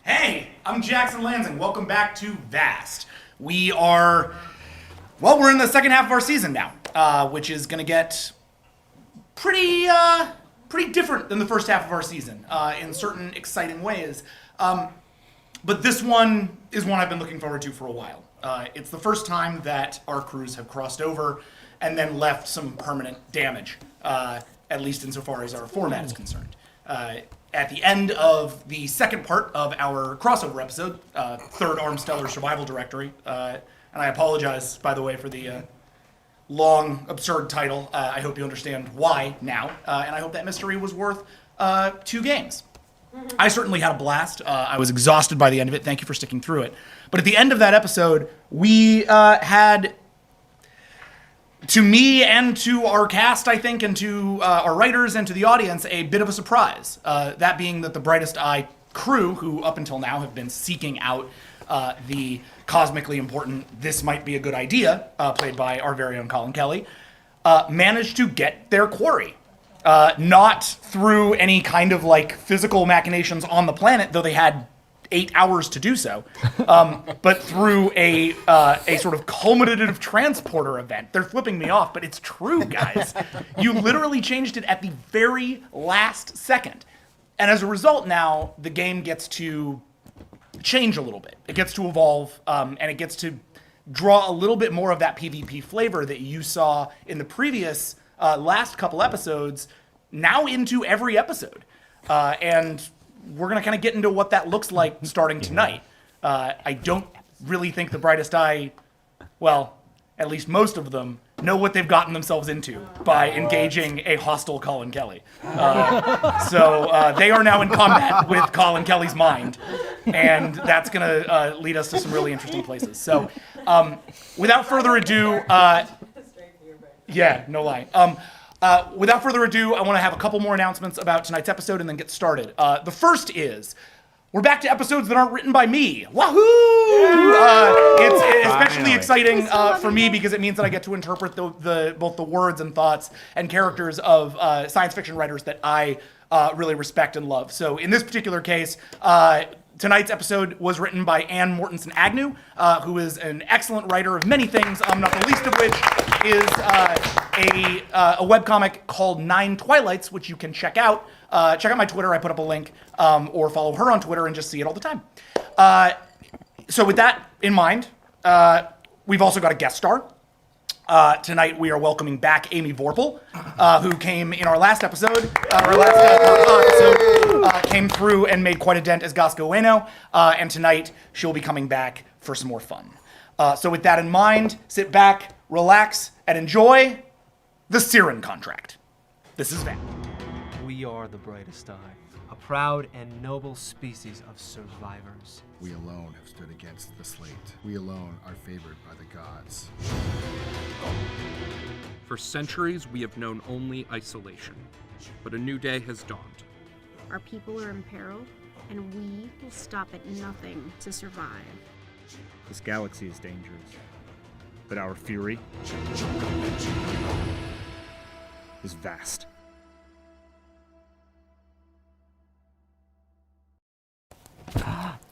Hey, I'm Jackson Lansing. Welcome back to Vast. We're in the second half of our season now, which is going to get pretty different than the first half of our season in certain exciting ways. But this one is one I've been looking forward to for a while. It's the first time that our crews have crossed over and then left some permanent damage, at least insofar as our format is concerned. At the end of the second part of our crossover episode, Third Armed Stellar Survival Directory, and I apologize, by the way, for the long, absurd title. I hope you understand why now, and I hope that mystery was worth 2 games. I certainly had a blast. I was exhausted by the end of it. Thank you for sticking through it. But at the end of that episode, we had, to me and to our cast, I think, and to our writers and to the audience, a bit of a surprise. That being that the Brightest Eye crew, who up until now have been seeking out the cosmically important This Might Be a Good Idea, played by our very own Colin Kelly, managed to get their quarry. Not through any kind of physical machinations on the planet, though they had 8 hours to do so, but through a sort of culminative transporter event. They're flipping me off, but it's true, guys. You literally changed it at the very last second. And as a result now, the game gets to change a little bit. It gets to evolve, and it gets to draw a little bit more of that PvP flavor that you saw in the previous last couple episodes now into every episode. And we're going to kind of get into what that looks like starting tonight. I don't really think the Brightest Eye, well, at least most of them, know what they've gotten themselves into by engaging a hostile Colin Kelly. So they are now in combat with Colin Kelly's mind, and that's going to lead us to some really interesting places. So without further ado, yeah, no lie. Without further ado, I want to have a couple more announcements about tonight's episode and then get started. The first is, we're back to episodes that aren't written by me. Wahoo! It's especially exciting for me because it means that I get to interpret both the words and thoughts and characters of science fiction writers that I really respect and love. So in this particular case, tonight's episode was written by Anne Mortensen Agnew, who is an excellent writer of many things, not the least of which is a webcomic called 9 Twilights, which you can check out. Check out my Twitter. I put up a link, or follow her on Twitter and just see it all the time. So with that in mind, we've also got a guest star. Tonight we are welcoming back Amy Vorpal, who came in our last episode. Came through and made quite a dent as Gasco Ueno, and tonight she'll be coming back for some more fun. So with that in mind, sit back, relax, and enjoy the Cyryn contract. This is Van. We are the Brightest Eye, a proud and noble species of survivors. We alone have stood against the slate. We alone are favored by the gods. For centuries, we have known only isolation, but a new day has dawned. Our people are in peril, and we will stop at nothing to survive. This galaxy is dangerous, but our fury is vast.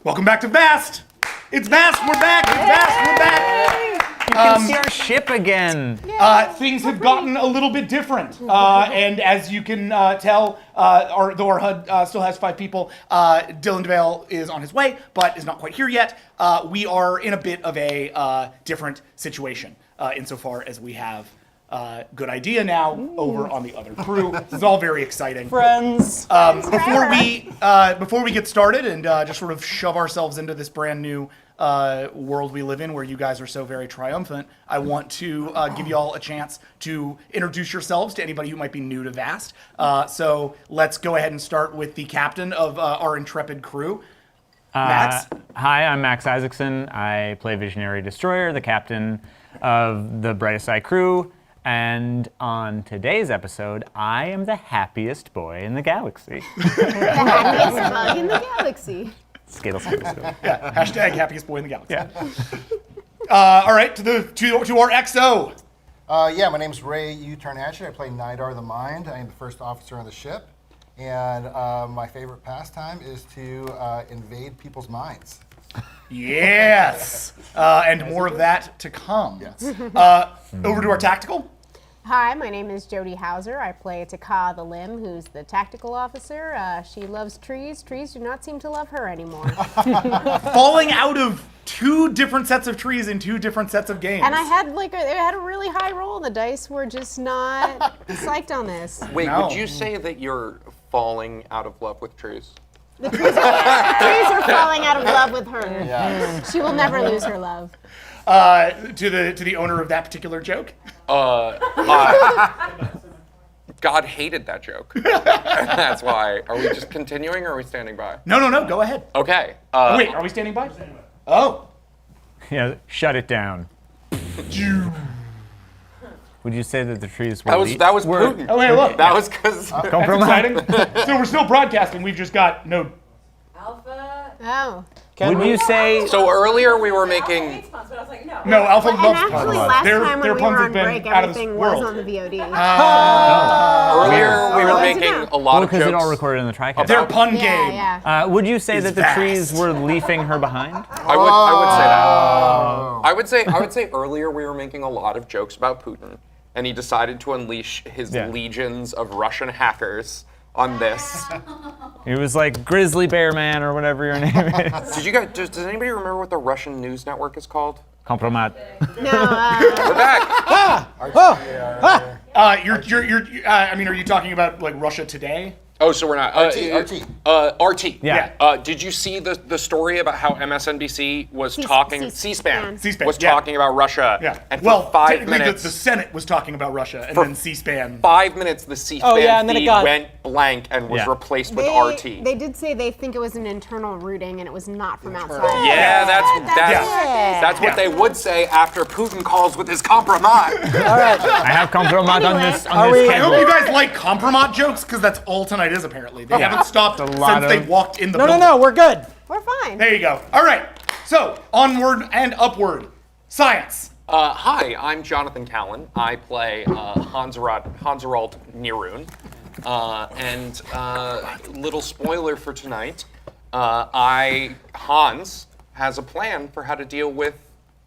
Welcome back to Vast! It's Vast, we're back! It's Vast, we're back! You can see our ship again. Things have gotten a little bit different. And as you can tell, though our HUD still has 5 people, Dylan DeVale is on his way, but is not quite here yet. We are in a bit of a different situation, insofar as we have Good Idea now over on the other crew. This is all very exciting. Friends. Before we get started and just sort of shove ourselves into this brand new world we live in where you guys are so very triumphant, I want to give you all a chance to introduce yourselves to anybody who might be new to Vast. So let's go ahead and start with the captain of our intrepid crew, Max. Hi, I'm Max Isaacson. I play Visionary Destroyer, the captain of the Brightest Eye crew. And on today's episode, I am the happiest boy in the galaxy. The happiest bug in the galaxy. Skittles episode. Yeah, hashtag happiest boy in the galaxy. Yeah. All right, to our XO. My name's Ray U. Hatchet. I play Nidar the Mind. I am the first officer on the ship. And my favorite pastime is to invade people's minds. Yes. And more of that to come. Yes. Over to our tactical. Hi, my name is Jody Hauser. I play Taka the Limb, who's the tactical officer. She loves trees. Trees do not seem to love her anymore. Falling out of 2 different sets of trees in 2 different sets of games. And I had a really high roll. The dice were just not psyched on this. Wait, No. would you say that you're falling out of love with trees? The trees are falling out of love with her. Yes. She will never lose her love. To the owner of that particular joke. God hated that joke. That's why. Are we just continuing or are we standing by? No, go ahead. Okay. Wait, are we standing by? Oh. Yeah, shut it down. Would you say that the trees were That was Putin. Oh, hey, look. That was because That's exciting. So we're still broadcasting. We've just got no. Alpha. Oh. Would you say So earlier we were making. Hates puns, but I was like, no. No, Alpha And loves actually, puns. last Their time when we puns were have on been break, out of this everything was world. on the VOD. Earlier we were Oh, making yeah. a lot well, of because jokes. it all recorded in the TriCast? Their pun Yeah, game. yeah. Would you say Is that the vast. trees were leafing her behind? I would say that. I would say earlier we were making a lot of jokes about Putin, and he decided to unleash his Yeah. legions of Russian hackers on this. It was like Grizzly Bear Man or whatever your name is. Did you guys? Does anybody remember what the Russian news network is called? Compromat. No, We're back. I mean, are you talking about like Russia Today? Oh, so we're not. RT. RT. Yeah. Did you see the story about how MSNBC was C- talking? C-SPAN. C-SPAN, was yeah. talking about Russia. Yeah. And for Well, 5 technically minutes. the Senate was talking about Russia, and then C-SPAN. 5 minutes, the C-SPAN and then it feed got- went blank and was Yeah. replaced with RT. They did say they think it was an internal routing and it was not from outside. Yeah, that's Yeah. what they would say after Putin calls with his compromise. All right. I have compromat on Anyway. this on Are this we- I hope candle. you guys like compromat jokes, because that's all tonight is apparently. They haven't stopped since lot they of- walked in the No, building. we're good. We're fine. There you go. All right. So, onward and upward. Science. Hi, I'm Jonathan Callan. I play Hansarald Nirun. And little spoiler for tonight, Hans has a plan for how to deal with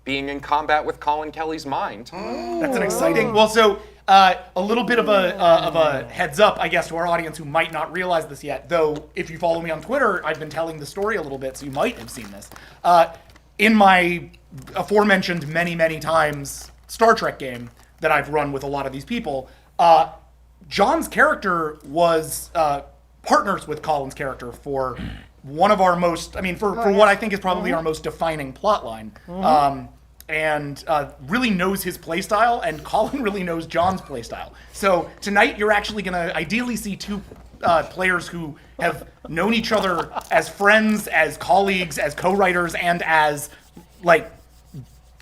being in combat with Colin Kelly's mind. That's an exciting. Well, so a little bit of a heads up, I guess, to our audience who might not realize this yet. Though, if you follow me on Twitter, I've been telling the story a little bit, so you might have seen this. In my aforementioned many times Star Trek game that I've run with a lot of these people, John's character was partners with Colin's character for one of our most, for what I think is probably our most defining plot line. And really knows his playstyle, and Colin really knows John's playstyle. So tonight you're actually going to ideally see 2 players who have known each other as friends, as colleagues, as co-writers, and as like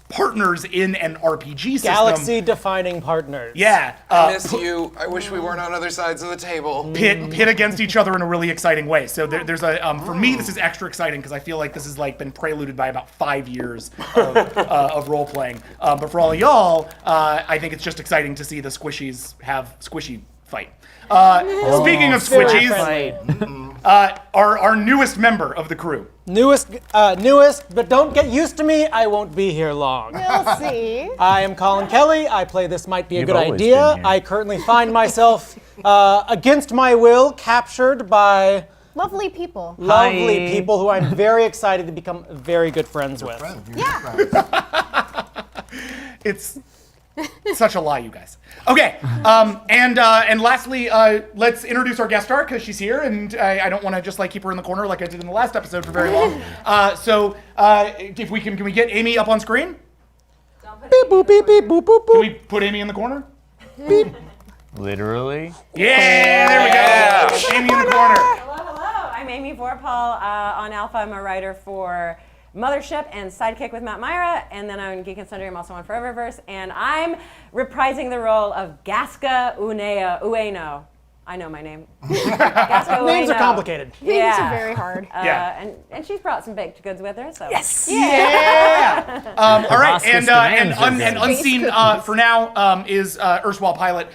partners in an RPG system. Galaxy-defining partners. Yeah. I miss you. I wish we weren't on other sides of the table. Pit against each other in a really exciting way. So there's a for me this is extra exciting because I feel like this has like been preluded by about 5 years of role playing. But for all of y'all, I think it's just exciting to see the squishies have squishy fight. Speaking of squishies, our newest member of the crew. Newest, but don't get used to me. I won't be here long. We'll see. I am Colin Kelly. I play This Might Be a You've Good always Idea. been here. I currently find myself, against my will, captured by Lovely people. lovely people who I'm very excited to become very good friends with. Yeah. It's such a lie, you guys. Okay, and lastly, let's introduce our guest star because she's here, and I don't want to just like keep her in the corner like I did in the last episode for very long. So if we can we get Amy up on screen? Beep boop beep beep boop boop Can boop. we put Amy in the corner? Literally. Yeah, there we go. Amy in the corner. Hello. I'm Amy Vorpal. On Alpha, I'm a writer for Mothership and Sidekick with Matt Myra, and then on Geek and Sundry, I'm also on Foreververse, and I'm reprising the role of Gasca Ueno. I know my name. Gasco Names are Ueno. complicated. These are very hard. Yeah. And she's brought some baked goods with her, so. Yes. Yeah. All right, Vasquez and demands are good. unseen Base for now is erstwhile pilot,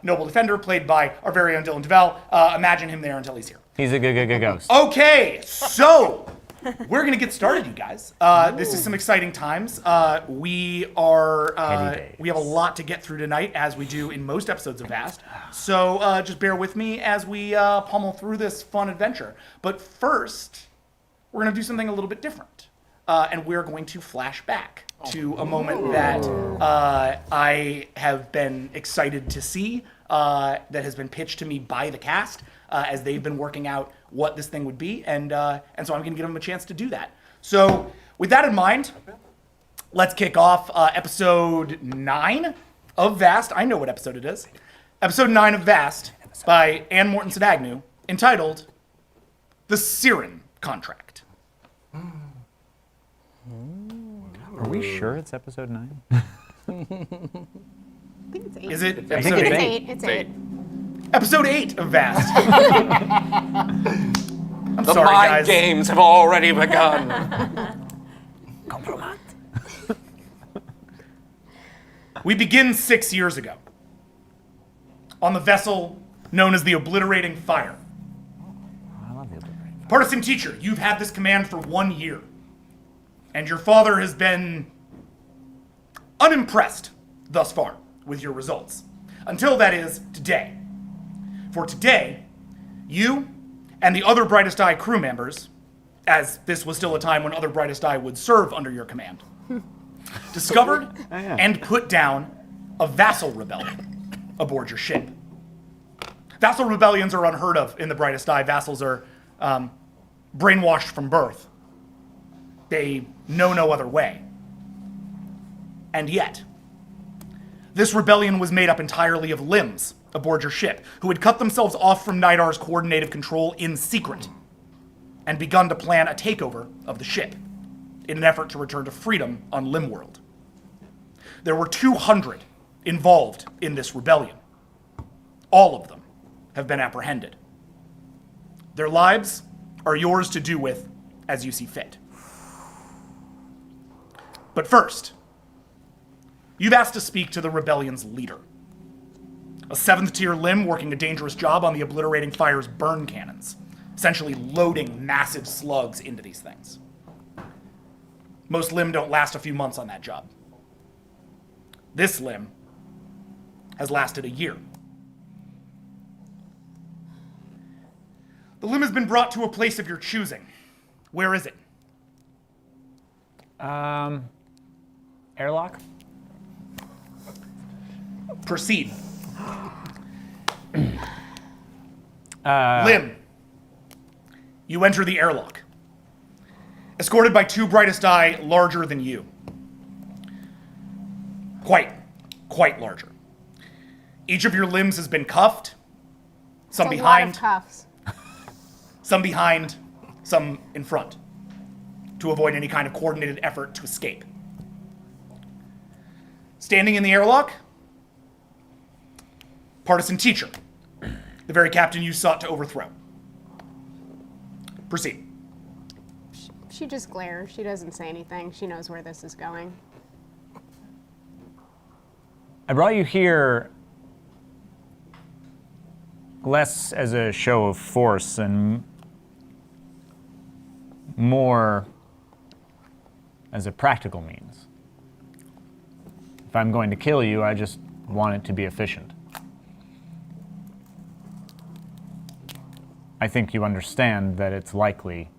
Noble Defender, played by our very own Dylan DeVal. Imagine him there until he's here. He's a good ghost. Okay, so we're gonna get started, you guys. This is some exciting times. We are Heady days. we have a lot to get through tonight, as we do in most episodes of Vast. So just bear with me as we pummel through this fun adventure. But first, we're gonna do something a little bit different, and we're going to flash back to a moment that I have been excited to see, that has been pitched to me by the cast. As they've been working out what this thing would be, and so I'm going to give them a chance to do that. So with that in mind, let's kick off episode 9 of Vast. I know what episode it is. Episode 9 of Vast by Anne Mortensen Agnew, entitled The Cyryn Contract. Are we sure it's episode 9? I think it's 8. Is it I think episode it's 8? 8. It's 8. Episode 8 of Vast. I'm The sorry, mind guys. games have already begun. We begin 6 years ago on the vessel known as the Obliterating Fire. I love the obliterating. Partisan teacher, you've had this command for 1 year, and your father has been unimpressed thus far with your results. Until, that is, today. For today, you and the other Brightest Eye crew members, as this was still a time when other Brightest Eye would serve under your command, discovered and put down a vassal rebellion aboard your ship. Vassal rebellions are unheard of in the Brightest Eye. Vassals are brainwashed from birth. They know no other way. And yet, this rebellion was made up entirely of limbs aboard your ship who had cut themselves off from Nidar's coordinative control in secret and begun to plan a takeover of the ship in an effort to return to freedom on Limworld. There were 200 involved in this rebellion. All of them have been apprehended. Their lives are yours to do with as you see fit. But first, you've asked to speak to the rebellion's leader, a 7th tier limb working a dangerous job on the Obliterating Fire's burn cannons, essentially loading massive slugs into these things. Most limb don't last a few months on that job. This limb has lasted a year. The limb has been brought to a place of your choosing. Where is it? Airlock? Proceed. Lim, you enter the airlock, escorted by 2 Brightest Eye larger than you. Quite larger. Each of your limbs has been cuffed, some It's a lot behind, of cuffs. some behind, some in front, to avoid any kind of coordinated effort to escape. Standing in the airlock, partisan teacher, the very captain you sought to overthrow. Proceed. She just glares. She doesn't say anything. She knows where this is going. I brought you here less as a show of force and more as a practical means. If I'm going to kill you, I just want it to be efficient. I think you understand that it's likely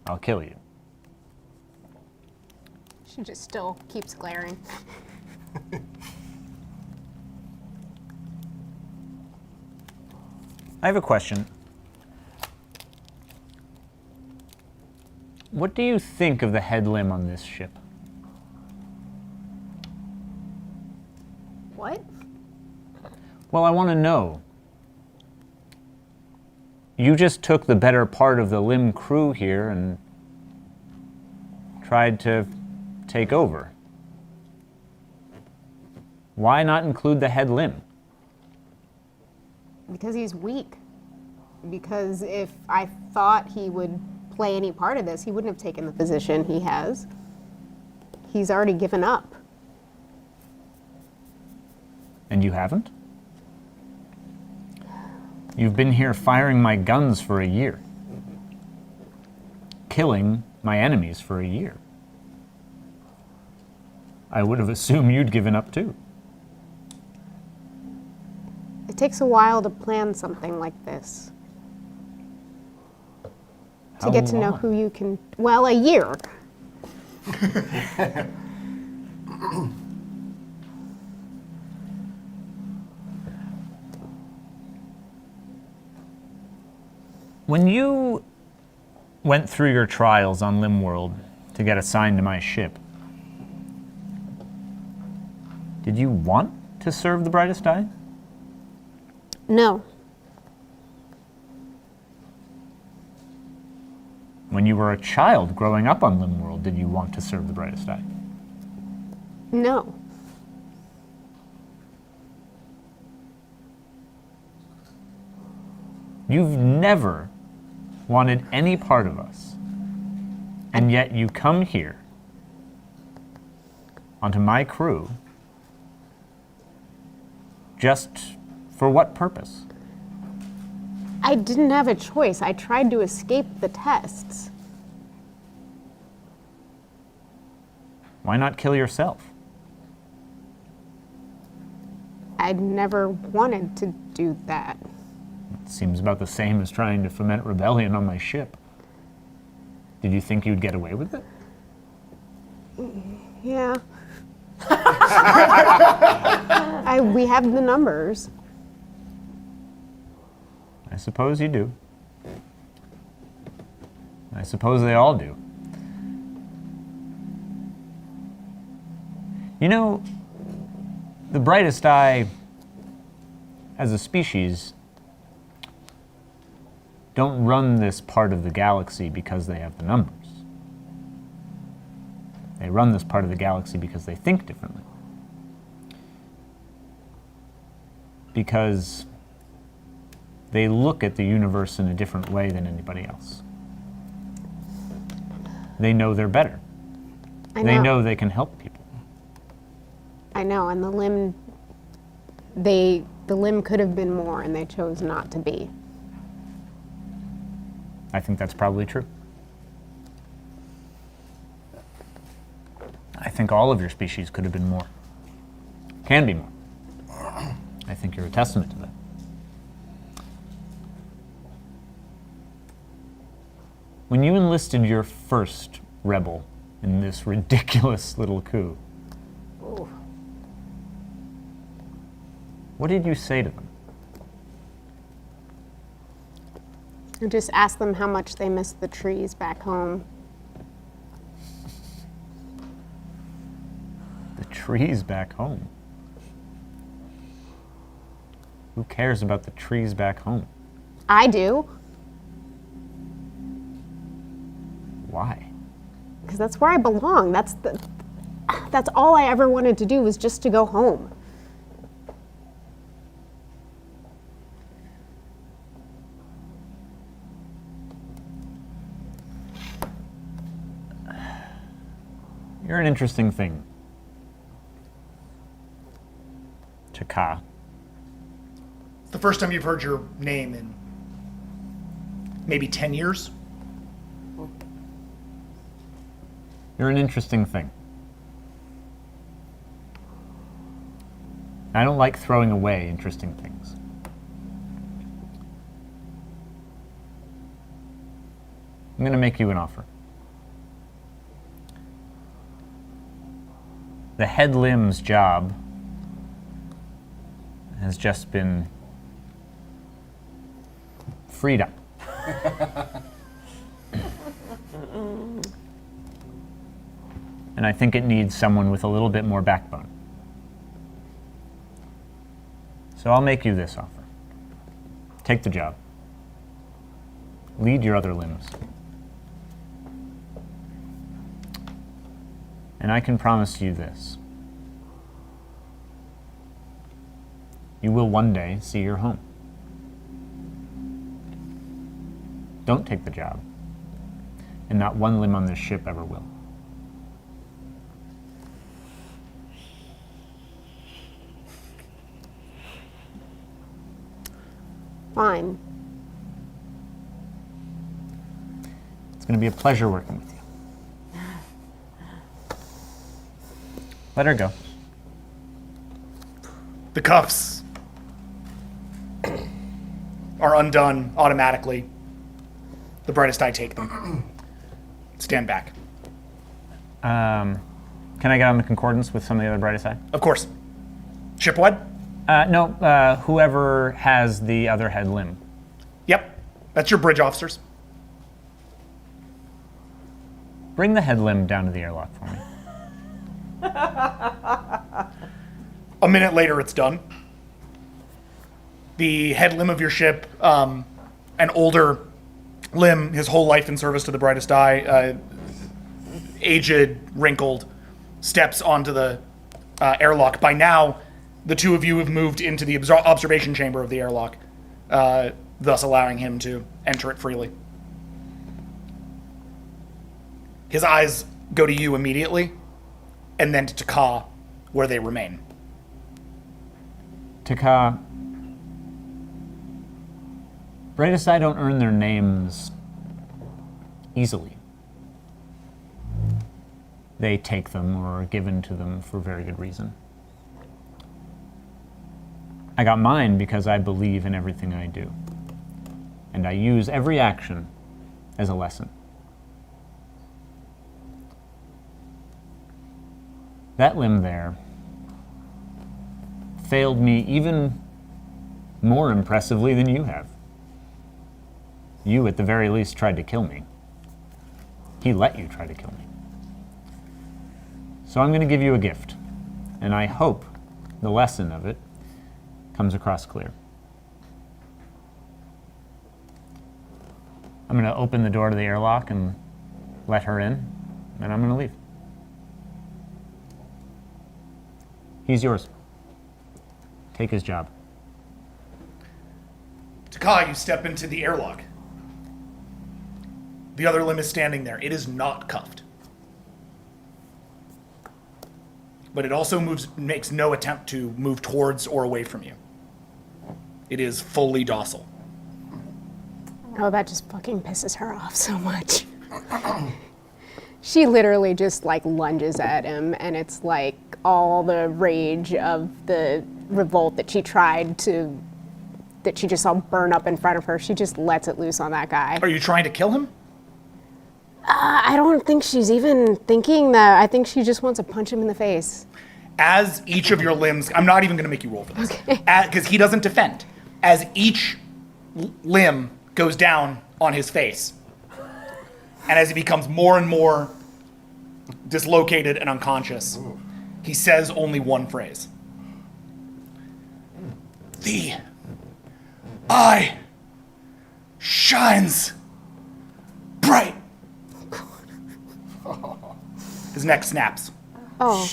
I'll kill you. She just still keeps glaring. I have a question. What do you think of the head limb on this ship? What? Well, I want to know. You just took the better part of the limb crew here and tried to take over. Why not include the head limb? Because he's weak. Because if I thought he would play any part of this, he wouldn't have taken the position he has. He's already given up. And you haven't? You've been here firing my guns for a year. Killing my enemies for a year. I would have assumed you'd given up too. It takes a while to plan something like this. To How get to know long? who you can. Well, a year. When you went through your trials on Limworld to get assigned to my ship, did you want to serve the brightest eye? No. When you were a child growing up on Limworld, did you want to serve the brightest eye? No. You've never wanted any part of us, and yet you come here onto my crew just for what purpose? I didn't have a choice. I tried to escape the tests. Why not kill yourself? I'd never wanted to do that. It seems about the same as trying to foment rebellion on my ship. Did you think you'd get away with it? Yeah. We have the numbers. I suppose you do. I suppose they all do. You know, the brightest eye, as a species, don't run this part of the galaxy because they have the numbers. They run this part of the galaxy because they think differently. Because they look at the universe in a different way than anybody else. They know they're better. They know they can help people. I know, and the limb could have been more, and they chose not to be. I think that's probably true. I think all of your species could have been more. Can be more. I think you're a testament to that. When you enlisted your first rebel in this ridiculous little coup, what did you say to them? I just asked them how much they missed the trees back home. The trees back home. Who cares about the trees back home? I do, Why? because that's where I belong. That's all I ever wanted to do, was just to go home. You're an interesting thing. Chaka. It's the first time you've heard your name in maybe 10 years. You're an interesting thing. I don't like throwing away interesting things. I'm going to make you an offer. The head limb's job has just been freed up. And I think it needs someone with a little bit more backbone. So I'll make you this offer. Take the job. Lead your other limbs. And I can promise you this. You will one day see your home. don't take the job. And not one limb on this ship ever will. Fine. It's going to be a pleasure working with you. Let her go. The cuffs are undone automatically. The brightest eye take them. Stand back. Can I get on the concordance with some of the other brightest eye? Of course. Shipwide? No, whoever has the other head limb. Yep. That's your bridge officers. Bring the head limb down to the airlock for me. A minute later, it's done. The head limb of your ship, an older limb, his whole life in service to the brightest eye, aged, wrinkled, steps onto the airlock. By now, the two of you have moved into the observation chamber of the airlock, thus allowing him to enter it freely. His eyes go to you immediately, and then to Taka, where they remain. Taka, brightest eye don't earn their names easily. They take them or are given to them for very good reason. I got mine because I believe in everything I do. And I use every action as a lesson. That limb there failed me even more impressively than you have. You, at the very least, tried to kill me. He let you try to kill me. So I'm going to give you a gift, and I hope the lesson of it comes across clear. I'm going to open the door to the airlock and let her in, and I'm going to leave. He's yours. Take his job. Taka, you step into the airlock. The other limb is standing there. It is not cuffed. But it also makes no attempt to move towards or away from you. It is fully docile. Oh, that just fucking pisses her off so much. She literally just like lunges at him, and it's like all the rage of the revolt that she just saw burn up in front of her. She just lets it loose on that guy. Are you trying to kill him? I don't think she's even thinking that. I think she just wants to punch him in the face. As each of your limbs, I'm not even going to make you roll for this, because he doesn't defend. As each limb goes down on his face, and as he becomes more and more dislocated and unconscious, he says only one phrase. The eye shines bright. His neck snaps. Oh.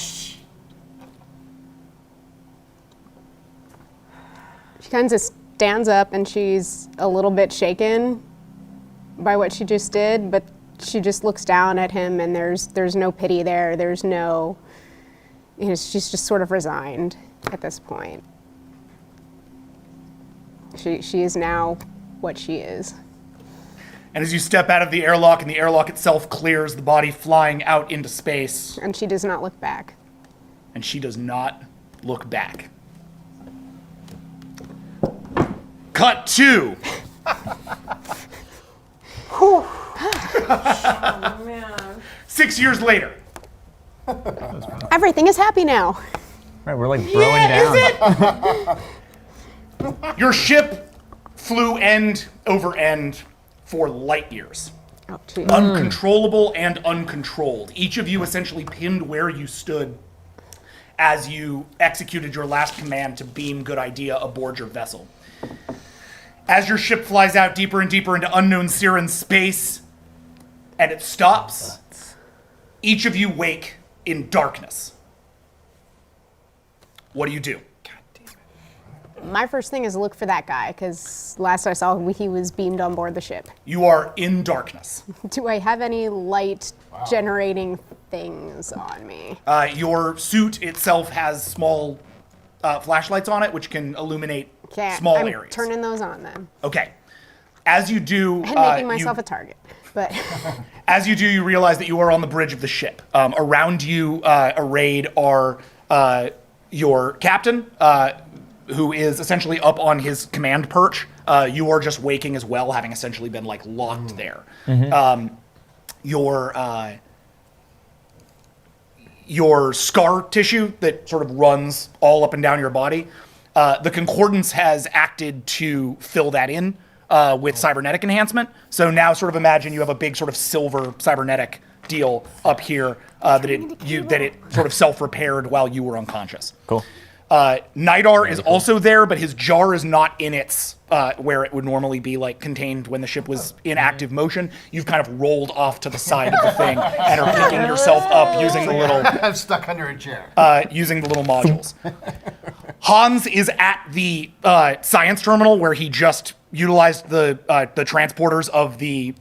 She kind of stands up, and she's a little bit shaken by what she just did, but she just looks down at him, and there's no pity there. There's no, she's just sort of resigned at this point. She is now what she is. And as you step out of the airlock and the airlock itself clears, the body flying out into space. And she does not look back. And she does not look back. Cut to. Oh, man. 6 years later. Everything is happy now. Right, we're like throwing down. Is it? Your ship flew end over end for light years. Oh, geez. Uncontrollable and uncontrolled. Each of you essentially pinned where you stood as you executed your last command to beam Good Idea aboard your vessel. As your ship flies out deeper and deeper into unknown Cyryn space, and it stops, each of you wake in darkness. What do you do? God damn My first thing is look for that guy, because last I saw, he was beamed on board the ship. You are in darkness. Do I have any light generating things on me? Your suit itself has small flashlights on it, which can illuminate Okay, small I'm areas. turning those on then. Okay. As you do, And making myself a target. But as you do, you realize that you are on the bridge of the ship. Around you, arrayed are your captain, who is essentially up on his command perch. You are just waking as well, having essentially been like locked there. Your scar tissue that sort of runs all up and down your body, the concordance has acted to fill that in with cybernetic enhancement. So now sort of imagine you have a big sort of silver cybernetic deal up here that it sort of self-repaired while you were unconscious. Cool. Nidar is also there, but his jar is not in its where it would normally be like contained when the ship was in active motion. You've kind of rolled off to the side of the thing and are picking yourself up using the little I'm stuck under a chair. using the little modules. Hans is at the science terminal where he just utilized the transporters of the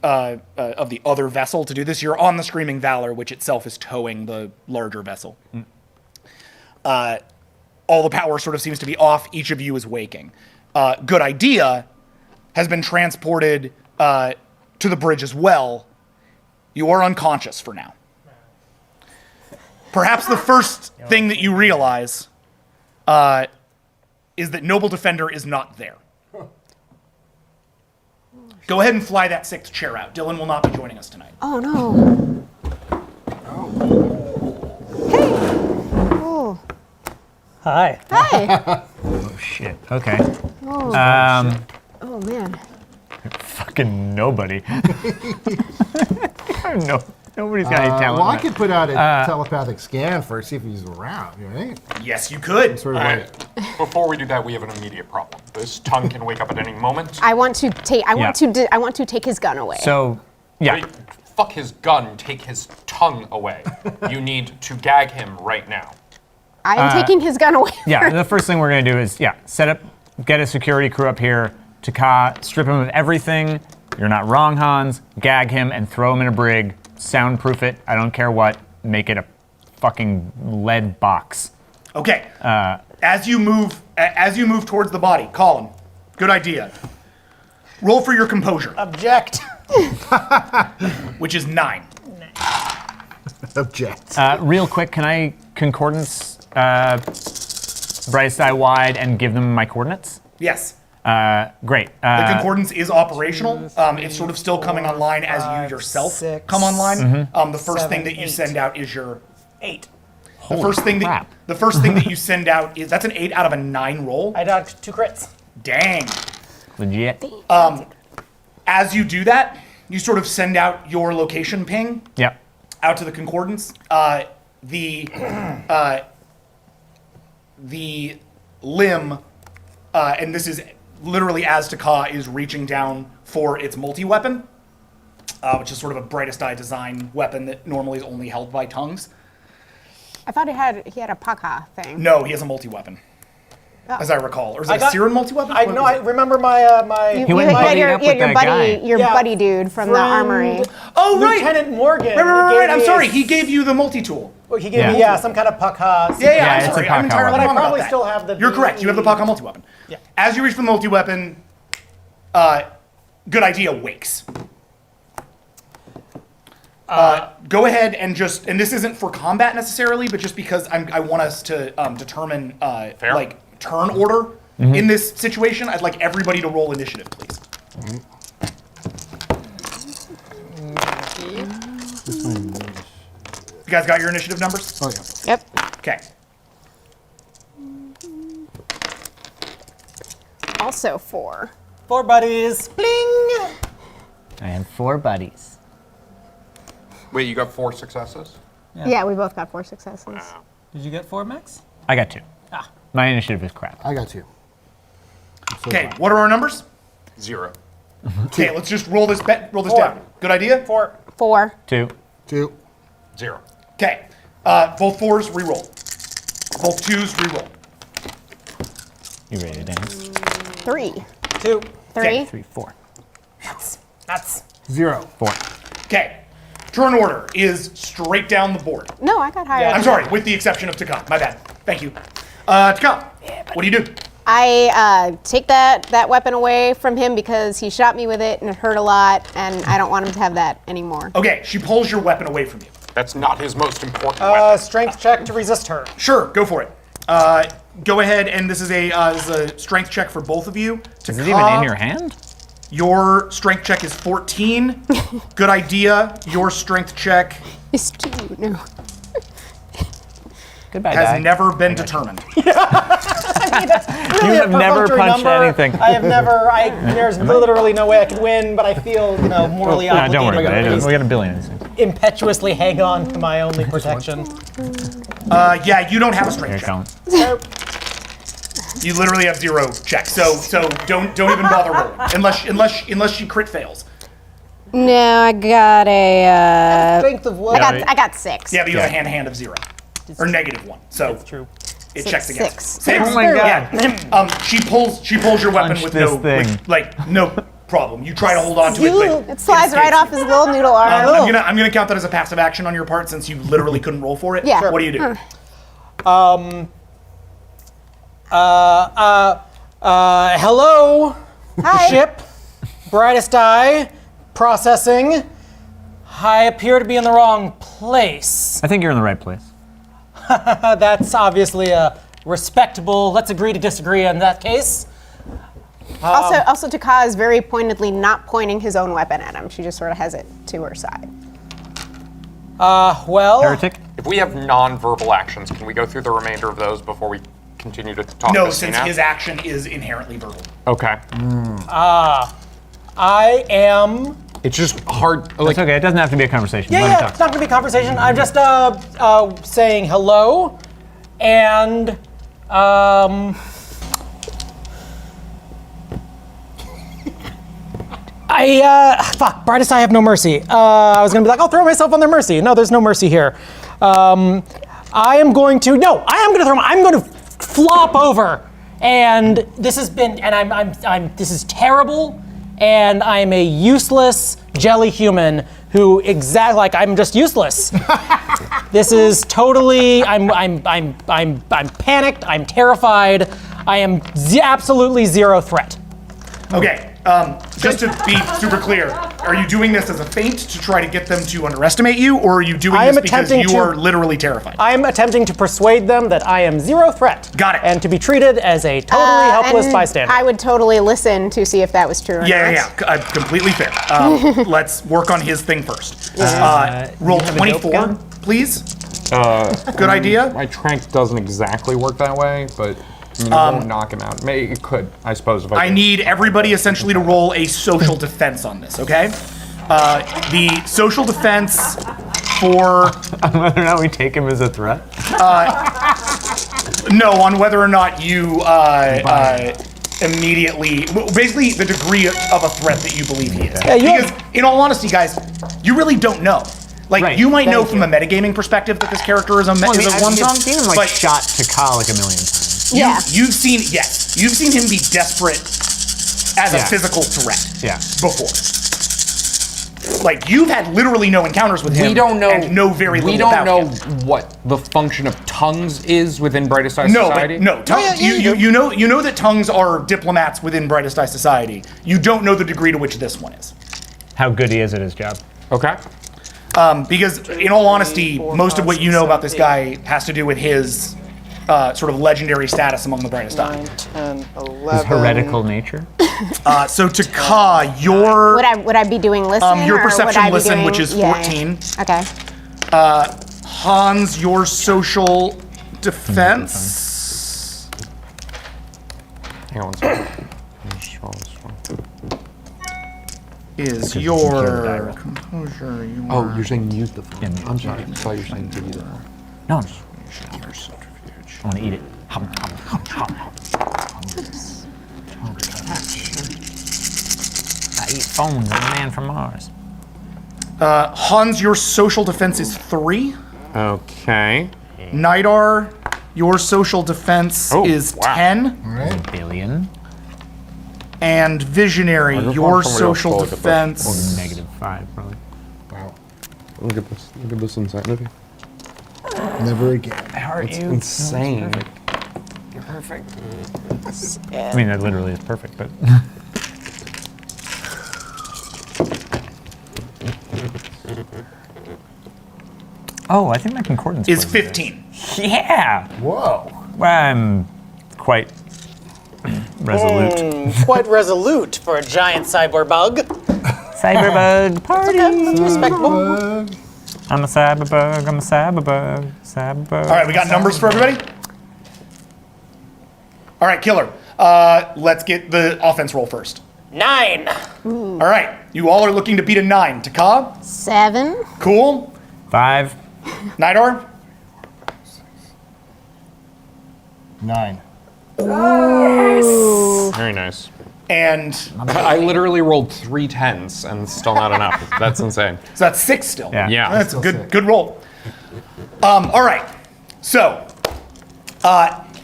other vessel to do this. You're on the Screaming Valor, which itself is towing the larger vessel. All the power sort of seems to be off. Each of you is waking. Good Idea has been transported to the bridge as well. You are unconscious for now. Perhaps the first thing that you realize is that Noble Defender is not there. Go ahead and fly that 6th chair out. Dylan will not be joining us tonight. oh no. Hey. Oh. Hi. Hi. Oh shit. Okay. Oh man. Fucking nobody. No, nobody's got any talent. Well, I on could it. put out a telepathic scan first, see if he's around, right? Yes, you could. Sort of like, Before we do that, we have an immediate problem. This tongue can wake up at any moment. I want to take. I want to take his gun away. So, yeah. Wait, fuck his gun, take his tongue away. You need to gag him right now. I am taking his gun away. Yeah, the first thing we're gonna do is, set up, get a security crew up here to strip him of everything. You're not wrong, Hans. Gag him and throw him in a brig. Soundproof it. I don't care what. Make it a fucking lead box. Okay. As you move towards the body, Colin, good idea. Roll for your composure, Object. which is 9. object. Real quick, can I concordance Brightest Eye wide and give them my coordinates? Yes. Great. The concordance is operational. It's sort of still coming online as you yourself come online. The first thing that you send out is your 8. the first thing that you send out is that's an 8 out of a 9 roll. I dodged 2 crits. Dang. Legit. As you do that, you sort of send out your location ping Yep. out to the concordance. The limb, and this is literally as Taka is reaching down for its multi-weapon, which is sort of a Brightest Eye design weapon that normally is only held by tongues. I thought he had a paka thing. No, he has a multi-weapon, as I recall. Or is it a Cyryn multi-weapon? I What know. was I it? remember my You, He went you and had buddied up with your that buddy, guy. your Yeah. buddy dude from the armory. Oh, right. Lieutenant Morgan. Right. gave I'm me sorry. a- He gave you the multi-tool. Well, he gave me some kind of paka. Yeah, it's I'm a sorry. I'm Paka entirely weapon. wrong But I about probably that. still have the You're correct. You have the Paka multi-weapon. Yeah. As you reach for the multi-weapon, Good Idea wakes. Go ahead and and this isn't for combat necessarily, but just because I want us to determine like turn order in this situation, I'd like everybody to roll initiative, please. You guys got your initiative numbers? Oh, yeah. Yep. Okay. Also 4. 4 buddies. Bling. I have 4 buddies. Wait, you got 4 successes? Yeah, we both got 4 successes. Did you get 4, Max? I got 2. My initiative is crap. I got 2. Okay, what are our numbers? 0. Okay, let's just roll this down. Good idea? 4. 4. 2. 2. 0. Okay, both 4s re-roll. Both 2s re-roll. You ready to dance? 3. 2. 3. 3, 4. That's 0. 4. Okay. Turn order is straight down the board. No, I got higher. I'm sorry, with the exception of Taka. My bad. Thank you. Taka, what do you do? I take that weapon away from him because he shot me with it and it hurt a lot, and I don't want him to have that anymore. Okay, she pulls your weapon away from you. That's not his most important weapon. strength check to resist her. Sure, go for it. Go ahead, and this is a strength check for both of you. Is it even in your hand? Your strength check is 14. Good idea. Your strength check It's 2. No. Goodbye, has guy. never been determined. Really You have never perfunctory punched number. anything. I have never. There's literally no way I could win, but I feel, morally No, obligated don't worry to about at it. least We got a billion of these things. impetuously hang on to my only protection. Yeah, you don't have a Here, strength check. Colin. You literally have 0 checks. So don't even bother rolling unless she crit fails. No, I got a. Strength of what? I got 6. Yeah, but you have a hand of 0 or -1. So That's true. it checks again. 6. Oh my god. Yeah. She pulls your weapon Punch with this no thing. no problem. You try to hold on to it, but It slides right off his little noodle arm. I'm gonna count that as a passive action on your part since you literally couldn't roll for it. Yeah. Sure. What do you do? Hello, Hi. ship, brightest eye, processing. I appear to be in the wrong place. I think you're in the right place. That's obviously a respectable. Let's agree to disagree in that case. Also, Taka is very pointedly not pointing his own weapon at him. She just sort of has it to her side. Well, Heretic? If we have non-verbal actions, can we go through the remainder of those before we continue to talk No, to since Sina? his action is inherently verbal. Okay. I am. It's just hard. It's okay. It doesn't have to be a conversation. Let me Yeah, talk. it's not gonna be a conversation. I'm just saying hello, and fuck, brightest eye have no mercy. I was gonna be like, I'll throw myself on their mercy. No, there's no mercy here. I'm going to flop over, and this has been, and this is terrible, and I'm a useless jelly human who I'm just useless. This is totally, I'm panicked, I'm terrified, I am absolutely zero threat. Okay. Just to be super clear, are you doing this as a feint to try to get them to underestimate you, or are you doing I am this because attempting you to- are literally terrified? I am attempting to persuade them that I am zero threat. Got it. And to be treated as a totally helpless And bystander. I would totally listen to see if that was true or Yeah, not. completely fair. Let's work on his thing first. Roll you have a dope 24, gun? please. Good idea. My trank doesn't exactly work that way, but it won't knock him out. Maybe it could, I suppose, if I I did. need everybody essentially to roll a social defense on this, okay? The social defense for Whether or not we take him as a threat. no on whether or not you immediately, basically the degree of a threat that you believe he is. Because in all honesty, guys, you really don't know. Like Right. you might know from a metagaming perspective that this character is a worm tongue, You've seen him like but shot Taka like a million times. Yeah. you've seen him be desperate as a physical threat Yeah. before. Like you've had literally no encounters with him. We don't know. And know very little We don't about know him. what the function of tongues is within Brightest Eye No, Society. but no. You know that tongues are diplomats within Brightest Eye Society. You don't know the degree to which this one is. How good he is at his job. Okay. Because in all honesty, most of what you know about this guy has to do with his sort of legendary status among the Brightest Eye. 9, 10, His 11. heretical nature. So Taka, your Would I be doing listen? your or would perception I be listen, doing- which is yeah, 14. Okay. Hans, your social defense Hang on one second. Let me just roll this one. is die your roll. composure. Oh, you're saying mute the phone. Yeah, I'm sorry. I thought you were saying give you the phone. No, I want to eat it. I eat phones. I'm a man from Mars. Hans, your social defense is 3. Okay. Nidar, your social defense is 10. All right. Billion. And Visionary, just your want somebody else to social look at this. defense. -5, probably. Wow. Look at this. Look at this insanity. Never again. How are It's insane. You're perfect. I mean, that literally is perfect, but. Oh, I think my concordance Is plays 15. there. Yeah! Whoa. Well, I'm quite resolute. Quite resolute for a giant cyber bug. Cyberbug party! Respectable. I'm a cyberbug, I'm a cyberbug, cyberbug. All right, we got numbers for everybody? All right, Killer. Let's get the offense roll first. 9. All right, you all are looking to beat a 9. Taka? 7. Cool. 5. Nidar? 9. Very nice. And I literally rolled 3 10s and still not enough. That's insane. so that's 6 still. Yeah. Yeah. That's a Still good, sick. good roll. All right. So,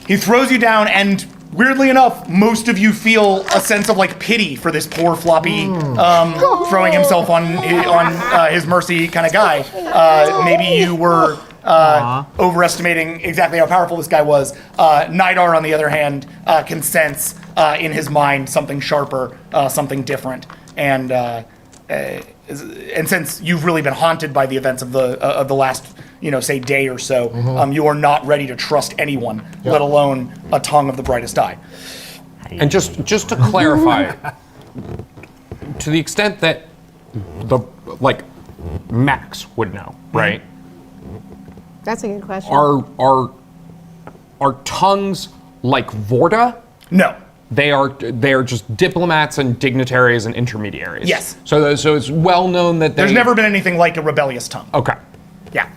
he throws you down, and weirdly enough, most of you feel a sense of like pity for this poor floppy, throwing himself on his mercy kind of guy. Maybe you were overestimating exactly how powerful this guy was. Nidar, on the other hand, can sense in his mind something sharper, something different, and since you've really been haunted by the events of the last, say day or so, you are not ready to trust anyone, let alone a tongue of the brightest eye. And just to clarify, to the extent that the Max would know, right? That's a good question. Are tongues like Vorda? No. They are just diplomats and dignitaries and intermediaries. Yes. So it's well known that There's never been anything like a rebellious tongue. Okay. Yeah.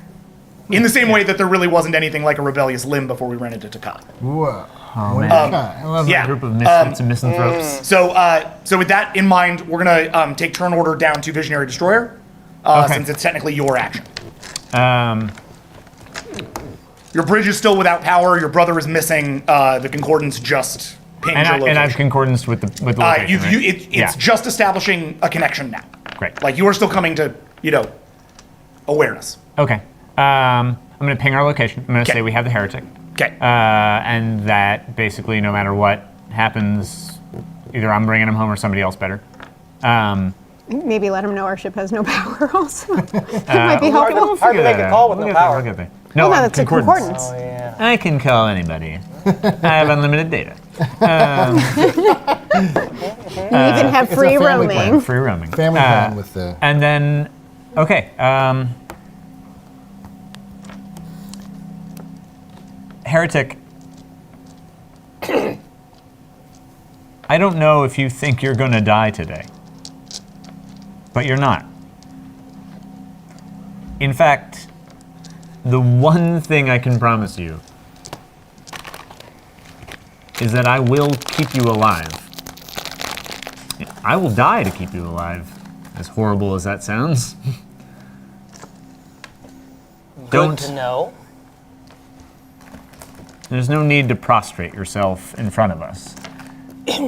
In the same way that there really wasn't anything like a rebellious limb before we ran into Taka. Whoa. I love yeah. a group of misfits and misanthropes. So with that in mind, we're gonna take turn order down to Visionary Destroyer, Okay. since it's technically your action. Um, Your bridge is still without power. Your brother is missing. The concordance just pinged your location. and I've concordance with the location, right? It's Yeah. just establishing a connection now. Great. Like you are still coming to awareness. Okay. I'm going to ping our location. I'm going to Okay. say we have the heretic. Okay. And that basically, no matter what happens, either I'm bringing him home or somebody else better. Maybe let him know our ship has no power also. That might be helpful. Hard to make a call with no power. We'll get there. No, No, that's a concordance. Oh, yeah. I can call anybody. I have unlimited data. You even have It's a free family roaming. plan. Free roaming. Family plan with the. And then, okay. Heretic. I don't know if you think you're going to die today, but you're not. In fact, the one thing I can promise you is that I will keep you alive. I will die to keep you alive, as horrible as that sounds. Good to know. There's no need to prostrate yourself in front of us.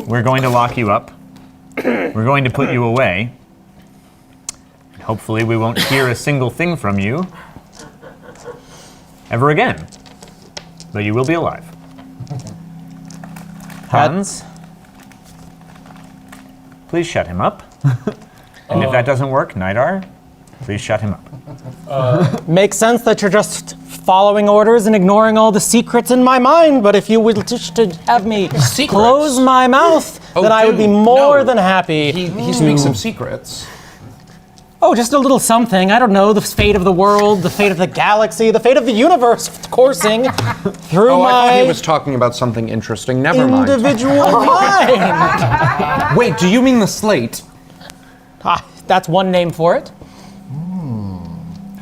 We're going to lock you up. We're going to put you away. Hopefully we won't hear a single thing from you ever again. But you will be alive. Hans, please shut him up. And if that doesn't work, Nidar, please shut him up. Makes sense that you're just following orders and ignoring all the secrets in my mind, but if you would just to have me close my mouth, then I would be more than happy. He speaks of secrets. Oh, just a little something. I don't know, the fate of the world, the fate of the galaxy, the fate of the universe coursing through I thought he my was talking about something interesting. Never mind. individual mind. Wait, do you mean the slate? That's one name for it.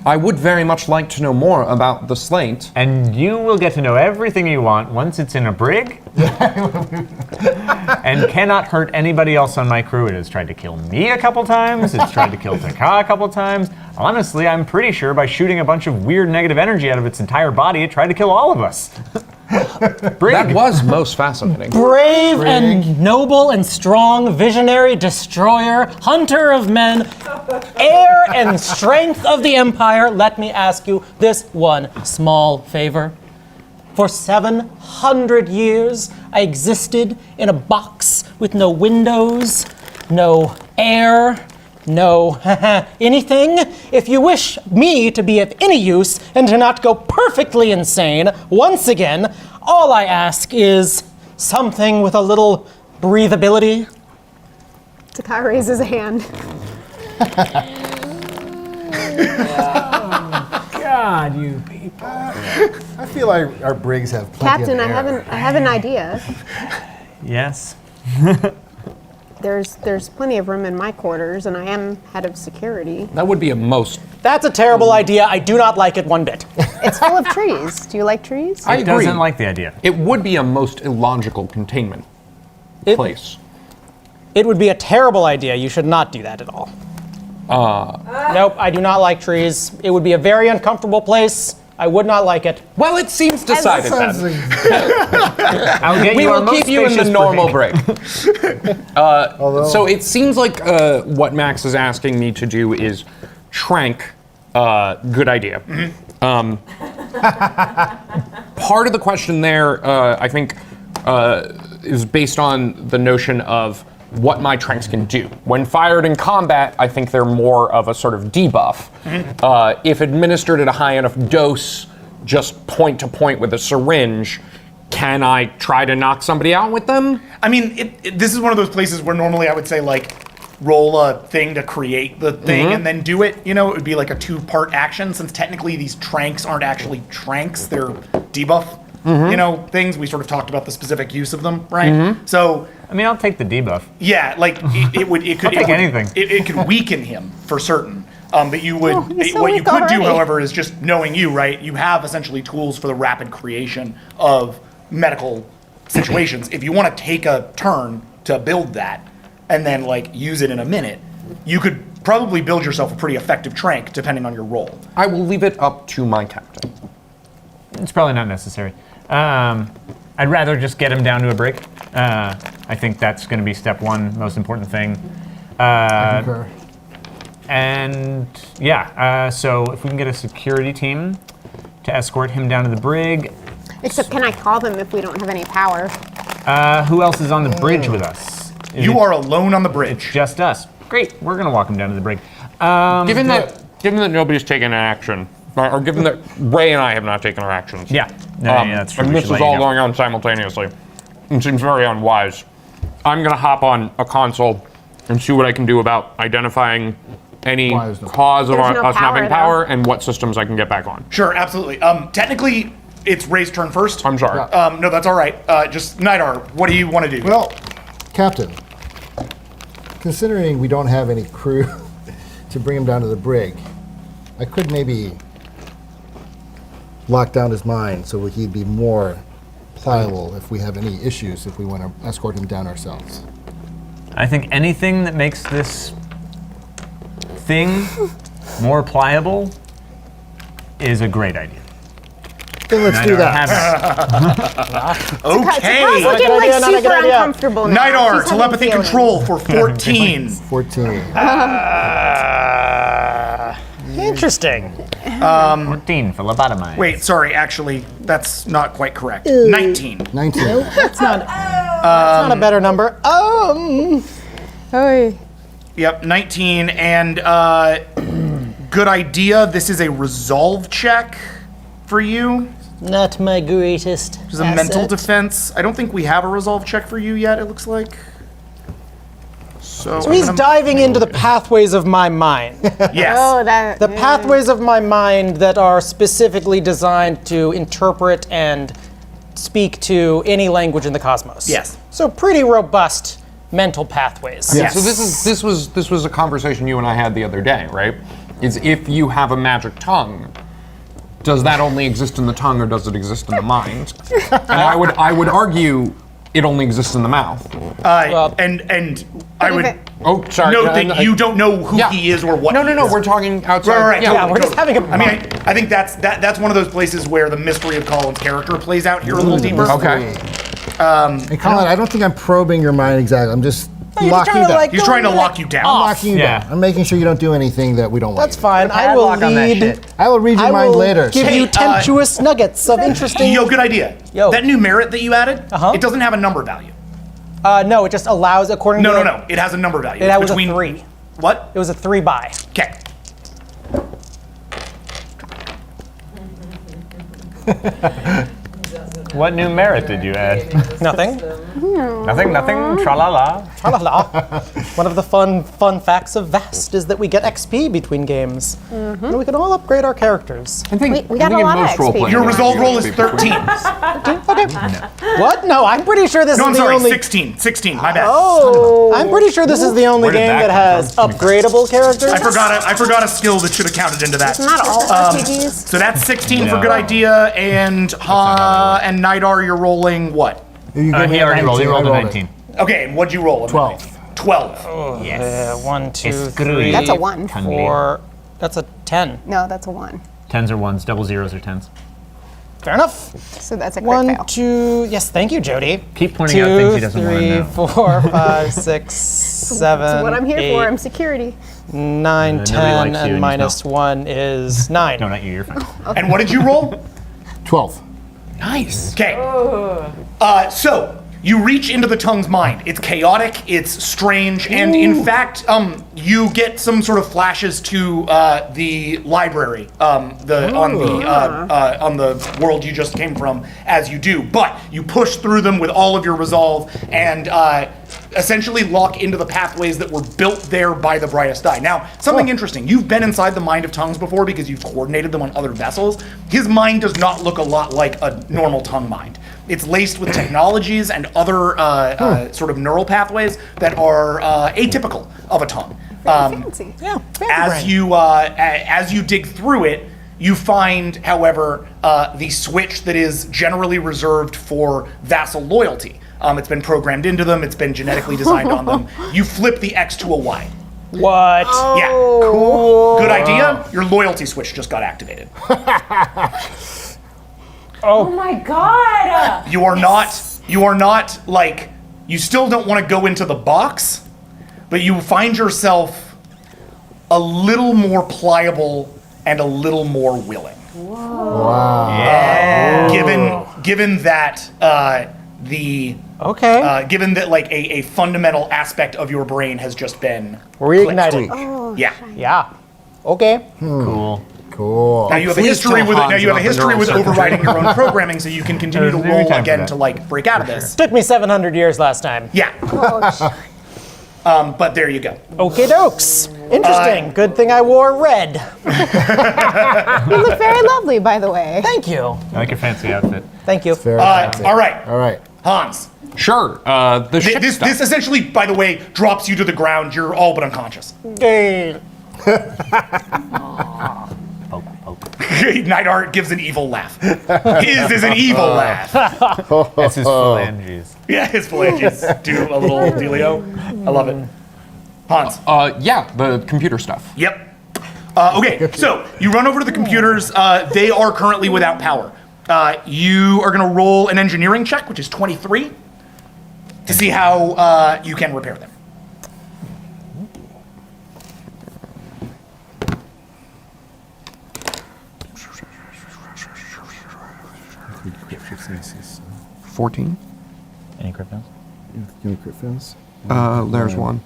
I would very much like to know more about the slate. And you will get to know everything you want once it's in a brig. And cannot hurt anybody else on my crew. It has tried to kill me a couple times. It's tried to kill Taka a couple times. Honestly, I'm pretty sure by shooting a bunch of weird negative energy out of its entire body, it tried to kill all of us. Brig. That was most fascinating. Brave and noble and strong, visionary, destroyer, hunter of men, heir and strength of the empire, let me ask you this one small favor. For 700 years, I existed in a box with no windows, no air, no anything. If you wish me to be of any use and to not go perfectly insane once again, all I ask is something with a little breathability. Takai raises a hand. God, you people. I feel like our brigs have plenty Captain, of air. I have an idea. Yes. There's plenty of room in my quarters, and I am head of security. That would be a most. That's a terrible idea. I do not like it one bit. It's full of trees. Do you like trees? I It agree. doesn't like the idea. It would be a most illogical containment place. It would be a terrible idea. You should not do that at all. Nope, I do not like trees. It would be a very uncomfortable place. I would not like it. Well, it seems decided Sounds then. like- I'll get We you our will most keep you in the spacious normal brig. break. So it seems like what Max is asking me to do is trank. Good idea. Part of the question there, I think, is based on the notion of what my tranks can do. When fired in combat, I think they're more of a sort of debuff. If administered at a high enough dose, just point to point with a syringe, can I try to knock somebody out with them? I mean, this is one of those places where normally I would say, like, roll a thing to create the thing and then do it. You know, it would be like a 2-part action, since technically these tranks aren't actually tranks, they're debuff, you know, things. We sort of talked about the specific use of them, right? So, I mean, I'll take the debuff. yeah, like, it could take anything. It could weaken him for certain. But you would, he's so what you weak could do, already. however, is just knowing you, right? You have essentially tools for the rapid creation of medical situations. If you want to take a turn to build that and then like use it in a minute, you could probably build yourself a pretty effective trank depending on your role. I will leave it up to my captain. It's probably not necessary. I'd rather just get him down to a break. I think that's going to be step one, most important thing. Concur. And yeah, so if we can get a security team to escort him down to the brig. Except, can I call them if we don't have any power? Who else is on the bridge with us? Is You it are alone on the bridge. just us. Great, we're gonna walk him down to the brig. Given that nobody's taken an action, or given that Ray and I have not taken our actions. Yeah, yeah, that's true. And We this should is let you all know. going on simultaneously. It seems very unwise. I'm gonna hop on a console and see what I can do about identifying any Why is no- cause of There's no us not having power, power and what systems I can get back on. Sure, absolutely. Technically, it's Ray's turn first. I'm sorry. No, that's all right. Just Nidar, what do you want to do? Well, Captain, considering we don't have any crew to bring him down to the brig, I could maybe lock down his mind so he'd be more pliable if we have any issues, if we want to escort him down ourselves. I think anything that makes this thing more pliable is a great idea. Then let's do that. Okay. Takai's looking Not a good like idea, not a super good idea. uncomfortable now. Nidar, He's having telepathy feelings. control for 14. 14. Interesting. 14 for lobotomy. Wait, sorry, actually, that's not quite correct. 19. 19. That's not a better number. Oy. Yep, 19. And good idea. This is a resolve check for you. Not my greatest. This is a mental defense. I don't think we have a resolve check for you yet, it looks like. So So he's diving into the pathways of my mind. Yes. Oh, that. The pathways of my mind that are specifically designed to interpret and speak to any language in the cosmos. Yes. So pretty robust mental pathways. Yes. So this was a conversation you and I had the other day, right? Is if you have a magic tongue, does that only exist in the tongue or does it exist in the mind? And I would argue it only exists in the mouth. And I would Oh, sorry. note that you don't know who he is or what. No, he is. we're talking outside. Right. Yeah, totally, we're just totally. having a- I mean, I think that's one of those places where the mystery of Colin's character plays out here a little deeper. Okay. And Colin, I don't think I'm probing your mind exactly. I'm just you're locking trying you to, down. like, He's go trying to in lock you down. I'm locking you Yeah. down. I'm making sure you don't do anything that we don't want. That's you to. fine. I will Padlock on that lead. shit. I will read your I mind will later. give Hey, you tempestuous nuggets of interesting. Yo, good idea. Yo. That new merit that you added, Uh-huh. it doesn't have a number value. No, it just allows according to. No. It has a number value. That was Between, a 3. What? It was a 3 buy. Okay. What new merit did you add? Nothing. Nothing. Tra-la-la. Tra-la-la. One of the fun facts of Vast is that we get XP between games, and we can all upgrade our characters. I think We got I think a lot in of most XP. role-playing Your games, resolve you roll is actually 13. What? No, I'm pretty sure this No, is I'm the sorry, only. 16. 16, my bad. Oh, I'm pretty sure this is the only Where did game that that come has from? upgradable characters. I forgot a skill that should have counted into that. Not all RPGs. So that's 16 for No. good idea, and Nidar, you're rolling what? You gave me He a already rolled. He 19, rolled I a it. 19. Okay, and what'd you roll? 12. 12. Yes. 1, 2, It's 3. great. That's a 1. 4. That's a 10. No, that's a 1. Tens are ones. Double zeros are tens. Fair enough. So that's a crit 1, fail. 2. Yes, thank you, Jody. Keep pointing out things he doesn't want to 3, know. 4, 5, 6, 7. That's what I'm here 8, for. I'm security. 9, Nobody 10, likes you and and you minus smell. 1 is 9. No, not you. You're fine. And what did you roll? 12. Nice. Okay. So you reach into the tongue's mind. It's chaotic, it's strange, and in fact, you get some sort of flashes to the library, on the world you just came from, as you do. But you push through them with all of your resolve and essentially lock into the pathways that were built there by the brightest eye. Now, something interesting. You've been inside the mind of tongues before because you've coordinated them on other vessels. His mind does not look a lot like a normal tongue mind. It's laced with technologies and other sort of neural pathways that are atypical of a tongue. Fancy. Yeah, As you dig through it, you find, however, the switch that is generally reserved for vassal loyalty. It's been programmed into them. It's been genetically designed on them. You flip the X to a Y. What? Yeah. Cool. Good idea. Your loyalty switch just got activated. Oh my god! You are not like, you still don't want to go into the box, but you find yourself a little more pliable and a little more willing. Given that Okay. given that like a fundamental aspect of your brain has just been Reignited. clicked. Yeah. Yeah. Okay. Cool. Cool. Now you have a Please history tell with it. Now Hans you have a about the history neural with circuitry. overriding your own programming, so you can continue to There's no roll time for again that. to like break out of this. Took me 700 years last time. Yeah. But there you go. Okie dokes. Interesting. Good thing I wore red. You look very lovely, by the way. Thank you. I like your fancy outfit. Thank you. Very fancy. All right, All right. Hans. Sure. The ship This stuff. essentially, by the way, drops you to the ground. You're all but unconscious. Yay. Poke, poke. Nidar gives an evil laugh. His is an evil laugh. That's his phalanges. Yeah, his phalanges do a little dealio. I love it. Hans. Yeah, the computer stuff. Yep. Okay, so you run over to the computers. They are currently without power. You are going to roll an engineering check, which is 23, to see how you can repair them. Successes. 14. Any crit fails? You have crit fails? There's one.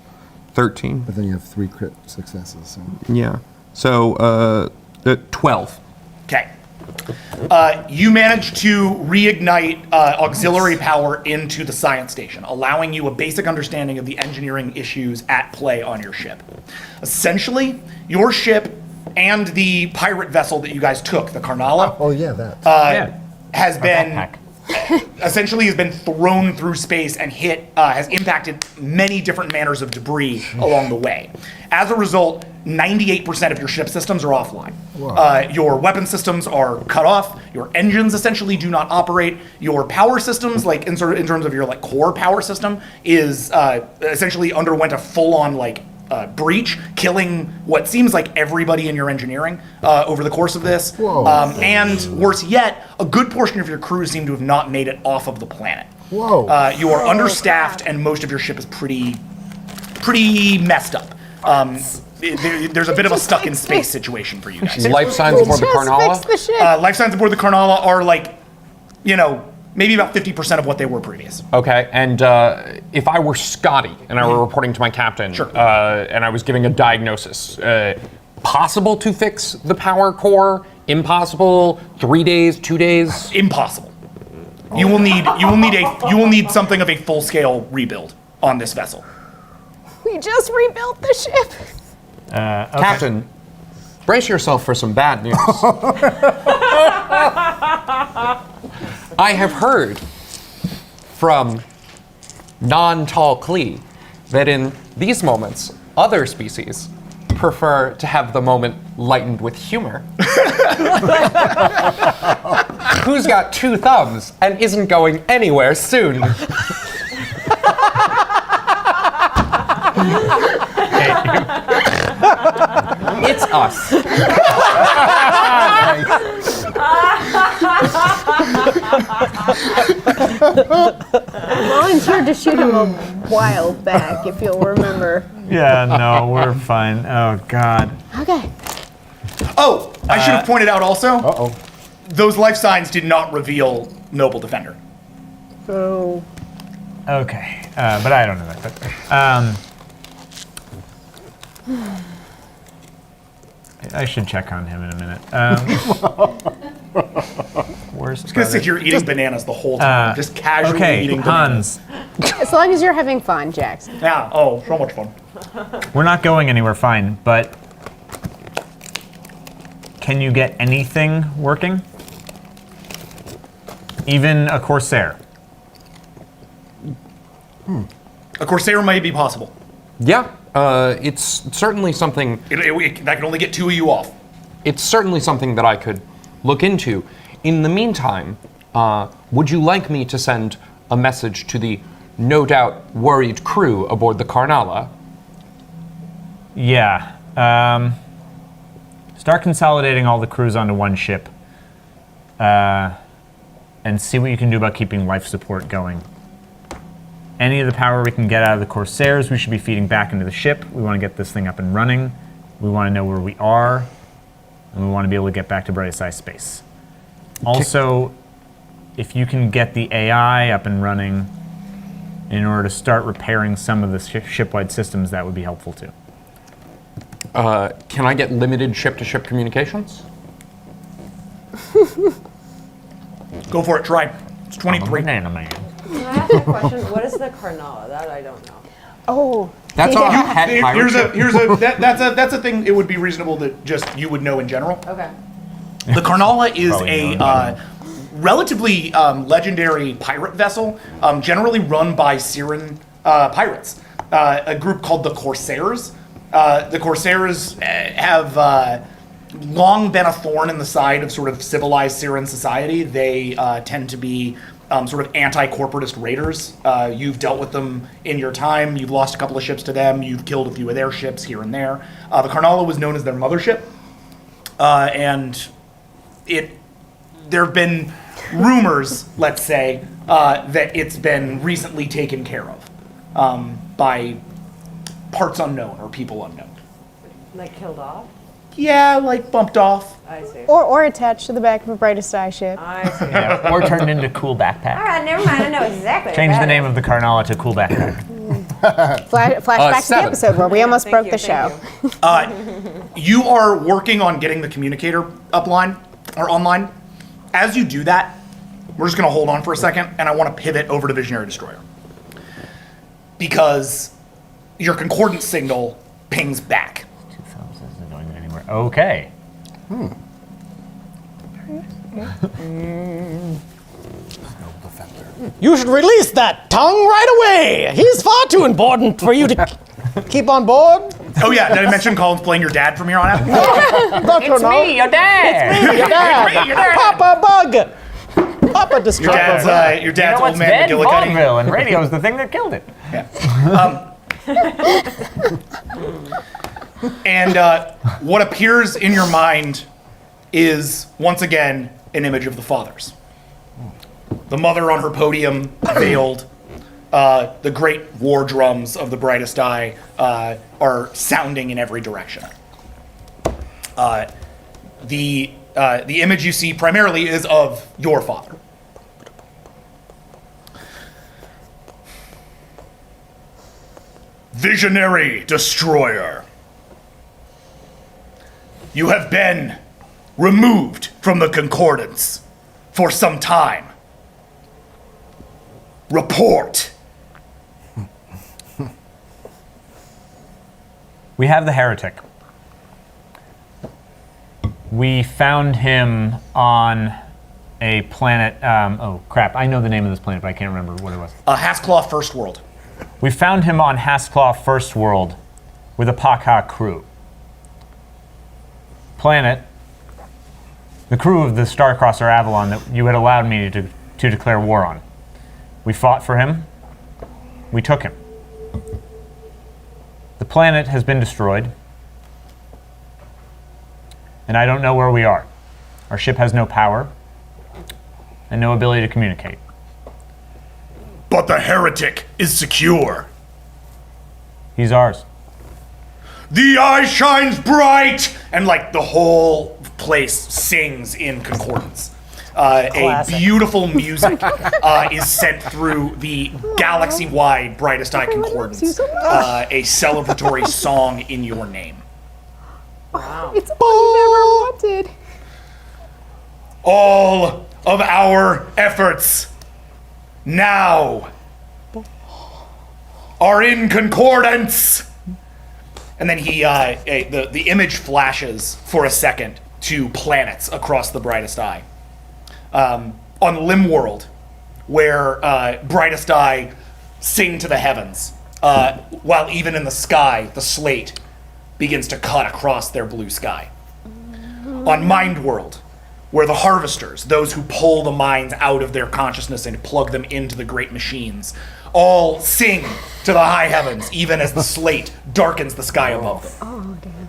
13. But then you have 3 crit successes. So. Yeah. So 12. Okay. You manage to reignite auxiliary power into the science station, allowing you a basic understanding of the engineering issues at play on your ship. Essentially, your ship and the pirate vessel that you guys took, the Karnala, Oh, yeah, that. has been Backpack. essentially has been thrown through space and has impacted many different manners of debris along the way. As a result, 98% of your ship systems are offline. Your weapon systems are cut off. Your engines essentially do not operate. Your power systems, like in terms of your like core power system, is essentially underwent a full-on breach, killing what seems like everybody in your engineering over the course of this. And worse yet, a good portion of your crew seem to have not made it off of the planet. You are understaffed, and most of your ship is pretty messed up. There's a bit of a stuck in space situation for you guys. Life signs aboard the Karnala? Fix the ship. Life signs aboard the Karnala are maybe about 50% of what they were previous. Okay, and if I were Scotty and I were reporting to my captain, and I was giving a diagnosis, possible to fix the power core? Impossible? 3 days? 2 days? Impossible. You will need something of a full-scale rebuild on this vessel. We just rebuilt the ship. Okay. Captain, brace yourself for some bad news. I have heard from non-tall Klee that in these moments, other species prefer to have the moment lightened with humor. Who's got 2 thumbs and isn't going anywhere soon? It's us. Volunteered to shoot him a while back, if you'll remember. Yeah, no, we're fine. Oh, God. Okay. Oh, I should have pointed out also. Those life signs did not reveal Noble Defender. Oh. Okay, but I don't know that. But, I should check on him in a minute. Where's I'm just gonna sit here eating bananas the whole time, just casually eating bananas. Hans, As long as you're having fun, Jax. Yeah. Oh, so much fun. we're not going anywhere, fine, but can you get anything working? Even a Corsair? A Corsair might be possible. Yeah, it's certainly something. That can only get 2 of you off. It's certainly something that I could look into. In the meantime, would you like me to send a message to the no doubt worried crew aboard the Karnala? Yeah. Start consolidating all the crews onto one ship. And see what you can do about keeping life support going. Any of the power we can get out of the Corsairs, we should be feeding back into the ship. We want to get this thing up and running. We want to know where we are. And we want to be able to get back to brightest eye space. Also, if you can get the AI up and running in order to start repairing some of the ship-wide systems, that would be helpful too. Can I get limited ship-to-ship communications? Go for it. Try. It's 23. Banana man. Can I ask a question? What is the Karnala? That I don't know. Oh. That's our pet pirate ship. That's a thing. It would be reasonable that just you would know in general. Okay. The Karnala is Probably a relatively legendary pirate vessel, generally run by Cyryn pirates, a group called the Corsairs. The Corsairs have long been a thorn in the side of sort of civilized Cyryn society. They tend to be sort of anti-corporatist raiders. You've dealt with them in your time. You've lost a couple of ships to them. You've killed a few of their ships here and there. The Karnala was known as their mothership, and there have been rumors, let's say, that it's been recently taken care of by parts unknown or people unknown. Like killed off? Yeah, like bumped off. I see. Or attached to the back of a brightest eye ship. I see. Or turned into cool backpack. All right, never mind. I know exactly. what Change that the name is. of the Karnala to Cool Backpack. Flashback to the 7. episode where we almost Thank broke you, the thank show. you. You are working on getting the communicator upline or online. As you do that, we're just going to hold on for a second, and I want to pivot over to Visionary Destroyer. Because your concordance signal pings back. 2000 isn't going anywhere. Okay. You should release that tongue right away. He's far too important for you to keep on board. Oh yeah, did I mention Colin's playing your dad from here on out? It's me, your dad. Your dad. Papa Bug. Papa Destructor. Your You dad's know old what's man dead? McGillicuddy. Vaudeville, and radio's the thing that killed it. And what appears in your mind is, once again, an image of the fathers. The mother on her podium, veiled. The great war drums of the brightest eye are sounding in every direction. The image you see primarily is of your father. Visionary Destroyer. You have been removed from the Concordance for some time. Report. We have the heretic. We found him on a planet. Oh crap! I know the name of this planet, but I can't remember what it was. Hasclaw First World. We found him on Hasclaw First World with a Pakha crew. Planet. The crew of the Starcrosser Avalon that you had allowed me to declare war on. We fought for him. We took him. The planet has been destroyed. And I don't know where we are. Our ship has no power and no ability to communicate. But the heretic is secure. He's ours. The eye shines bright! And like the whole place sings in concordance. A Classic. beautiful music is sent through the galaxy-wide Brightest Eye Concordance. A celebratory song in your name. It's all you've ever wanted. All of our efforts now are in concordance. And then the image flashes for a second to planets across the Brightest Eye. On Limb World, where Brightest Eye sing to the heavens, while even in the sky, the slate begins to cut across their blue sky. On Mind World, where the harvesters, those who pull the minds out of their consciousness and plug them into the great machines, all sing to the high heavens, even as the slate darkens the sky above them. Oh, damn.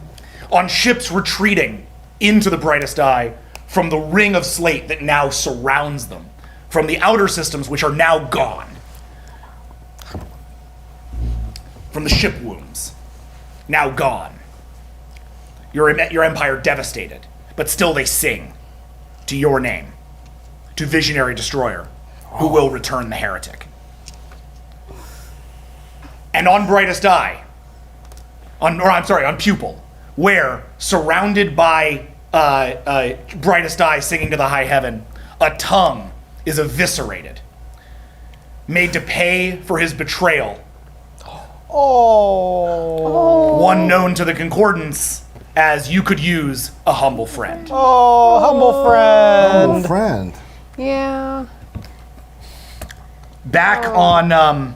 On ships retreating into the Brightest Eye from the ring of slate that now surrounds them, from the outer systems which are now gone, from the ship wombs, now gone. Your empire devastated, but still they sing to your name, to Visionary Destroyer, who will return the heretic. And on Brightest Eye, on Pupil, where, surrounded by Brightest Eye singing to the high heaven, a tongue is eviscerated, made to pay for his betrayal. One known to the Concordance as you could use a humble friend. Oh, humble friend. Oh, friend. Yeah. Back on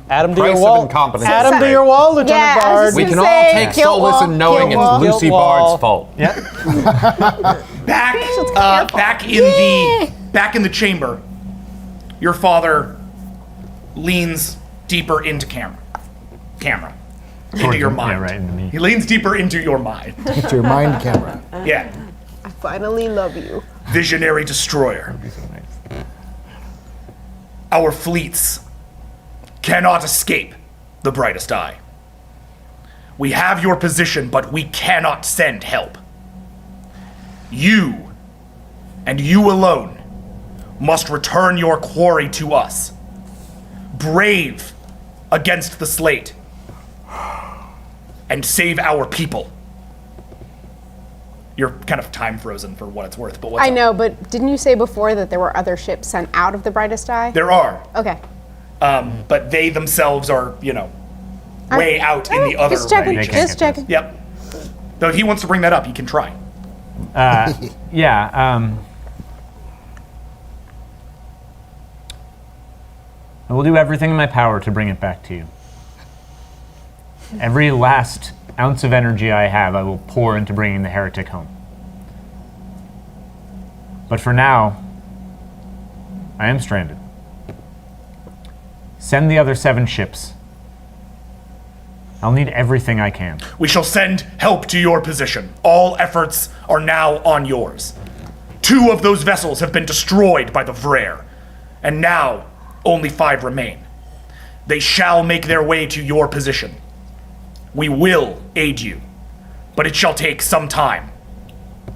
Adam, to Price your of wall. incompetence. Adam, to your wall, Lieutenant Yeah, I was Bard. just We gonna can all say, take guilt solace wall, in knowing guilt it's wall. Lucy Guilt wall. Bard's fault. back in the chamber, your father leans deeper into camera. Into your mind. Yeah, right into me. He leans deeper into your mind. It's your mind camera. Yeah. I finally love you. Visionary Destroyer. Our fleets cannot escape the Brightest Eye. We have your position, but we cannot send help. You, and you alone, must return your quarry to us. Brave against the slate. And save our people. You're kind of time frozen for what it's worth, but what's I up? know, but didn't you say before that there were other ships sent out of the Brightest Eye? There are, Okay. but they themselves are, way out in the other Just checking. range. can't Just get checking. Yep. Though if he wants to bring that up, he can try. Yeah. I will do everything in my power to bring it back to you. Every last ounce of energy I have, I will pour into bringing the heretic home. But for now, I am stranded. Send the other 7 ships. I'll need everything I can. We shall send help to your position. All efforts are now on yours. 2 of those vessels have been destroyed by the Vrare, and now only 5 remain. They shall make their way to your position. We will aid you, but it shall take some time.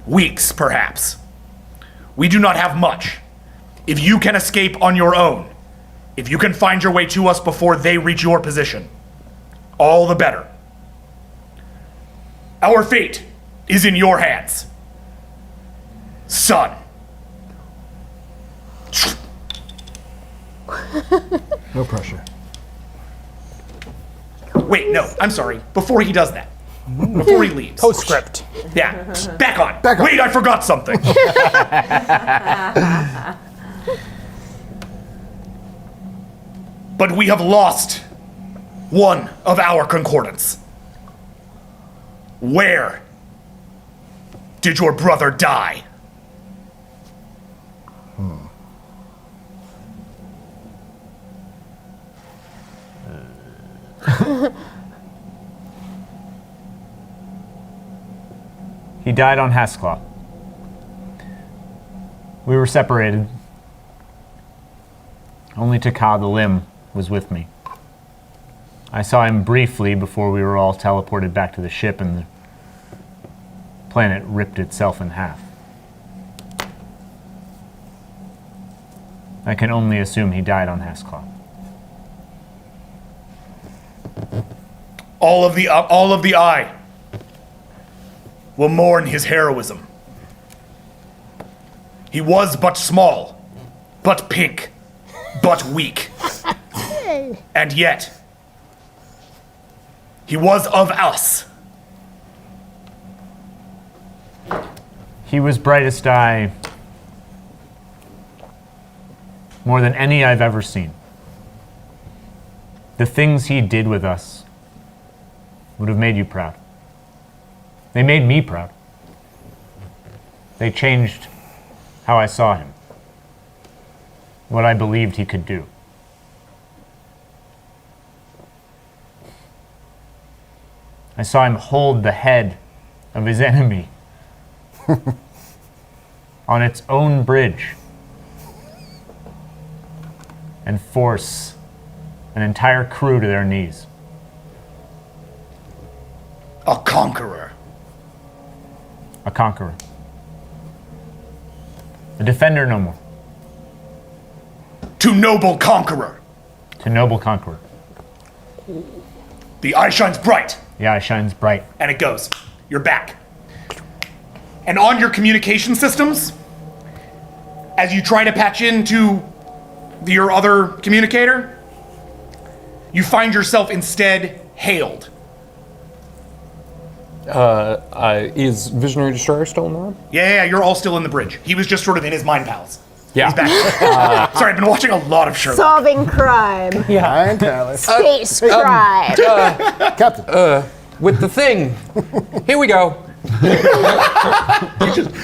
Weeks, perhaps. We do not have much. If you can escape on your own, if you can find your way to us before they reach your position, all the better. Our fate is in your hands, son. No pressure. Wait, no, I'm sorry. Before he does that. Before he leaves. Postscript. Yeah, back on. Back on. Wait, I forgot something. But we have lost one of our concordants. Where did your brother die? He died on Haskell. We were separated. Only Taka the Limb was with me. I saw him briefly before we were all teleported back to the ship and the planet ripped itself in half. I can only assume he died on Haskell. All of the Eye will mourn his heroism. He was but small, but pink, but weak. And yet, he was of us. He was brightest eye more than any I've ever seen. The things he did with us would have made you proud. They made me proud. They changed how I saw him, what I believed he could do. I saw him hold the head of his enemy on its own bridge and force an entire crew to their knees. A conqueror. A conqueror. A defender no more. To noble conqueror. To noble conqueror. The eye shines bright. The eye shines bright. And it goes. You're back. And on your communication systems, as you try to patch into your other communicator, you find yourself instead hailed. Is Visionary Destroyer still in the room? Yeah, you're all still in the bridge. He was just sort of in his mind pals. Yeah. He's back. Sorry, I've been watching a lot of Sherlock. Solving crime. I'm Talis. Space crime. Captain. With the thing. Here we go.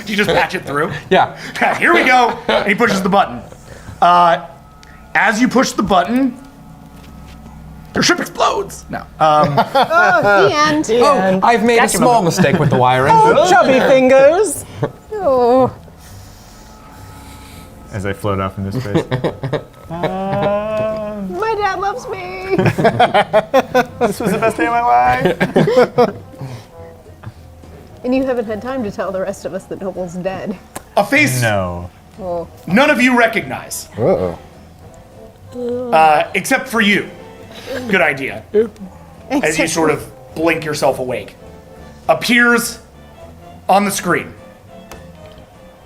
You just patch it through? Yeah. Here we go. And he pushes the button. As you push the button, your ship explodes. No. The end. Oh, I've made a small mistake with the wiring. Chubby fingers. Oh. As I float off into space. My dad loves me. This was the best day of my life. And you haven't had time to tell the rest of us that Noble's dead. A face No. Oh. none of you recognize, Uh-oh. except for you. Good idea. As you sort of blink yourself awake. Appears on the screen.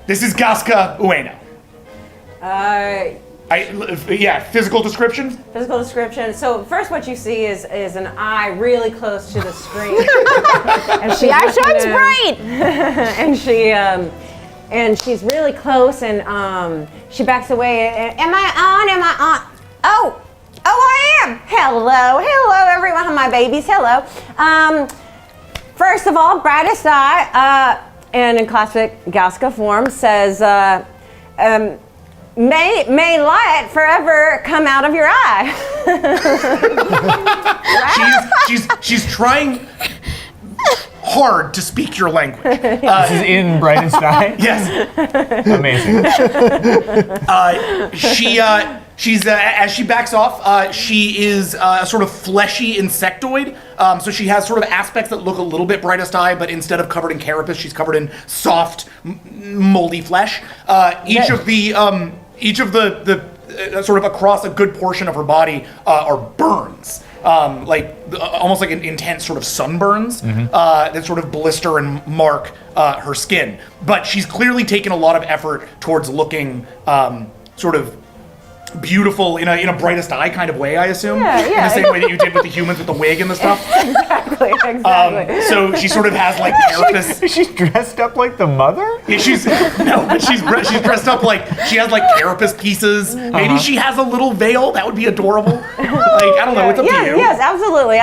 This is Gaska Ueno. Physical description? Physical description. So first, what you see is an eye really close to the screen, and The eye shines bright. and she's really close, and she backs away. Am I on? Am I on? Oh, I am. Hello, everyone, my babies. Hello. First of all, brightest eye, and in classic Galska form, says, may light forever come out of your eye. She's trying hard to speak your language. This is in brightest eye. Yes. Amazing. She's as she backs off, she is a sort of fleshy insectoid. So she has sort of aspects that look a little bit brightest eye, but instead of covered in carapace, she's covered in soft, moldy flesh. Each of the sort of across a good portion of her body are burns. Almost like an intense sort of sunburns that sort of blister and mark her skin. But she's clearly taken a lot of effort towards looking sort of beautiful in a brightest eye kind of way, I assume. Yeah. In the same way that you did with the humans with the wig and the stuff. Exactly. So she sort of has like carapace. She's dressed up like the mother? Yeah, she's dressed up like she has like carapace pieces. Maybe she has a little veil. That would be adorable. I don't know. It's up to you. Yes, absolutely.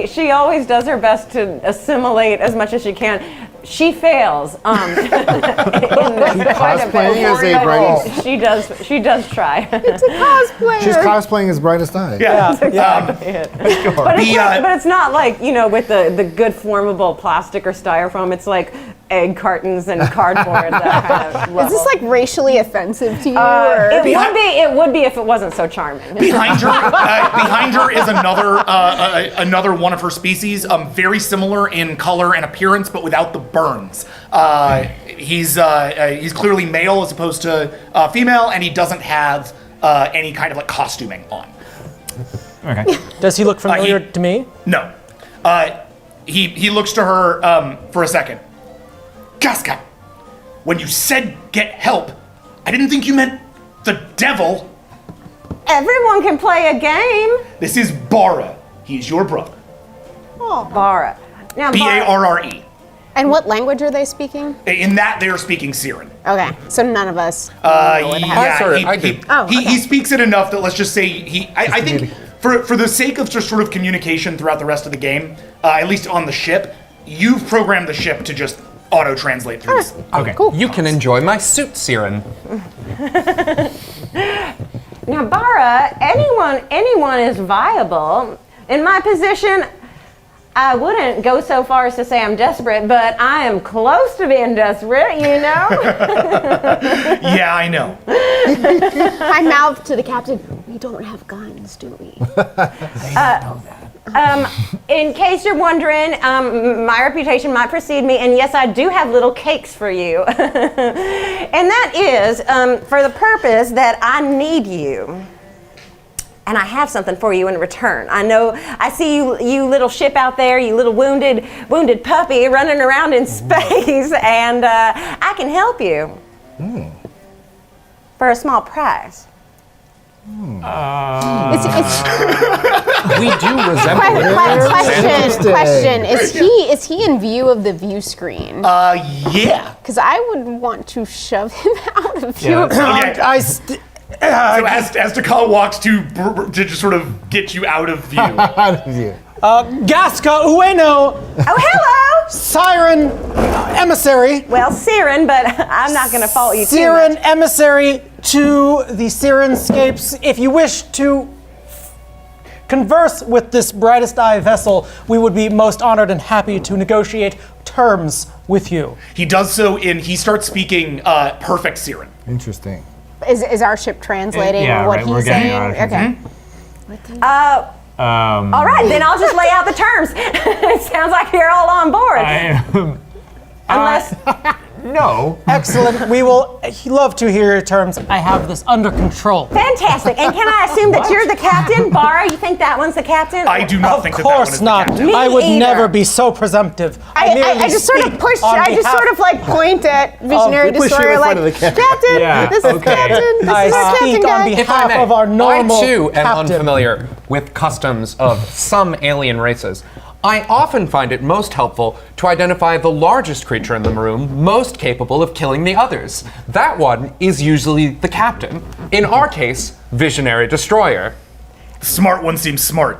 She always does her best to assimilate as much as she can. She fails. In this quite a bit. Cosplaying as a brightest. She does try. It's a cosplayer. She's cosplaying as brightest eye. Yeah. But it's not like, with the good formable plastic or styrofoam. It's like egg cartons and cardboard. That kind of level. Is this like racially offensive to you? It would be if it wasn't so charming. Behind her is another one of her species, very similar in color and appearance, but without the burns. He's clearly male as opposed to female, and he doesn't have any kind of like costuming on. Okay. Does he look familiar to me? No. He looks to her for a second. Gaska, when you said get help, I didn't think you meant the devil. Everyone can play a game. This is Bara. He's your brother. Bara. Now, Barre. And what language are they speaking? In that, they are speaking Cyryn. Okay, so none of us. He speaks it enough that let's just say I think for the sake of just sort of communication throughout the rest of the game, at least on the ship, you've programmed the ship to just auto-translate through this. Okay. Cool. You can enjoy my suit, Cyryn. Now, Bara, anyone is viable. In my position, I wouldn't go so far as to say I'm desperate, but I am close to being desperate, Yeah, I know. I mouthed to the captain, we don't have guns, do we? In case you're wondering, my reputation might precede me, and yes, I do have little cakes for you. And that is for the purpose that I need you. And I have something for you in return. I know, I see you little ship out there, you little wounded puppy running around in space, and I can help you. For a small price. It's We do resemble it. question. Is he in view of the view screen? Yeah. Because I would want to shove him out of view. So as Takal walks to just sort of get you out of view. Gaska Ueno, Oh, hello! Cyryn emissary. Well, Cyryn, but I'm not going to fault you too Cyryn much. emissary to the Cyrynscapes. If you wish to converse with this brightest eye vessel, we would be most honored and happy to negotiate terms with you. He does so he starts speking perfect Cyryn. Interesting. Is our ship translating Yeah, what right, we're he's getting saying? our- Okay. All right, then I'll just lay out the terms. It sounds like you're all on board. Unless... No. Excellent. We will love to hear your terms. I have this under control. Fantastic. And can I assume that you're the captain? Bara, you think that one's the captain? I do not Of think that one course is the not. captain. Me I would either. never be so presumptive. I merely just sort of speak push. on I just behalf- sort of like point at Visionary we push you Destroyer, in front like of the captain. Captain. Yeah, This is okay. Captain. This I is our speak Captain on guy. behalf of our normal I too am captain. unfamiliar with customs of some alien races. I often find it most helpful to identify the largest creature in the room most capable of killing the others. That one is usually the captain. In our case, Visionary Destroyer. Smart one seems smart.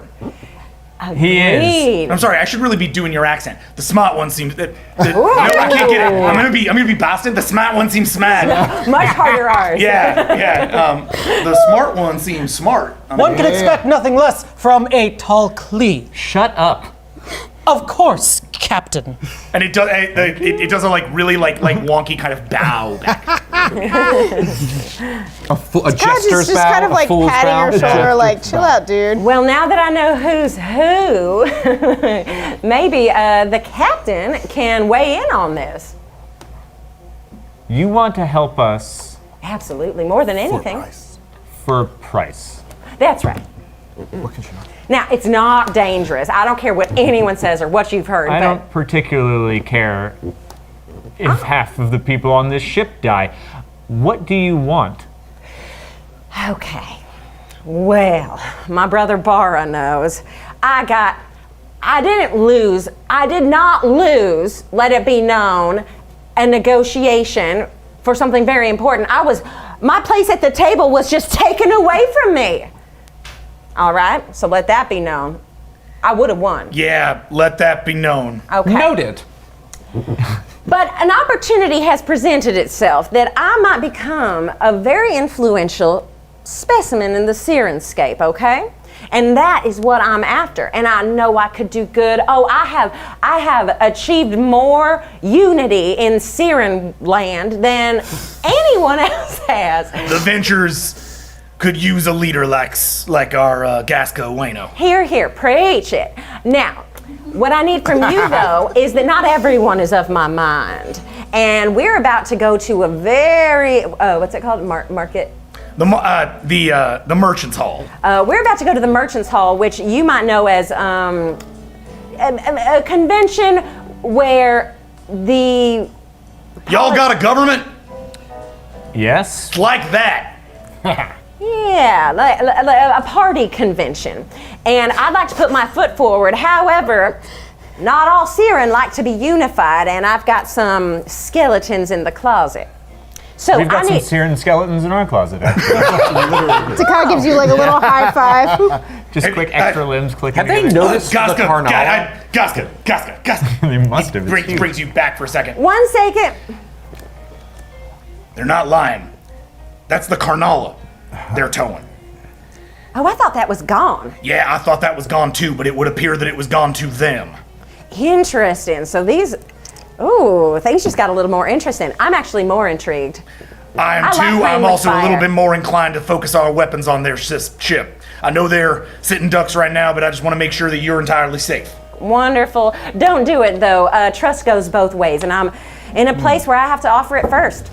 He is. Agreed. I'm sorry, I should really be doing your accent. The smart one seems no, I can't get it. I'm gonna be Boston. The smart one seems smart. Much harder ours. Yeah. The smart one seems smart. One can expect nothing less from a tall Klee. Shut up. Of course, Captain. And it does a like really like wonky kind of bow back. A jester's just bow, kind of a like fool's patting bow. your shoulder, like, chill out, dude. Well, now that I know who's who, maybe the captain can weigh in on this. You want to help us Absolutely, more than anything. for price. That's right. What can she not? Now, it's not dangerous. I don't care what anyone says or what you've heard. I but don't particularly care if half of the people on this ship die. What do you want? Okay. Well, my brother Bara knows. I did not lose, let it be known, a negotiation for something very important. My place at the table was just taken away from me. All right, so let that be known. I would have won. Yeah, let that be known. Okay. Noted. But an opportunity has presented itself that I might become a very influential specimen in the Cyryn-scape, okay? And that is what I'm after. And I know I could do good. Oh, I have achieved more unity in Cyryn land than anyone else has. The Ventures could use a leader like our Gasco Wayno. Here, preach it. Now, what I need from you, though, is that not everyone is of my mind. And we're about to go to a very, what's it called? Market? The Merchants Hall. We're about to go to the Merchants Hall, which you might know as a convention where the... Y'all got a government? Yes? Like that. Yeah, like a party convention. And I'd like to put my foot forward. However, not all Cyryn like to be unified, and I've got some skeletons in the closet. So We've got some Cyryn skeletons in our closet, actually. Takar gives you like a little high five. Just quick extra limbs clicking Have they together. noticed the Karnal? Gasca. They must have. It's huge. Brings you back for a second. 1 second. They're not lying. That's the Karnala they're towing. Oh, I thought that was gone. Yeah, I thought that was gone too, but it would appear that it was gone to them. Interesting. So things just got a little more interesting. I'm actually more intrigued. I am I like too. playing I'm with also a little fire. bit more inclined to focus our weapons on their ship. I know they're sitting ducks right now, but I just want to make sure that you're entirely safe. Wonderful. Don't do it, though. Trust goes both ways, and I'm in a place where I have to offer it first.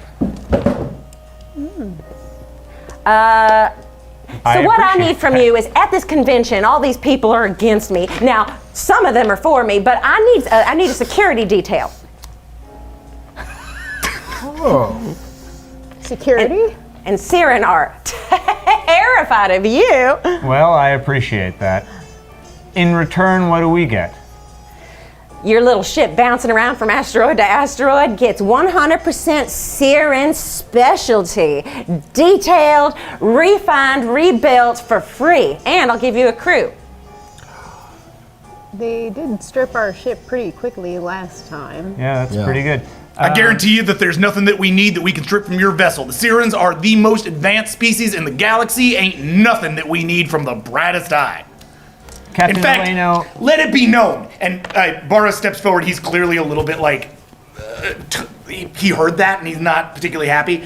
So what I need from you is, at this convention, all these people are against me. Now, some of them are for me, but I need a security detail. Oh. Security? And Cyryn are terrified of you. Well, I appreciate that. In return, what do we get? Your little ship bouncing around from asteroid to asteroid gets 100% Cyryn specialty. Detailed, refined, rebuilt for free. And I'll give you a crew. They did strip our ship pretty quickly last time. Yeah, that's pretty good. I guarantee you that there's nothing that we need that we can strip from your vessel. The Cyryns are the most advanced species in the galaxy. Ain't nothing that we need from the brightest eye. Captain In fact, Eleno, let it be known. And Bara steps forward. He's clearly a little bit like, he heard that and he's not particularly happy.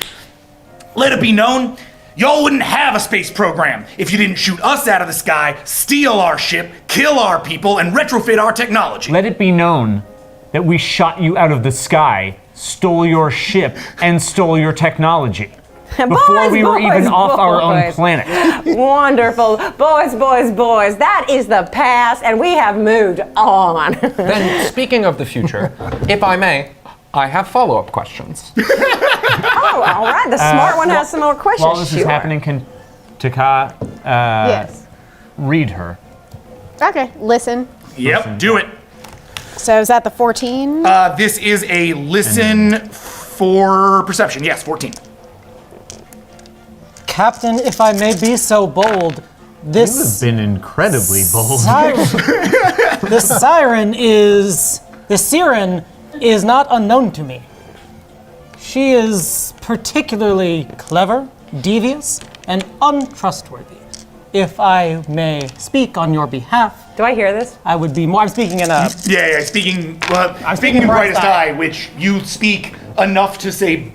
Let it be known, y'all wouldn't have a space program if you didn't shoot us out of the sky, steal our ship, kill our people, and retrofit our technology. let it be known that we shot you out of the sky, stole your ship, and stole your technology. Before we were even off our own planet. Wonderful. Boys. That is the past, and we have moved on. Then, speaking of the future, if I may, I have follow-up questions. Oh, all right. The smart one has some more questions. While this is happening, can Taka Yes. read her? Okay, listen. Yep, do it. So is that the 14? This is a listen for perception. Yes, 14. Captain, if I may be so bold, This Been incredibly bold. the Cyryn is not unknown to me. She is particularly clever, devious, and untrustworthy. If I may speak on your behalf, Do I hear this? I would be more. I'm speaking in a. Yeah, speaking in Brightest Eye, which you speak enough to say,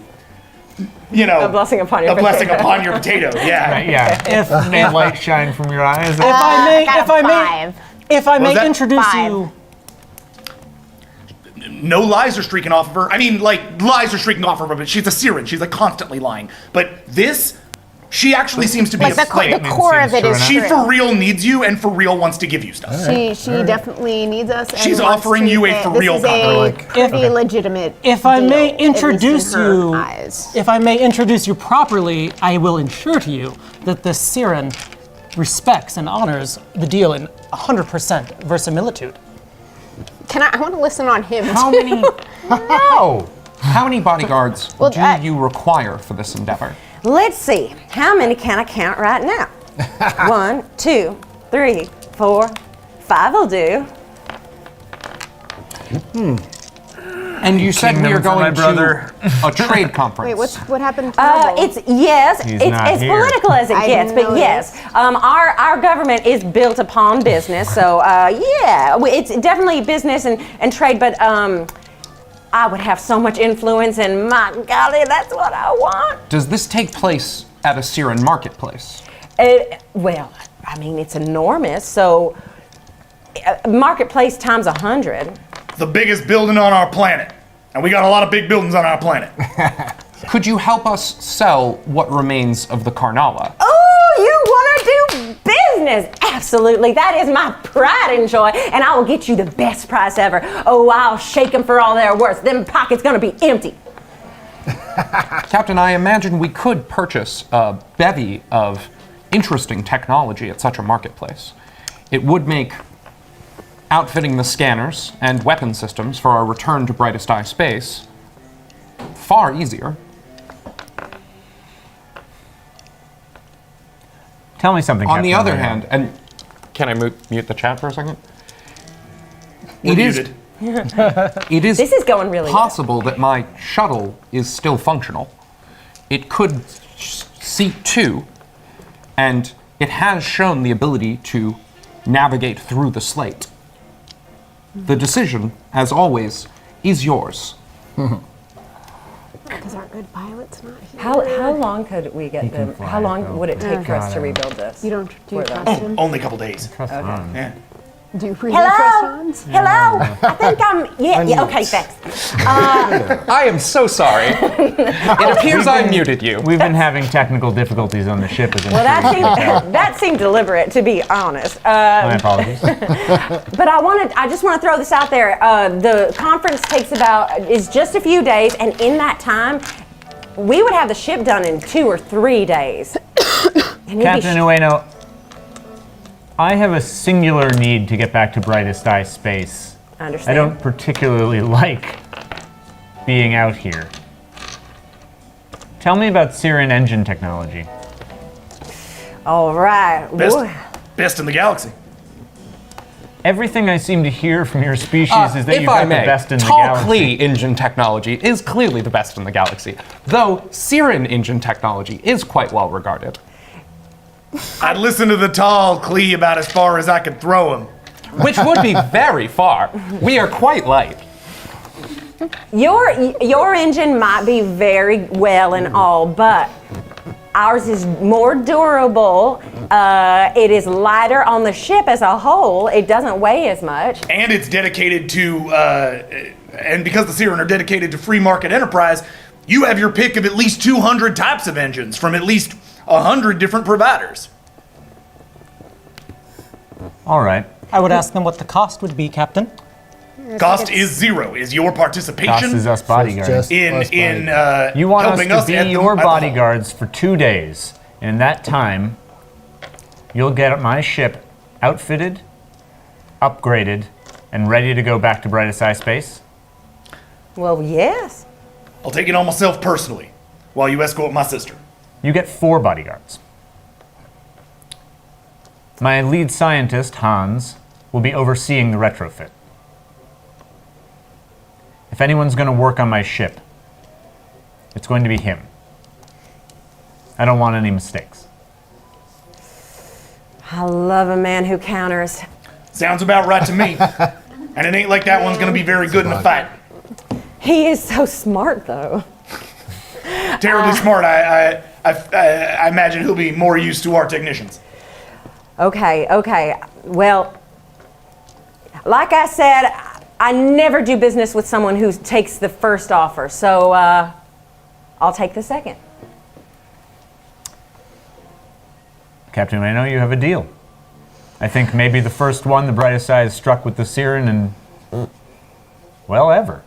A blessing upon your blessing potato. upon your potato. Yeah. Yeah. May light shine from your eyes. If I may that? introduce 5. you. No lies are streaking off of her. I mean, like, lies are streaking off of her, but she's a Cyryn. She's like constantly lying. But this, she actually seems to be Like the core of it is she true. for real needs you and for real wants to give you stuff. She definitely needs us. And She's wants offering to you a get- for real This is a like- pretty legitimate. If I deal, may at least introduce in her you, eyes. if I may introduce you properly, I will ensure to you that the Cyryn respects and honors the deal in 100% verisimilitude. I want to listen on him. How too. many? No. How many bodyguards Well, do that- you require for this endeavor? Let's see. How many can I count right now? 1, 2, 3, 4, 5 will do. And you said we Kingdom are for my going brother. to a trade conference. Wait, what happened to Marvel? It's yes. He's it's not as here. political as it I gets, but know yes, this. our government is built upon business. So it's definitely business and trade. But I would have so much influence, and my golly, that's what I want. Does this take place at a Cyryn marketplace? Well, I mean, it's enormous. So marketplace times 100. The biggest building on our planet. And we got a lot of big buildings on our planet. Could you help us sell what remains of the Karnala? Oh, you want to do business? Absolutely. That is my pride and joy, and I will get you the best price ever. Oh, I'll shake them for all they're worth. Them pockets gonna be empty. Captain, I imagine we could purchase a bevy of interesting technology at such a marketplace. It would make outfitting the scanners and weapon systems for our return to Brightest Eye space far easier. Tell me something. On the Captain other Leo. hand, and can I mute the chat for a second? We're It is- muted. It is This is going really well. possible that my shuttle is still functional. It could seat 2, and it has shown the ability to navigate through the slate. The decision, as always, is yours. Because our good pilot's not here. How long could we get them? fly, How long though. would it take for us to rebuild this? You don't do you For them. trust him? Only a couple days. Yeah. Do you really trust Hello? Hans? Hello? I think I'm. Yeah, okay, thanks. I am so sorry. It appears I muted you. We've been having technical difficulties on the ship. As Well, that seemed deliberate, to be honest. My apologies. But I just want to throw this out there. The conference is just a few days, and in that time, we would have the ship done in 2 or 3 days. And it'd be Captain Ueno, I have a singular need to get back to Brightest Eye space. I I understand. don't particularly like being out here. Tell me about Cyryn engine technology. All right. Best in the galaxy. Everything I seem to hear from your species is that if you've I got may, the best in the Tall galaxy. Klee engine technology is clearly the best in the galaxy, though Cyryn engine technology is quite well regarded. I'd listen to the tall Klee about as far as I could throw him. Which would be very far. We are quite light. Your engine might be very well and all, but ours is more durable. It is lighter on the ship as a whole. It doesn't weigh as much. And it's dedicated to, and because the Cyryn are dedicated to free market enterprise, you have your pick of at least 200 types of engines from at least 100 different providers. All right. I would ask them what the cost would be, Captain. Cost is 0. Is your participation Cost is us bodyguards. Just in us You want us helping to us be at the- your at the bodyguards for 2 days. And in that time, you'll get my ship outfitted, upgraded, and ready to go back to Brightest Eye space? Well, yes. I'll take it on myself personally while you escort my sister. You get 4 bodyguards. My lead scientist, Hans, will be overseeing the retrofit. If anyone's going to work on my ship, it's going to be him. I don't want any mistakes. I love a man who counters. Sounds about right to me. And it ain't like that one's gonna be very good in a fight. He is so smart, though. Terribly smart. I imagine he'll be more used to our technicians. Okay. Well, like I said, I never do business with someone who takes the first offer, so I'll take the second. Captain, I know you have a deal. I think maybe the first one the brightest eye has struck with the Cyryn and, well, ever.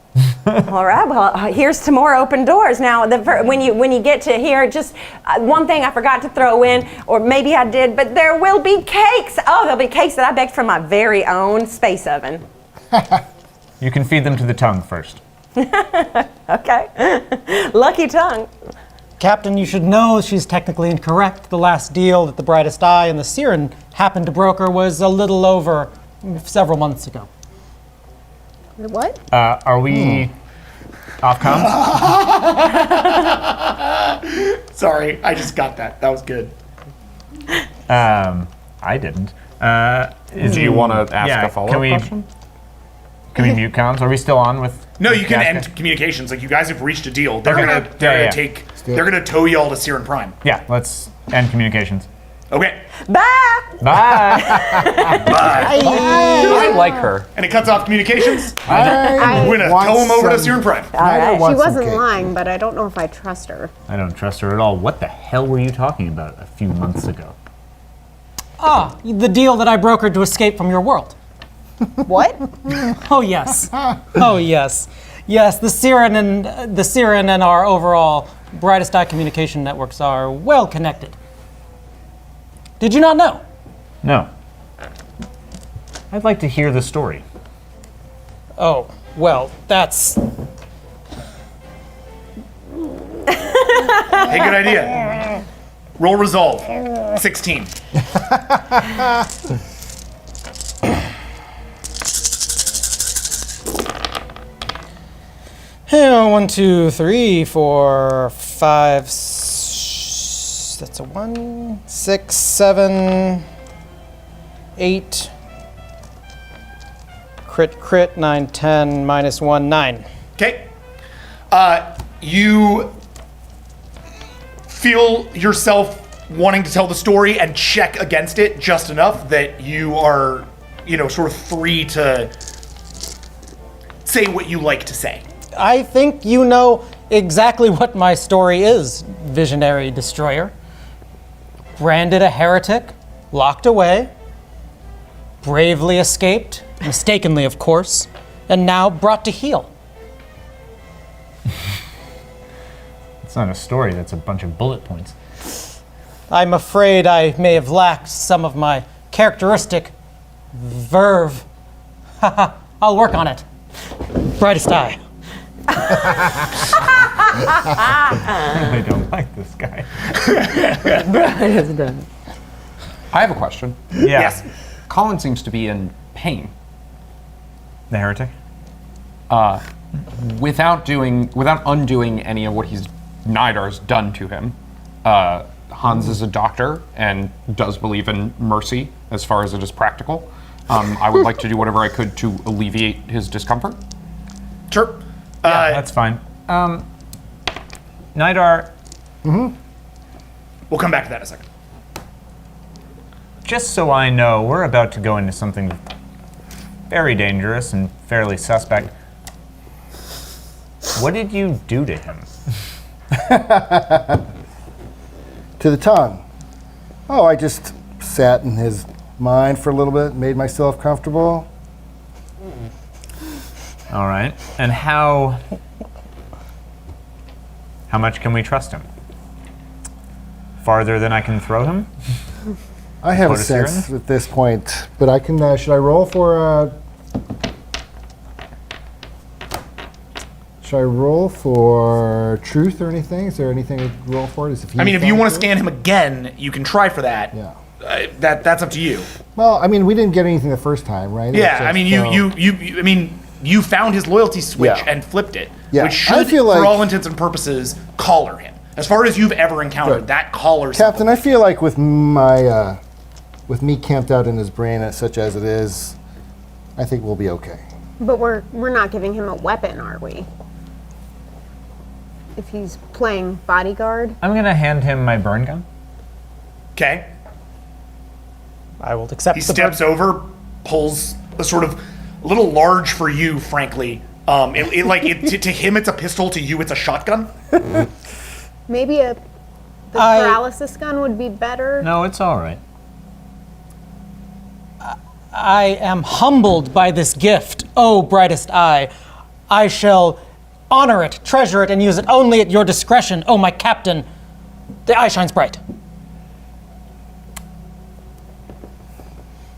All right. Well, here's to more open doors. Now, when you get to here, just one thing I forgot to throw in, or maybe I did, but there will be cakes. Oh, there'll be cakes that I baked from my very own space oven. You can feed them to the tongue first. Okay. Lucky tongue. Captain, you should know she's technically incorrect. The last deal that the Brightest Eye and the Cyryn happened to broker was a little over several months ago. What? Are we off comms? Sorry, I just got that. That was good. I didn't. Do you want to ask a follow-up question? Can we mute comms? Are we still on with? No, you can Gaska? end communications. Like, you guys have reached a deal. They're Okay. they're gonna tow you all to Cyryn Prime. Yeah, let's end communications. Okay. Bye. Bye. I like her. And it cuts off communications. I We're gonna want tow him over to some- Cyryn Prime. I She want some wasn't cake. lying, but I don't know if I trust her. I don't trust her at all. What the hell were you talking about a few months ago? Ah, the deal that I brokered to escape from your world. What? Oh yes. Oh yes. Yes, the Cyryn and our overall Brightest Eye communication networks are well connected. Did you not know? No. I'd like to hear the story. Oh, well, that's Hey, good idea. Roll resolve. 16. yeah, 1, 2, 3, 4, 5. That's a 1, 6, 7, 8. Crit, 9, 10, minus 1, 9. Okay. You feel yourself wanting to tell the story and check against it just enough that you are, sort of free to say what you like to say. I think you know exactly what my story is, Visionary Destroyer. Branded a heretic, locked away, bravely escaped, mistakenly of course, and now brought to heel. It's not a story, that's a bunch of bullet points. I'm afraid I may have lacked some of my characteristic verve. Haha, I'll work on it. Brightest Eye. I don't like this guy. I have a question. Yeah. Yes. Colin seems to be in pain. The heretic? Without undoing any of what Nidar's done to him. Hans is a doctor and does believe in mercy as far as it is practical. I would like to do whatever I could to alleviate his discomfort. Sure. Yeah, that's fine. Nidar, We'll come back to that in a second. just so I know, we're about to go into something very dangerous and fairly suspect. What did you do to him? To the tongue. Oh, I just sat in his mind for a little bit, made myself comfortable. All right. And how much can we trust him? Farther than I can throw him? I have a Put a sense Cyryn? at this point, but I can. Should I roll for? Should I roll for truth or anything? Is there anything to roll for? If I mean, if you want to scan him again, you can try for that. Yeah. that's up to you. Well, I mean, we didn't get anything the first time, right? It was Yeah, I just, mean, you found his loyalty switch Yeah. and flipped it, Yeah, which I should, feel like- for all intents and purposes, collar him. As far as you've ever encountered, Good. that collar. Captain, I feel like with me camped out in his brain, such as it is, I think we'll be okay. But we're not giving him a weapon, are we? If he's playing bodyguard. I'm gonna hand him my burn gun. Okay. I will accept He the steps over, pulls a sort of a little large for you, frankly. To him, it's a pistol. To you, it's a shotgun. Maybe the paralysis gun would be better. No, it's all right. I am humbled by this gift, O brightest eye. I shall honor it, treasure it, and use it only at your discretion, O my captain. The eye shines bright.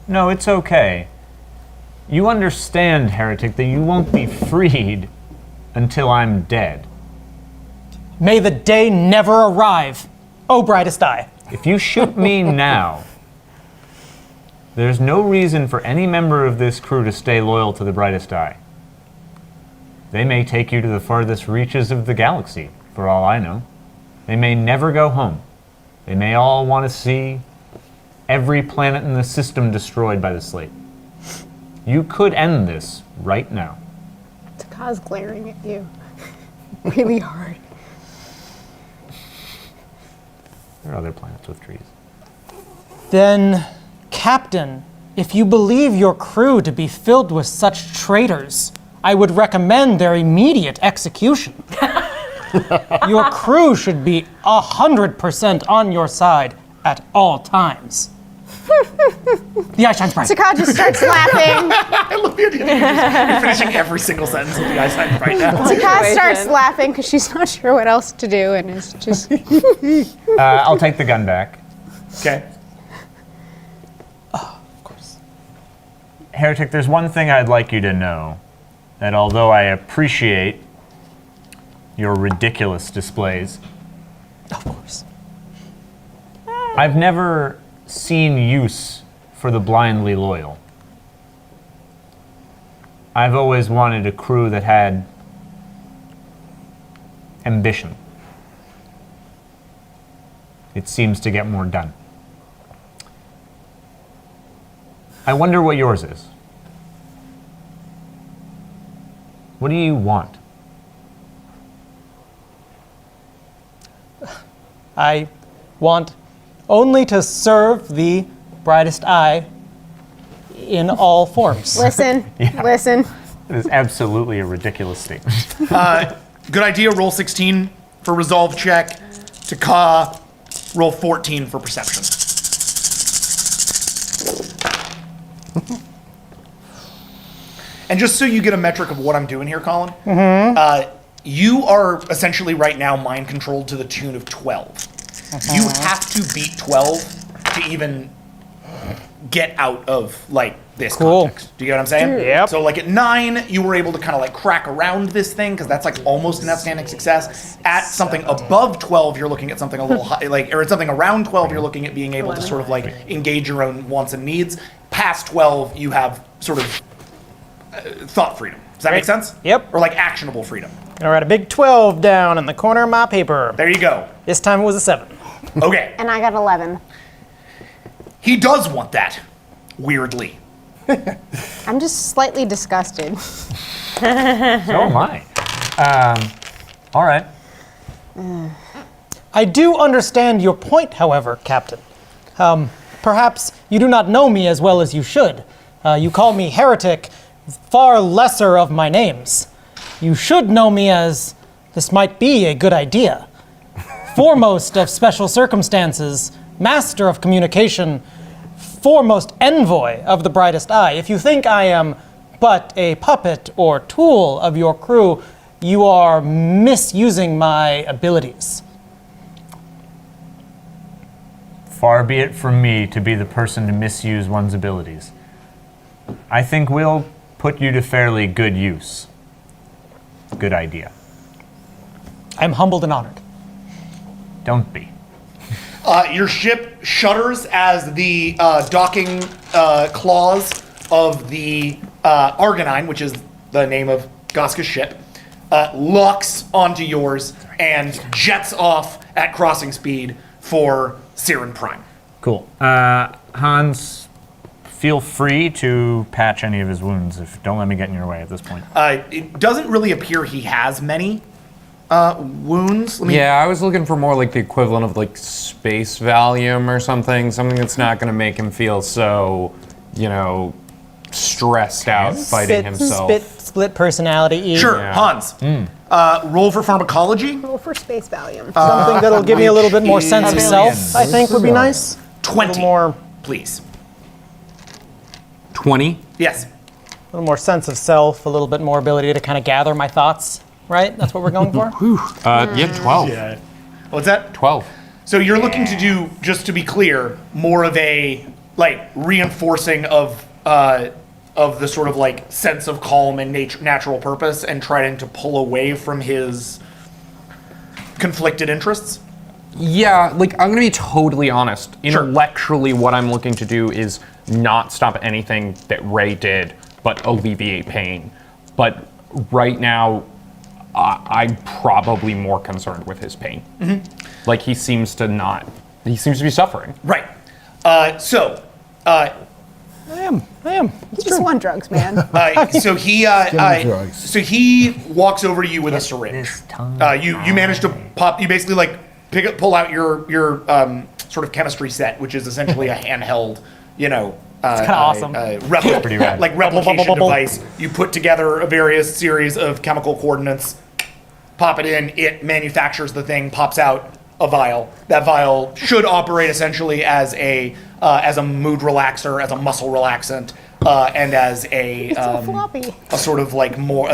No, it's okay. You understand, heretic, that you won't be freed until I'm dead. May the day never arrive, O brightest eye. If you shoot me now, there's no reason for any member of this crew to stay loyal to the brightest eye. They may take you to the farthest reaches of the galaxy, for all I know. They may never go home. They may all want to see every planet in the system destroyed by the slate. You could end this right now. Taka's glaring at you really hard. There are other planets with trees. Then, Captain, if you believe your crew to be filled with such traitors, I would recommend their immediate execution. Your crew should be 100% on your side at all times. The eye shines bright. Taka just starts laughing. I love the idea that you're finishing every single sentence with the eyesight right now. Taka starts laughing because she's not sure what else to do and is just. I'll take the gun back. Okay. Of course. Heretic, there's one thing I'd like you to know. That although I appreciate your ridiculous displays, Of course. I've never seen use for the blindly loyal. I've always wanted a crew that had ambition. It seems to get more done. I wonder what yours is. What do you want? I want only to serve the brightest eye in all forms. Listen, listen. It is absolutely a ridiculous statement. Good idea. Roll 16 for resolve check. Taka, roll 14 for perception. And just so you get a metric of what I'm doing here, Colin, you are essentially right now mind controlled to the tune of 12. You have to beat 12 to even get out of like this context. Do you get what I'm saying? Yep. So like at 9, you were able to kind of like crack around this thing because that's like almost an outstanding success. At something above 12, you're looking at something a little high, like, or at something around 12, you're looking at being able to sort of like engage your own wants and needs. Past 12, you have sort of thought freedom. Does that make sense? Yep. Or like actionable freedom. Gonna write a big 12 down in the corner of my paper. There you go. This time it was a 7. Okay. And I got 11. He does want that. Weirdly. I'm just slightly disgusted. So am I. All right. I do understand your point, however, Captain. Perhaps you do not know me as well as you should. You call me heretic, far lesser of my names. You should know me as this might be a good idea. Foremost of special circumstances, master of communication, foremost envoy of the brightest eye. If you think I am but a puppet or tool of your crew, you are misusing my abilities. Far be it from me to be the person to misuse one's abilities. I think we'll put you to fairly good use. Good idea. I'm humbled and honored. Don't be. Your ship shudders as the docking claws of the Argonine, which is the name of Goska's ship, locks onto yours and jets off at crossing speed for Cyryn Prime. Cool. Hans, feel free to patch any of his wounds. Don't let me get in your way at this point. It doesn't really appear he has many wounds. Yeah, I was looking for more like the equivalent of like space Valium or something that's not going to make him feel so, stressed out fighting himself. Split personality. Sure, Hans. Roll for pharmacology. Roll for space Valium. Something that'll give me a little bit more sense of self, I think would be nice. 20, more, please. 20? Yes. A little more sense of self, a little bit more ability to kind of gather my thoughts, right? That's what we're going for? Yeah, 12. Yeah. What's that? 12. So you're looking to do, just to be clear, more of a reinforcing of the sort of sense of calm and natural purpose, and trying to pull away from his conflicted interests. Yeah, I'm gonna be totally honest. Intellectually, what I'm looking to do is not stop anything that Ray did, but alleviate pain. But right now, I'm probably more concerned with his pain. Mm-hmm. He seems to be suffering. Right. I am. He just want drugs, man. So he walks over to you with a syringe. You manage to pop. You basically pull out your sort of chemistry set, which is essentially a handheld, it's kind of awesome. Replication device. You put together a various series of chemical coordinates, pop it in. It manufactures the thing, pops out a vial. That vial should operate essentially as a mood relaxer, as a muscle relaxant, and as a sort of more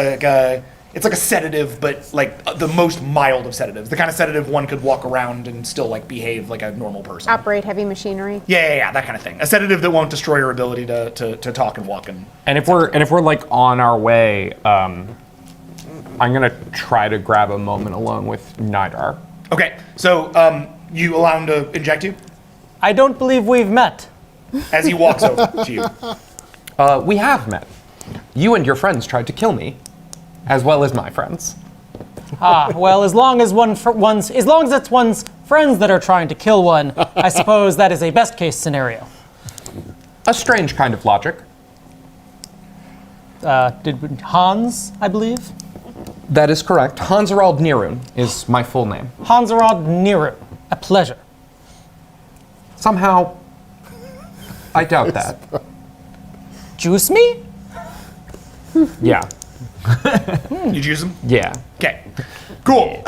it's like a sedative, but the most mild of sedatives. The kind of sedative one could walk around and still behave like a normal person. Operate heavy machinery. Yeah, that kind of thing. A sedative that won't destroy your ability to talk and walk. And if we're on our way, I'm gonna try to grab a moment alone with Nidar. Okay, so you allow him to inject you? I don't believe we've met. As he walks over to you. We have met. You and your friends tried to kill me, as well as my friends. Well, as long as it's one's friends that are trying to kill one, I suppose that is a best case scenario. A strange kind of logic. Hans, I believe? That is correct. Hansarald Nirun is my full name. Hansarald Nirun. A pleasure. Somehow, I doubt that. Juice me? Yeah. You juice him? Yeah. Okay. Cool.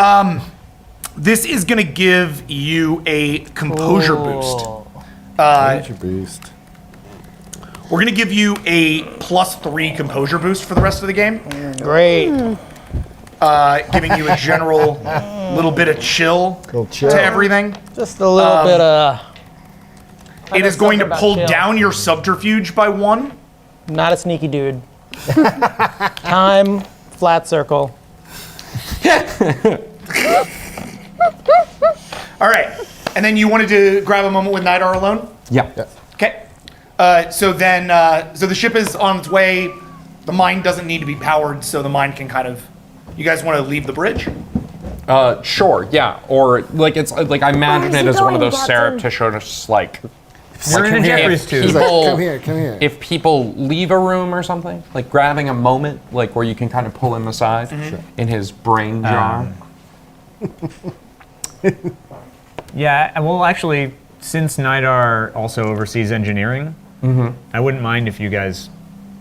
This is gonna give you a composure boost. Composure boost. We're gonna give you a +3 composure boost for the rest of the game. Great. Giving you a general little bit of chill to everything. Just a little bit of... It is going to pull down your subterfuge by 1. Not a sneaky dude. Time, flat circle. All right. And then you wanted to grab a moment with Nidar alone? Yeah. Okay. So the ship is on its way. The mine doesn't need to be powered, so the mine can kind of... You guys want to leave the bridge? Sure, yeah. Or, it's I imagine it as one of those surreptitious, You're in a Jeffries tube. He's come here. If people leave a room or something, grabbing a moment, where you can kind of pull him aside in his brain jar. Yeah, well, actually, since Nidar also oversees engineering, I wouldn't mind if you guys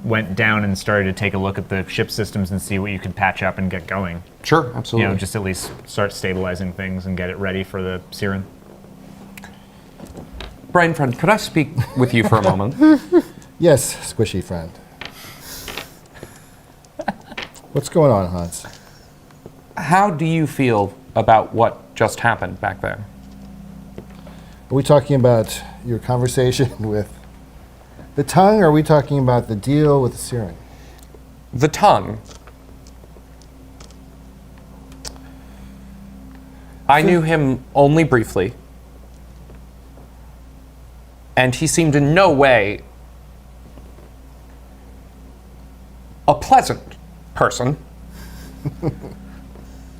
went down and started to take a look at the ship systems and see what you could patch up and get going. Sure, absolutely. Just at least start stabilizing things and get it ready for the Cyryn. Brain friend, could I speak with you for a moment? Yes, squishy friend. What's going on, Hans? How do you feel about what just happened back there? Are we talking about your conversation with the tongue, or are we talking about the deal with the Cyryn? The tongue. I knew him only briefly. And he seemed in no way a pleasant person.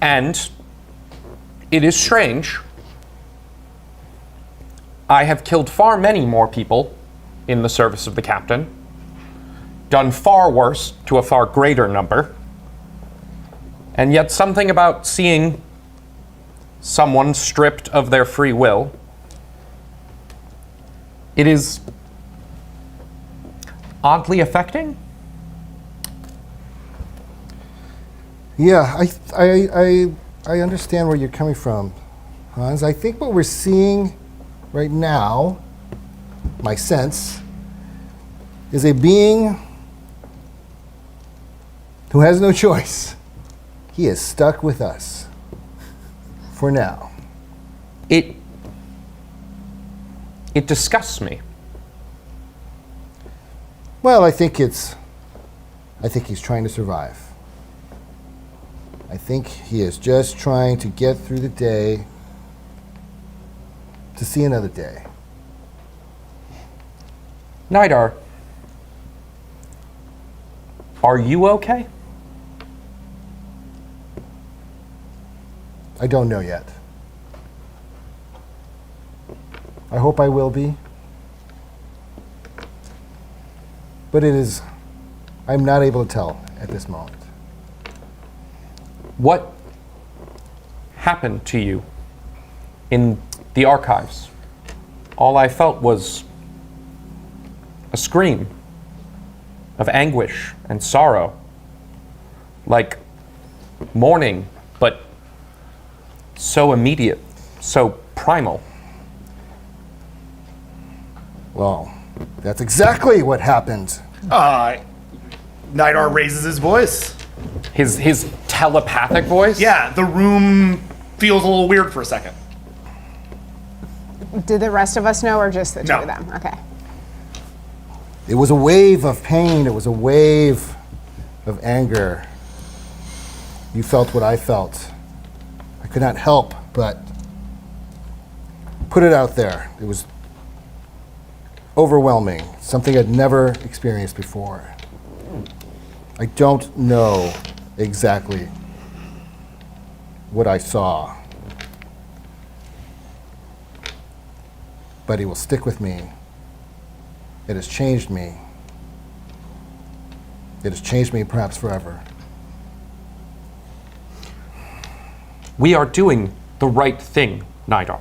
And it is strange. I have killed far many more people in the service of the captain, done far worse to a far greater number, and yet something about seeing someone stripped of their free will, it is oddly affecting. Yeah, I understand where you're coming from, Hans. I think what we're seeing right now, my sense, is a being who has no choice. He is stuck with us for now. It disgusts me. Well, I think he's trying to survive. I think he is just trying to get through the day to see another day. Nidar, are you okay? I don't know yet. I hope I will be. But I'm not able to tell at this moment. What happened to you in the archives? All I felt was a scream of anguish and sorrow, like mourning, but so immediate, so primal. Well, that's exactly what happened. Nidar raises his voice. His telepathic voice? Yeah, the room feels a little weird for a second. Did the rest of us know, or just the two No. of them? Okay. It was a wave of pain. It was a wave of anger. You felt what I felt. I could not help but put it out there. It was overwhelming, something I'd never experienced before. I don't know exactly what I saw, but it will stick with me. It has changed me. It has changed me perhaps forever. We are doing the right thing, Nidar.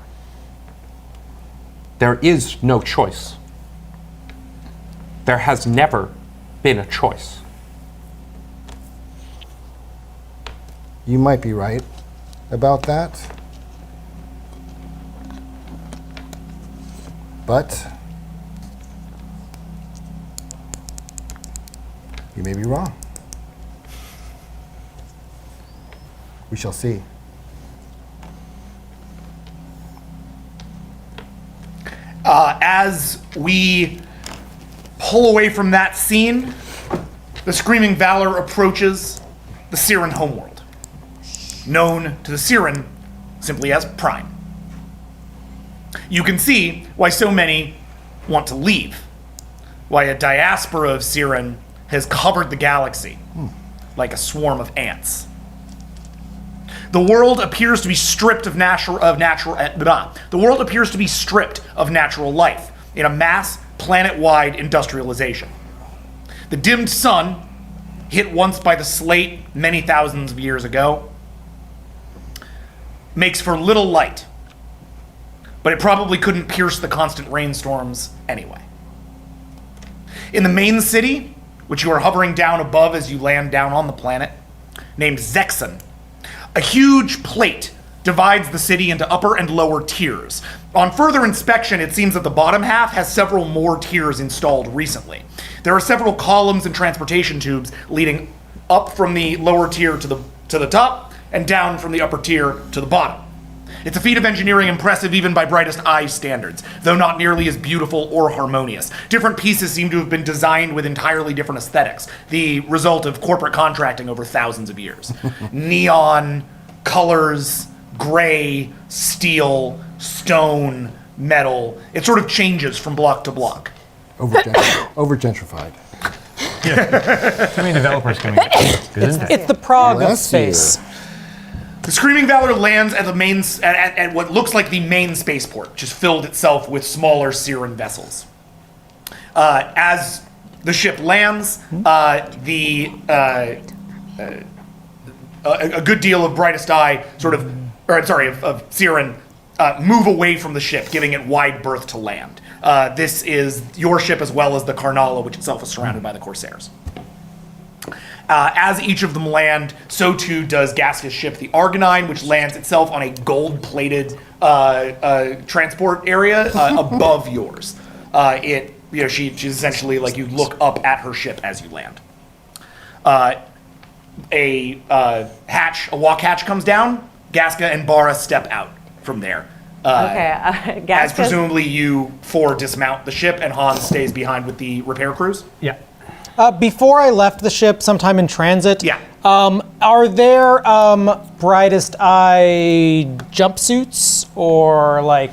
There is no choice. There has never been a choice. You might be right about that. But you may be wrong. We shall see. As we pull away from that scene, the Screaming Valor approaches the Cyryn homeworld, known to the Cyryn simply as Prime. You can see why so many want to leave, why a diaspora of Cyryn has covered the galaxy like a swarm of ants. The world appears to be stripped of natural life in a mass planet-wide industrialization. The dimmed sun, hit once by the slate many thousands of years ago, makes for little light, but it probably couldn't pierce the constant rainstorms anyway. In the main city, which you are hovering down above as you land down on the planet, named Zexon, a huge plate divides the city into upper and lower tiers. On further inspection, it seems that the bottom half has several more tiers installed recently. There are several columns and transportation tubes leading up from the lower tier to the top and down from the upper tier to the bottom. It's a feat of engineering impressive even by brightest eye standards, though not nearly as beautiful or harmonious. Different pieces seem to have been designed with entirely different aesthetics, the result of corporate contracting over thousands of years. Neon, colors, gray, steel, stone, metal. It sort of changes from block to block. Over gentrified. Too many developers coming in. It's the Prague of Bless you. space. The Screaming Valor lands at the main at what looks like the main spaceport, which has filled itself with smaller Cyryn vessels. As the ship lands, a good deal of Brightest Eye of Cyryn move away from the ship, giving it wide berth to land. This is your ship as well as the Carnala, which itself is surrounded by the Corsairs. As each of them land, so too does Gaska's ship, the Argonine, which lands itself on a gold-plated transport area above yours. She's essentially like you look up at her ship as you land. A walk hatch comes down. Gaska and Bara step out from there. Okay, As presumably you four dismount the ship and Hans stays behind with the repair crews. Yeah. Before I left the ship, sometime in transit, Yeah. are there Brightest Eye jumpsuits or like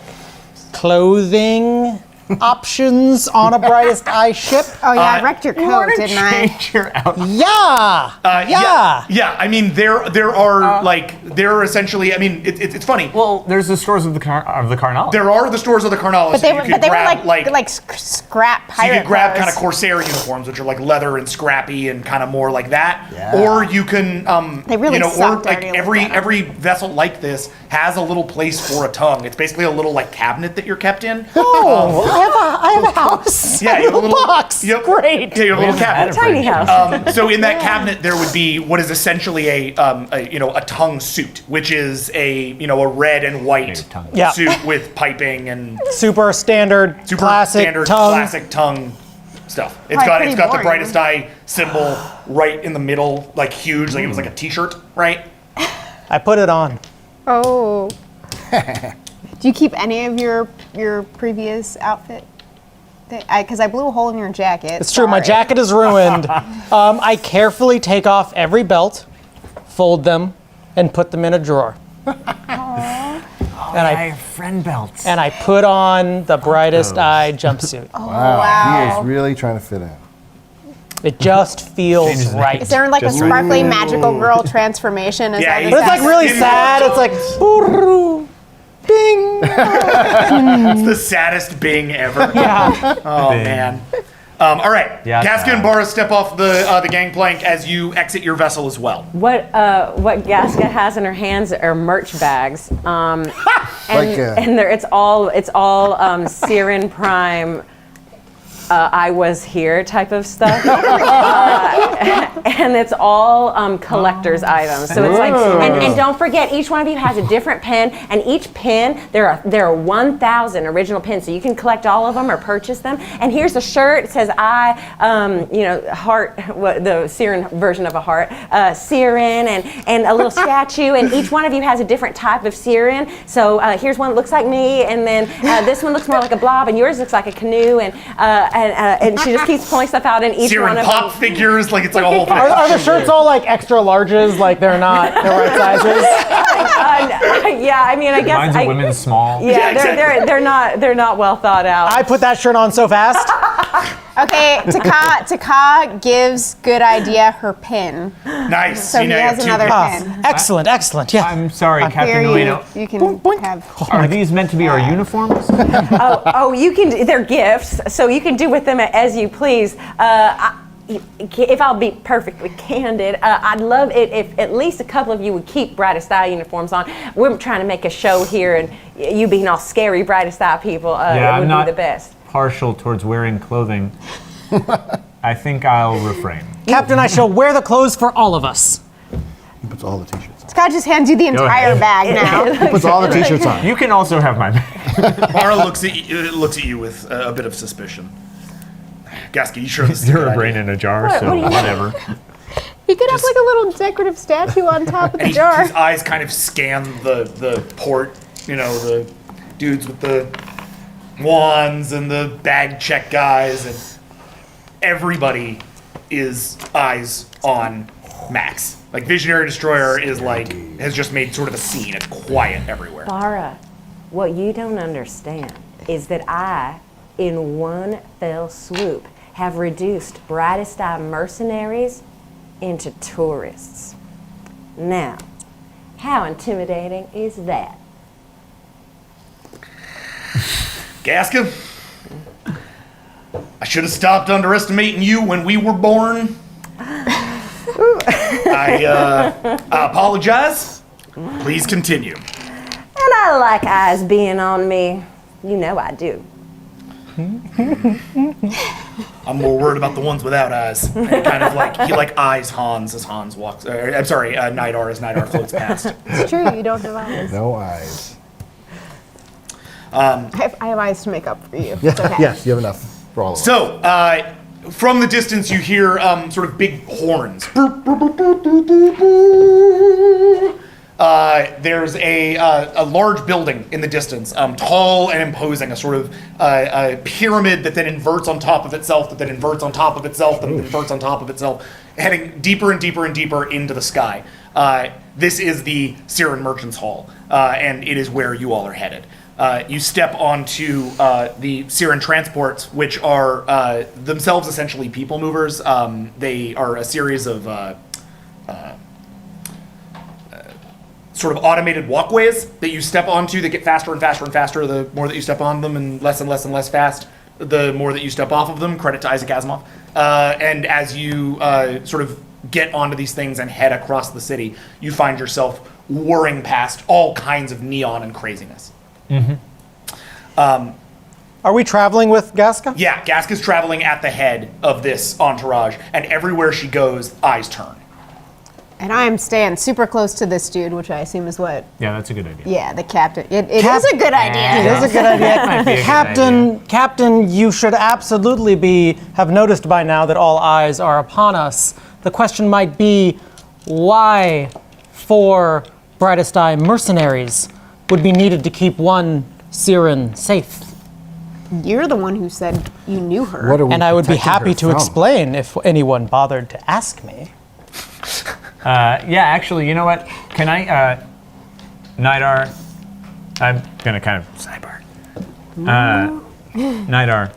clothing options on a Brightest Eye ship? Oh yeah, I wrecked your coat, didn't I? Change your outfit. Yeah. Yeah. I mean, there are essentially. I mean, it's funny. Well, there's the stores of the Carnal. There are the stores of the Carnala. But so they you were, could but they were grab, like scrap pirate So you could grab clothes. kind of Corsair uniforms, which are like leather and scrappy and kind of more like that. Yeah. Or you can, They really or sucked like already every looked at 'em. every vessel like this has a little place for a tongue. It's basically a little like cabinet that you're kept in. Oh, I have a house. Yeah, you have a little box. Yep. Great. Yeah, you have a little cabinet. Tiny house. So in that cabinet there would be what is essentially a tongue suit, which is a red and white Yeah. suit with piping and Super standard, classic tongue. classic tongue stuff. It's Probably got the pretty Brightest Eye symbol right in the middle, like huge, like it was like a T-shirt, right? I put it on. Oh. Do you keep any of your previous outfit? Because I blew a hole in your jacket. It's true, my Sorry. jacket is ruined. I carefully take off every belt, fold them, and put them in a drawer. And I have friend belts. I put on the Brightest Eye jumpsuit. Wow. He is really trying to fit in. It just feels right. Is there like Just a right. sparkly magical girl transformation? Is Yeah, that you- But it's like really Skin sad. color. It's like, "Booroo, ding. It's the saddest Bing ever. Yeah. Oh man. All right. Yeah, Gaska and Bara step off the gangplank as you exit your vessel as well. What Gaska has in her hands are merch bags, and it's all Cyryn Prime. I was here type of stuff, and it's all collector's items. So it's like, and don't forget, each one of you has a different pin, and each pin there are 1,000 original pins, so you can collect all of them or purchase them. And here's a shirt. It says heart, the Cyryn version of a heart, Cyryn, and a little statue, and each one of you has a different type of Cyryn. So here's one that looks like me, and then this one looks more like a blob, and yours looks like a canoe, and she just keeps pulling stuff out in each one Cyryn of pop them. figures, like it's like a whole thing. Are the shirts all like extra larges? Like they're not the right sizes? Yeah, I mean, I guess Mine's a women's small. Yeah, exactly. they're not well thought out. I put that shirt on so fast. Okay, Taka gives Good Idea her pin. Nice. So he now you have has two another pins. pin. Excellent, excellent. Yeah. I'm sorry, Here Captain Ueno. you can Boink. have. Are these meant to be our uniforms? You can. They're gifts, so you can do with them as you please. If I'll be perfectly candid, I'd love it if at least a couple of you would keep Brightest Eye uniforms on. We're trying to make a show here, and you being all scary Brightest Eye people, it would be the best. Partial towards wearing clothing. I think I'll refrain. Captain, I shall wear the clothes for all of us. He puts all the t-shirts on. Scott just hands you the entire ahead. bag now. He puts all the t-shirts on. You can also have my bag. Bara looks at you with a bit of suspicion. Gaska, you sure this is a You're good a brain idea? in a jar, so whatever. He could have like a little decorative statue on top of the And jar. his eyes kind of scan the port, the dudes with the wands and the bag check guys, and everybody is eyes on Max. Like Visionary Destroyer is like has just made sort of a scene. It's quiet everywhere. Bara, What you don't understand is that I, in one fell swoop, have reduced Brightest Eye mercenaries into tourists. Now, how intimidating is that? Gaska, I should have stopped underestimating you when we were born. I apologize. Please continue. And I like eyes being on me. You know I do. I'm more worried about the ones without eyes. And kind of like he eyes Hans as Hans walks. I'm sorry, Nidar as Nidar floats past. It's true, you don't have eyes. No eyes. I have eyes to make up for you. It's okay. Yes, you have enough for all of us. So, from the distance, you hear sort of big horns. There's a large building in the distance, tall and imposing, a sort of a pyramid that then inverts on top of itself, that then inverts on top of itself, that inverts on top of itself, heading deeper and deeper and deeper into the sky. This is the Cyryn Merchants Hall, and it is where you all are headed. You step onto the Cyryn transports, which are themselves essentially people movers. They are a series of sort of automated walkways that you step onto that get faster and faster and faster the more that you step on them, and less less fast the more that you step off of them. Credit to Isaac Asimov. And as you sort of get onto these things and head across the city, you find yourself whirring past all kinds of neon and craziness. Are we traveling with Gaska? Yeah, Gaska's traveling at the head of this entourage, and everywhere she goes, eyes turn. And I am staying super close to this dude, which I assume is what. Yeah, that's a good idea. Yeah, the captain. It is a good idea. It is a good idea. Might be a good Captain, you should absolutely have noticed by now that all eyes are upon us. The question might be, why 4 Brightest Eye mercenaries would be needed to keep one Cyryn safe? You're the one who said you knew her. What are we And I would be protecting her happy to from? explain if anyone bothered to ask me. Yeah, actually, you know what? Can I, Nidar, I'm gonna kind of sidebar. Nidar,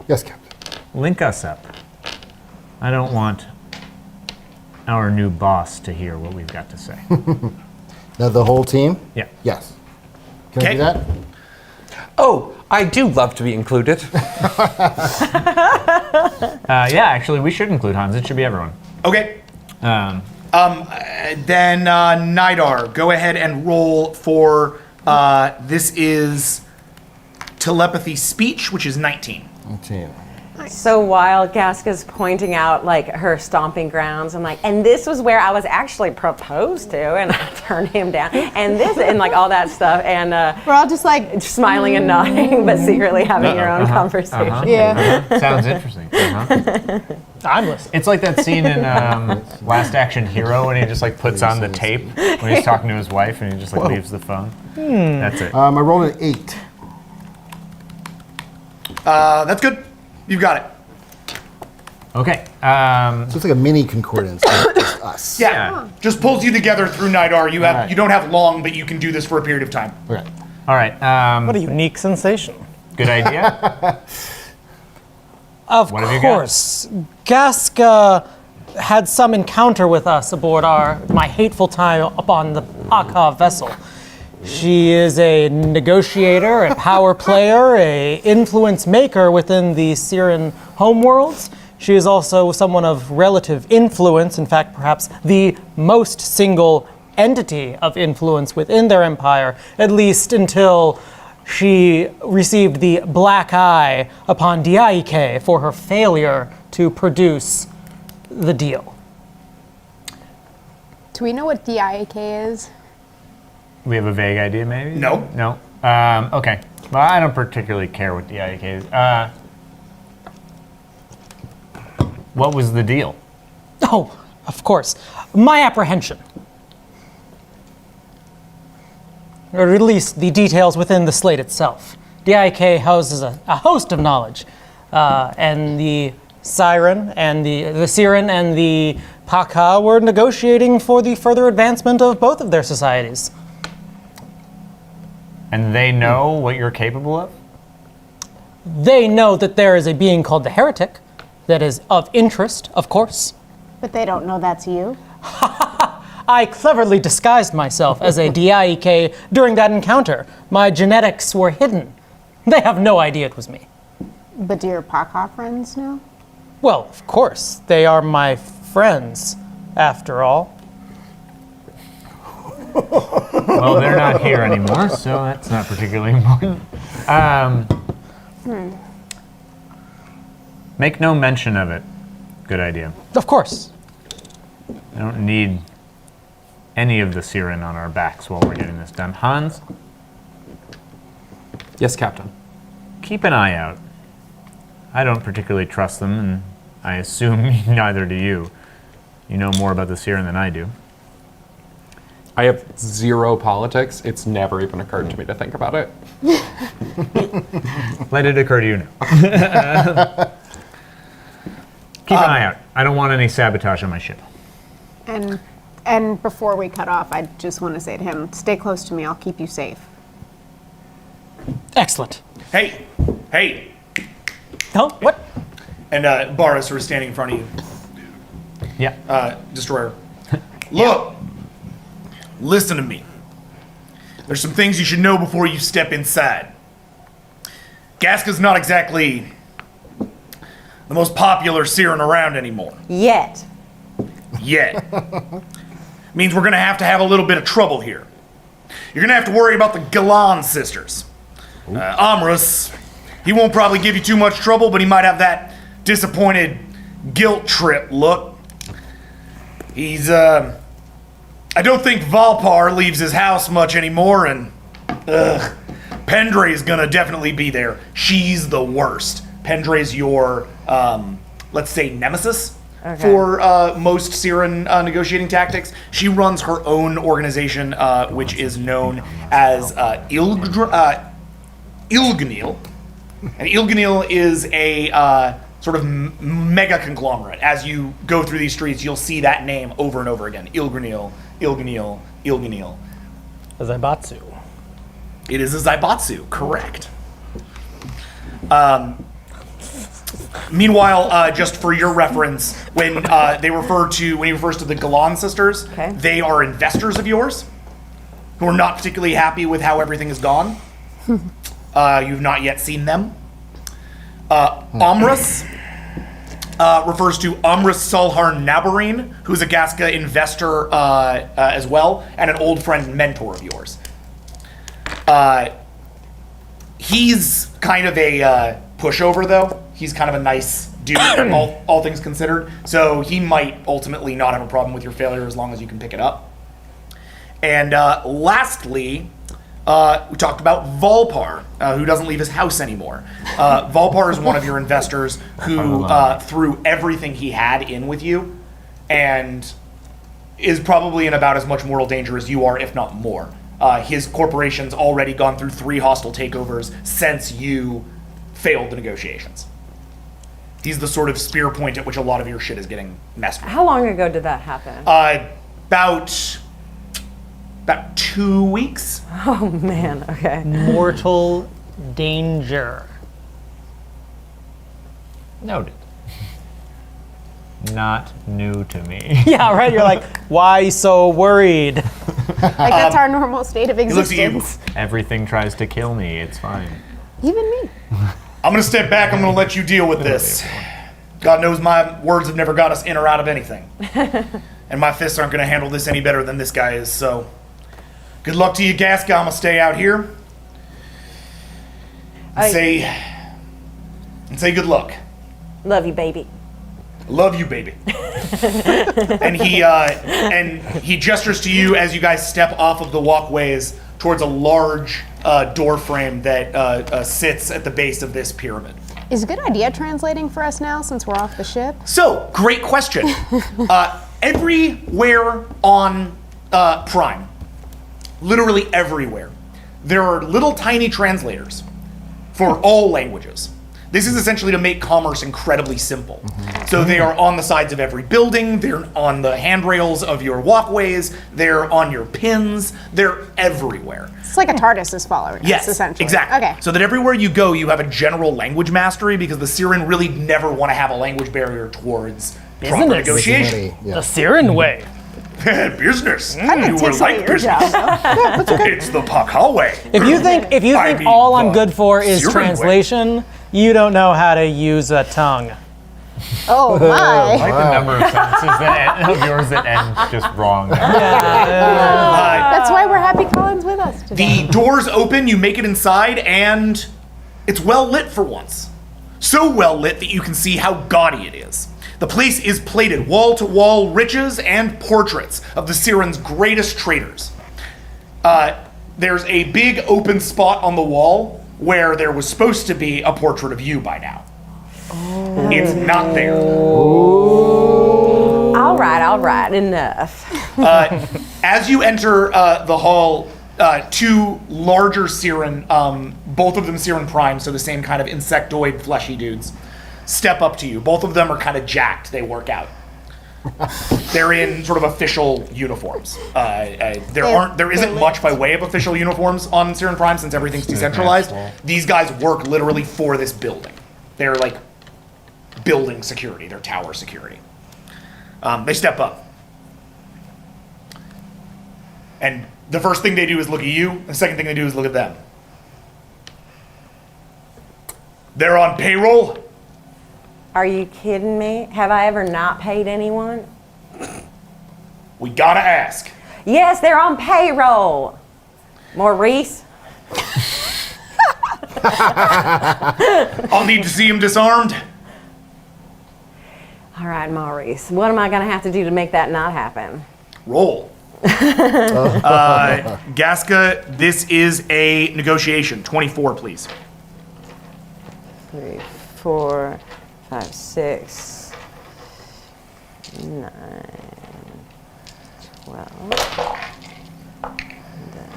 Yes, Captain. link us up. I don't want our new boss to hear what we've got to say. Now the whole team? Yeah. Yes. Can I Okay. do that? Oh, I do love to be included. Yeah, actually, we should include Hans. It should be everyone. Okay. Um, Then Nidar, go ahead and roll for this is telepathy speech, which is 19. Team. So while Gaska's pointing out like her stomping grounds, I'm like, and this was where I was actually proposed to, and I turned him down, and this, and like all that stuff, and We're all just like, smiling and nodding, but secretly having your own conversation. yeah. Sounds interesting. I'm listening. It's like that scene in Last Action Hero when he just like puts on the tape when he's talking to his wife and he just like leaves the phone. That's it. I rolled an 8. That's good. You've got it. Okay. So it's like a mini concordance. Not just us. Yeah. Just pulls you together through Nidar. You have Alright. you don't have long, but you can do this for a period of time. Okay. All right. What a unique sensation. Good idea. Of What have you got? course. Gaska had some encounter with us aboard my hateful time upon the Aka vessel. She is a negotiator, a power player, a influence maker within the Cyryn homeworlds. She is also someone of relative influence, in fact, perhaps the most single entity of influence within their empire, at least until she received the black eye upon Diaike for her failure to produce the deal. Do we know what DIAK is? We have a vague idea, maybe? No. No. Okay. Well, I don't particularly care what the IAK is. What was the deal? Oh, of course. My apprehension. Or at least the details within the slate itself. DIK houses a host of knowledge. And the Cyryn and the Cyryn and the Paka were negotiating for the further advancement of both of their societies. And they know what you're capable of? They know that there is a being called the Heretic that is of interest, of course. But they don't know that's you. I cleverly disguised myself as a DIEK during that encounter. My genetics were hidden. They have no idea it was me. But do your Paka friends know? Well, of course. They are my friends, after all. Well, they're not here anymore, so that's not particularly important. Make no mention of it. Good idea. Of course. I don't need any of the Cyryn on our backs while we're getting this done. Hans, Yes, Captain. keep an eye out. I don't particularly trust them, and I assume neither do you. You know more about the Cyryn than I do. I have zero politics. It's never even occurred to me to think about it. Let it occur to you now. Keep an eye out. I don't want any sabotage on my ship. And before we cut off, I just want to say to him, stay close to me. I'll keep you safe. Excellent. Hey, hey. Oh, what? And Barra sort of standing in front of you. Yeah. Destroyer. Look, listen to me. There's some things you should know before you step inside. Gaska's not exactly the most popular Cyryn around anymore. Yet. Yet. Means we're gonna have a little bit of trouble here. You're gonna have to worry about the Galan sisters. Amrus, he won't probably give you too much trouble, but he might have that disappointed guilt trip look. He's, I don't think Valpar leaves his house much anymore, and, Pendrae's gonna definitely be there. She's the worst. Pendrae's your, let's say, nemesis for most Cyryn negotiating tactics. She runs her own organization, which is known as Ilgnil. And Ilgnil is a sort of mega conglomerate. As you go through these streets, you'll see that name over and over again. Ilgnil, Ilgnil, Ilgnil. A Zaibatsu. It is a Zaibatsu, correct. Meanwhile, just for your reference, when when he refers to the Galan sisters, Okay. they are investors of yours who are not particularly happy with how everything has gone. You've not yet seen them. Amrus refers to Amrus Sulharn Nabarine, who's a Gaska investor as well, and an old friend and mentor of yours. He's kind of a pushover, though. He's kind of a nice dude, all things considered. So he might ultimately not have a problem with your failure as long as you can pick it up. And lastly, we talked about Valpar, who doesn't leave his house anymore. Valpar is one of your investors who threw everything he had in with you and is probably in about as much mortal danger as you are, if not more. His corporation's already gone through 3 hostile takeovers since you failed the negotiations. He's the sort of spear point at which a lot of your shit is getting messed with. How long ago did that happen? About 2 weeks. Oh man, okay. Mortal danger. Noted. Not new to me. Yeah, right? You're like, why so worried? Like, that's our normal state of looks at you. existence. Everything tries to kill me. It's fine. Even me. I'm gonna step back. I'm gonna let you deal with this. God knows my words have never got us in or out of anything. And my fists aren't gonna handle this any better than this guy is, so good luck to you, Gaska. I'm gonna stay out here. And say good luck. Love you, baby. Love you, baby. And he gestures to you as you guys step off of the walkways towards a large door frame that sits at the base of this pyramid. Is Good Idea translating for us now since we're off the ship? So, great question. Everywhere on Prime, literally everywhere, there are little tiny translators for all languages. This is essentially to make commerce incredibly simple. So they are on the sides of every building, they're on the handrails of your walkways, they're on your pins, they're everywhere. It's like a TARDIS is following Yes, us, essentially. exactly. Okay. So that everywhere you go, you have a general language mastery because the Cyryn really never want to have a language barrier towards proper Business. negotiation. Money, yeah. The Cyryn way. Business. You Take would some like of your business. It's the Pakal way. If you think I mean, all I'm the good for is Cyryn way. translation, you don't know how to use a tongue. Oh I my. like the number of sentences of yours that end just wrong. That's why we're happy Colin's with us today. The doors open, you make it inside, and it's well lit for once. So well lit that you can see how gaudy it is. The place is plated wall to wall riches and portraits of the Cyryn's greatest traders. There's a big open spot on the wall where there was supposed to be a portrait of you by now. It's not there. All right, enough. As you enter the hall, two larger Cyryn, both of them Cyryn Prime, so the same kind of insectoid fleshy dudes, step up to you. Both of them are kind of jacked. They work out. They're in sort of official uniforms. There isn't much by way of official uniforms on Cyryn Prime since everything's decentralized. These guys work literally for this building. They're like building security. They're tower security. They step up. And the first thing they do is look at you. And the second thing they do is look at them. They're on payroll. Are you kidding me? Have I ever not paid anyone? We gotta ask. Yes, they're on payroll. Maurice? I'll need to see him disarmed. All right, Maurice. What am I going to have to do to make that not happen? Roll. Gaska, this is a negotiation. 24, please. 3, 4, 5, 6, 9, 12, and then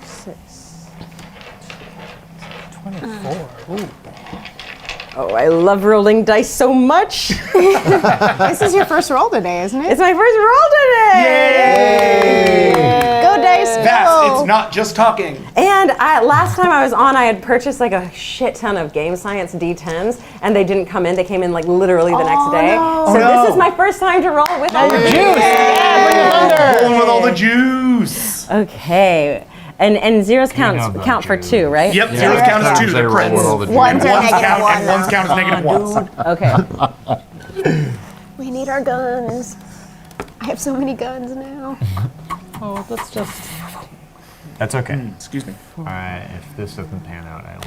6. 24. Ooh. Oh, I love rolling dice so much. This is your first roll today, isn't it? It's my first roll today. Go dice, Vast, go. it's not just talking. And last time I was on, I had purchased like a shit ton of Game Science D10s, and they didn't come in. They came in like literally the next day. no. So no. this is my first time to roll with all the Juice! Yeah, bring your thunder! Rolling with all the juice. Okay. And zeros know count about for juice. 2, right? Yep, zeros count as 2. They're crits. Ones are Ones negative count, one. and ones count as negative ones. Okay. We need our guns. I have so many guns now. Oh, that's just. That's okay. Excuse me. All right, if this doesn't pan out, I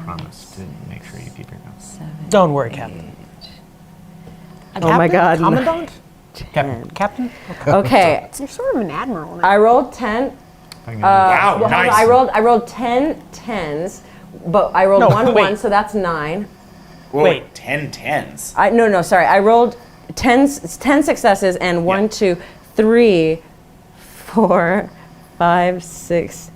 promise to make sure you keep your guns. Don't worry, Captain. Oh my God. Commandant? Captain? Okay. You're sort of an admiral now. I rolled 10. Wow, Well, nice. I rolled 10 10s, but I rolled No, 1 wait. 1, so that's 9. Whoa, Wait. 10 tens. No, sorry. I rolled 10 successes and 1, Yeah. 2, 3, 4, 5, 6,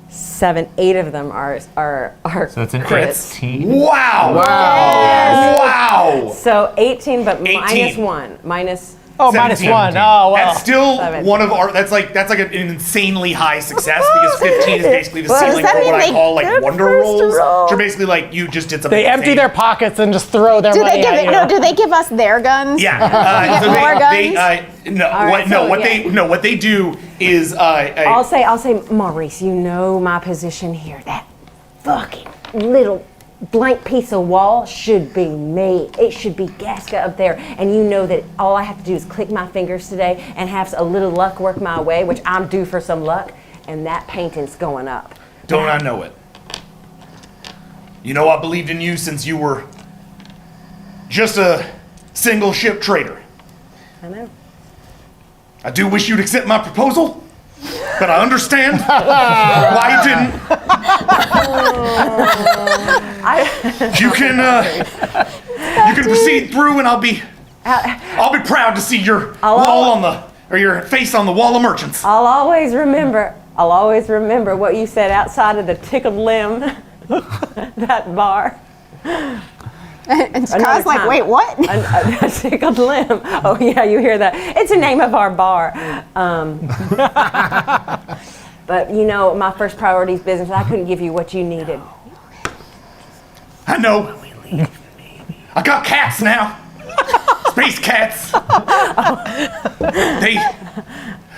7, 8 of them are So it's an crits. 18. Wow. Wow. So 18, but 18. minus 1. Minus. Oh, minus 17. 1. Oh, well. That's still 17. one of our. That's like an insanely high success because 15 is basically the Well, does ceiling that for what mean I they call like get wonder first rolls, roll? which are basically like you just did something. They empty insane. their pockets and just throw their Do money they give at it? you. No. Do they give us their guns? Yeah. get so more what right, they do is I'll say, Maurice, you know my position here. That fucking little blank piece of wall should be me. It should be Gaska up there. And you know that all I have to do is click my fingers today and have a little luck work my way, which I'm due for some luck, and that painting's going up. don't I know it? You know I believed in you since you were just a single ship trader. I know. I do wish you'd accept my proposal, but I understand why you didn't. You can proceed through, and I'll be proud to see your your face on the wall of merchants. I'll always remember what you said outside of the tickled limb, that bar. And Another Sky's like, time. wait, what? A tickled limb. Oh yeah, you hear that? It's the name of our bar. But you know, my first priority is business. I couldn't give you what you needed. I know. I got cats now. Space cats.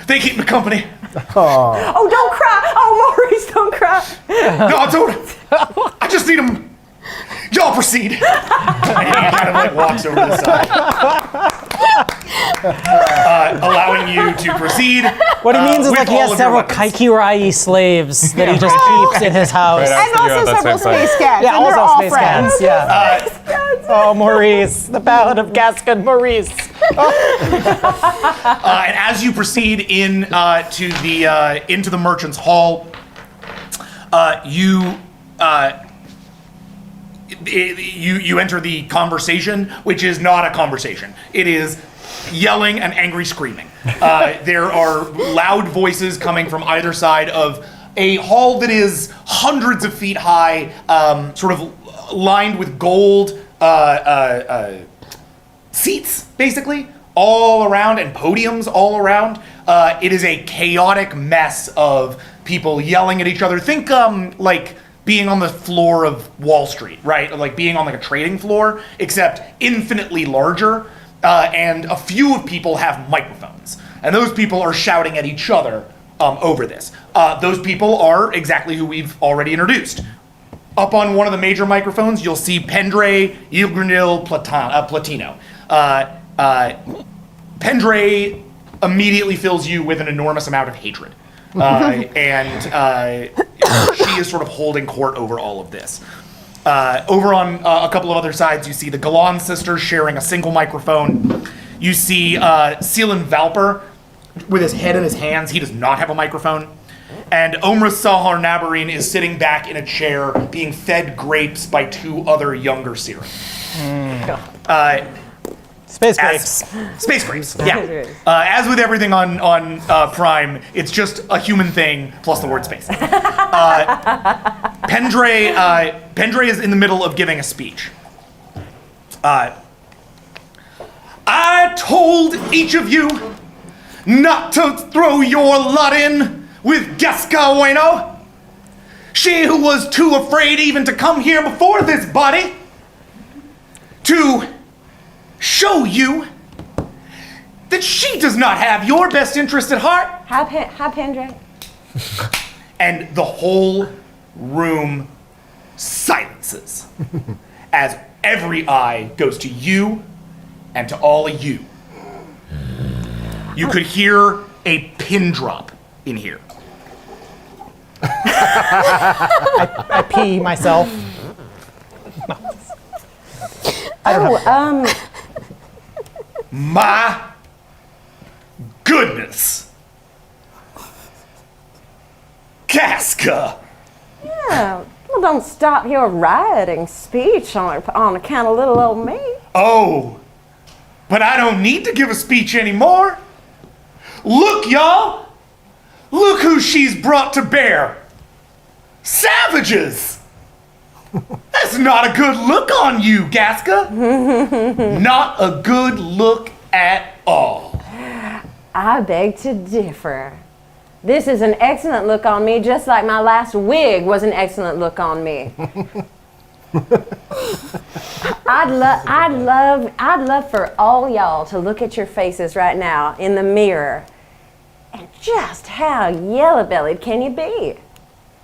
They keep me company. Oh, don't cry. Oh, Maurice, don't cry. No, I told him. I just need them. Y'all proceed. And he kind of like walks over to the side, allowing you to proceed. What he means is with like he all has of your several weapons. Kaikirai slaves that he just keeps in his house. Right, And also several space cats. Yeah, and they're also all space friends. cats. Yeah. Oh, Maurice, the Ballad of Gascon Maurice. And as you proceed in into the merchant's hall, you enter the conversation, which is not a conversation. It is yelling and angry screaming. There are loud voices coming from either side of a hall that is hundreds of feet high, sort of lined with gold seats, basically, all around, and podiums all around. It is a chaotic mess of people yelling at each other. Think like being on the floor of Wall Street, right? Like being on like a trading floor, except infinitely larger. And a few of people have microphones, and those people are shouting at each other over this. Those people are exactly who we've already introduced. Up on one of the major microphones, you'll see Pendre Ilgrinil Platino. Pendre immediately fills you with an enormous amount of hatred. And she is sort of holding court over all of this. Over on a couple of other sides, you see the Galan sisters sharing a single microphone. You see Cyryn Valper with his head in his hands. He does not have a microphone. And Omra Sahar Nabarine is sitting back in a chair being fed grapes by two other younger Cyryn. Space grapes. Space grapes, yeah. As with everything on Prime, it's just a human thing plus the word space. Pendre is in the middle of giving a speech. I told each of you not to throw your lot in with Gasca Bueno. She who was too afraid even to come here before this body to show you that she does not have your best interest at heart. Hi, Pendre. And the whole room silences as every eye goes to you and to all of you. You could hear a pin drop in here. I pee myself. My goodness. Casca. Yeah. Well, don't stop your rioting speech on account of little old me. Oh, but I don't need to give a speech anymore. Look, y'all. Look who she's brought to bear. Savages. That's not a good look on you, Gasca. Not a good look at all. I beg to differ. This is an excellent look on me, just like my last wig was an excellent look on me. I'd love for all y'all to look at your faces right now in the mirror. And just how yellow-bellied can you be?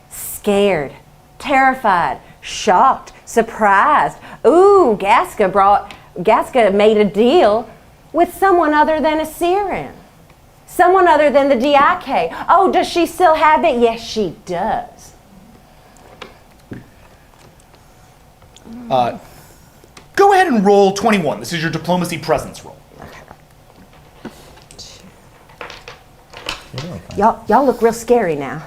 Scared, terrified, shocked, surprised. Ooh, Gasca made a deal with someone other than a Cyryn. Someone other than the DIK. Oh, does she still have it? Yes, she does. Go ahead and roll 21. This is your diplomacy presence roll. Y'all look real scary now.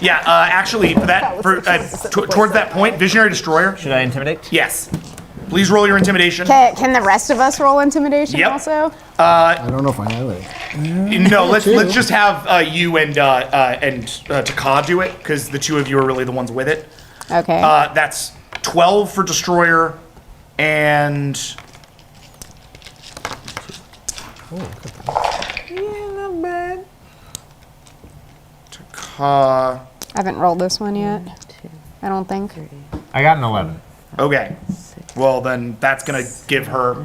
Yeah, actually, towards that point, Visionary Destroyer. Should I intimidate? Yes. Please roll your intimidation. Can the rest of us roll intimidation Yep. also? I don't know if I know it. No, let's just have you and Taka do it, because the two of you are really the ones with it. Okay. That's 12 for Destroyer, and Taka. I haven't rolled this one yet. I don't think. I got an 11. Okay. Well, then that's gonna give her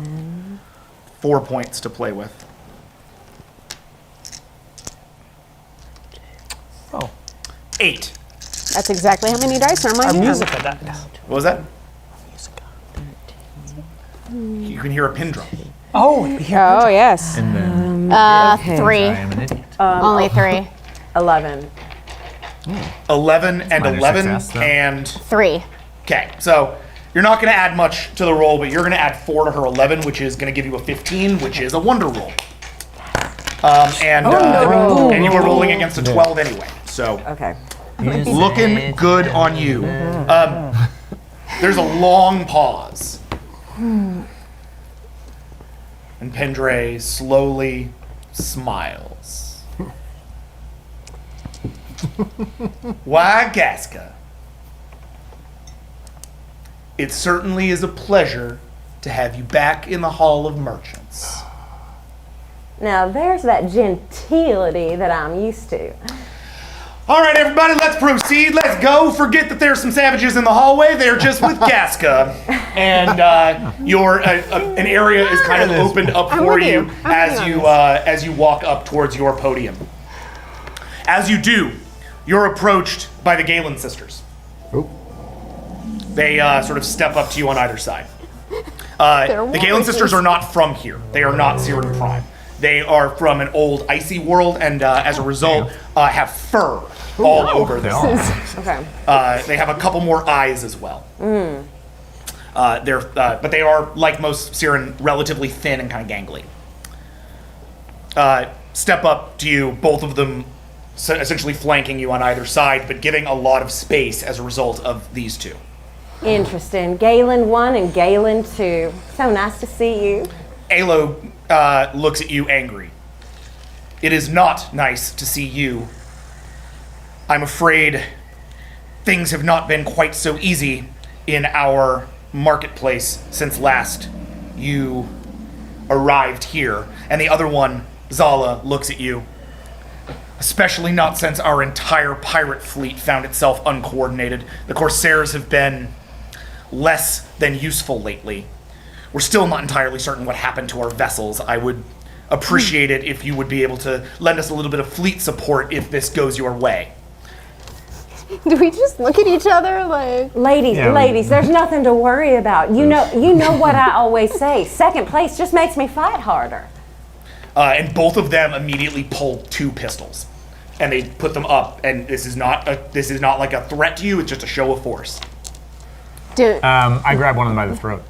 4 points to play with. Oh. 8. That's exactly how many dice are on my Our hand. music had that. What was that? You can hear a pin drop. Oh, Oh, yes. And then 3. I am an idiot. Only 3. 11. 11 and minor 11 success, though. and 3. okay. So you're not going to add much to the roll, but you're going to add 4 to her 11, which is going to give you a 15, which is a wonder roll. And you were rolling against a 12 anyway, so Okay. looking good on you. There's a long pause. And Pendray slowly smiles. Why, Gaska? It certainly is a pleasure to have you back in the Hall of Merchants. Now there's that gentility that I'm used to. All right, everybody, let's proceed. Let's go. Forget that there's some savages in the hallway. They're just with Gaska. And an area is kind of opened up for with you you. I'm with you as you walk up towards your podium. As you do, you're approached by the Galen sisters. Oh. They sort of step up to you on either side. The Galen sisters are not from here. They are not Cyryn Prime. They are from an old icy world, and as a result, have fur all over them. Okay. They have a couple more eyes as well. But they are, like most Cyryn, relatively thin and kind of gangly. Step up to you, both of them essentially flanking you on either side, but giving a lot of space as a result of these two. Interesting. Galen 1 and Galen 2. So nice to see you. Alo looks at you angry. It is not nice to see you. I'm afraid things have not been quite so easy in our marketplace since last you arrived here. And the other one, Zala, looks at you. Especially not since our entire pirate fleet found itself uncoordinated. The Corsairs have been less than useful lately. We're still not entirely certain what happened to our vessels. I would appreciate it if you would be able to lend us a little bit of fleet support if this goes your way. Do we just look at each other like? Ladies, there's nothing to worry about. You know what I always say. Second place just makes me fight harder. And both of them immediately pull 2 pistols, and they put them up. And this is not like a threat to you. It's just a show of force. Dude. I grab one of them by the throat.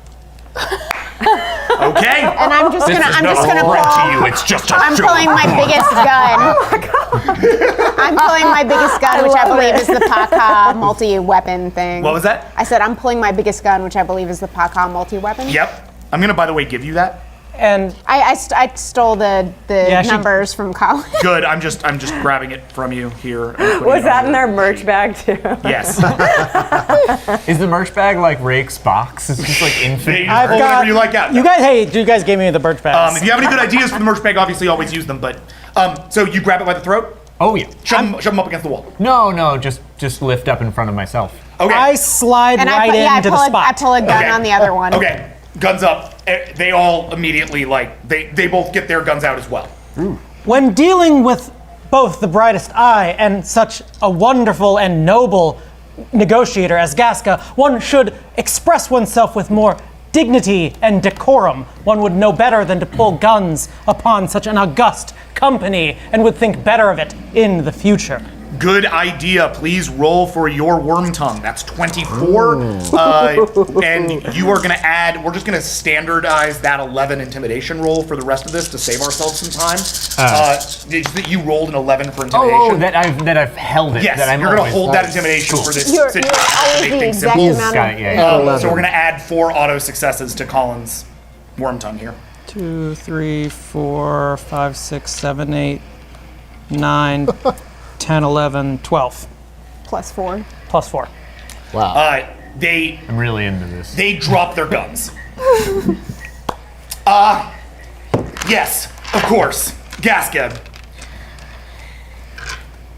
Okay. And I'm just gonna threat pull. to you. It's just a I'm show. pulling my biggest gun. Oh my god. I'm pulling my biggest gun, which I believe is the Paka multi-weapon thing. What was that? I said I'm pulling my biggest gun, which I believe is the Paka multi-weapon. Yep. I'm gonna, by the way, give you that. And I stole the Yeah, she- numbers from college. Good. I'm just grabbing it from you here. Was that in their merch bag too? Yes. Is the merch bag like Rake's box? It's just like infinite. I've pull whatever you like out. You guys gave me the birch bags. If you have any good ideas for the merch bag, obviously always use them. But so you grab it by the throat, Oh yeah. shove them up against the wall. No, just lift up in front of myself. Okay. I slide And right into the I spot. pull a gun Okay. on the other one. Okay. Guns up. They all immediately they both get their guns out as well. When dealing with both the brightest eye and such a wonderful and noble negotiator as Gaska, one should express oneself with more dignity and decorum. One would know better than to pull guns upon such an august company and would think better of it in the future. Good idea. Please roll for your worm tongue. That's 24. And you are going to add, we're just going to standardize that 11 intimidation roll for the rest of this to save ourselves some time. You rolled an 11 for intimidation. Oh, that I've held it. Yes, that I'm you're going to always- hold that intimidation for this You're situation. always to make the things exact simple. amount Got of. it, yeah. So we're going to add 4 auto successes to Colin's worm tongue here. 2, 3, 4, 5, 6, 7, 8, 9, 10, 11, 12. +4. +4. Wow. I'm really into this. They drop their guns. Yes, of course. Gaskeb.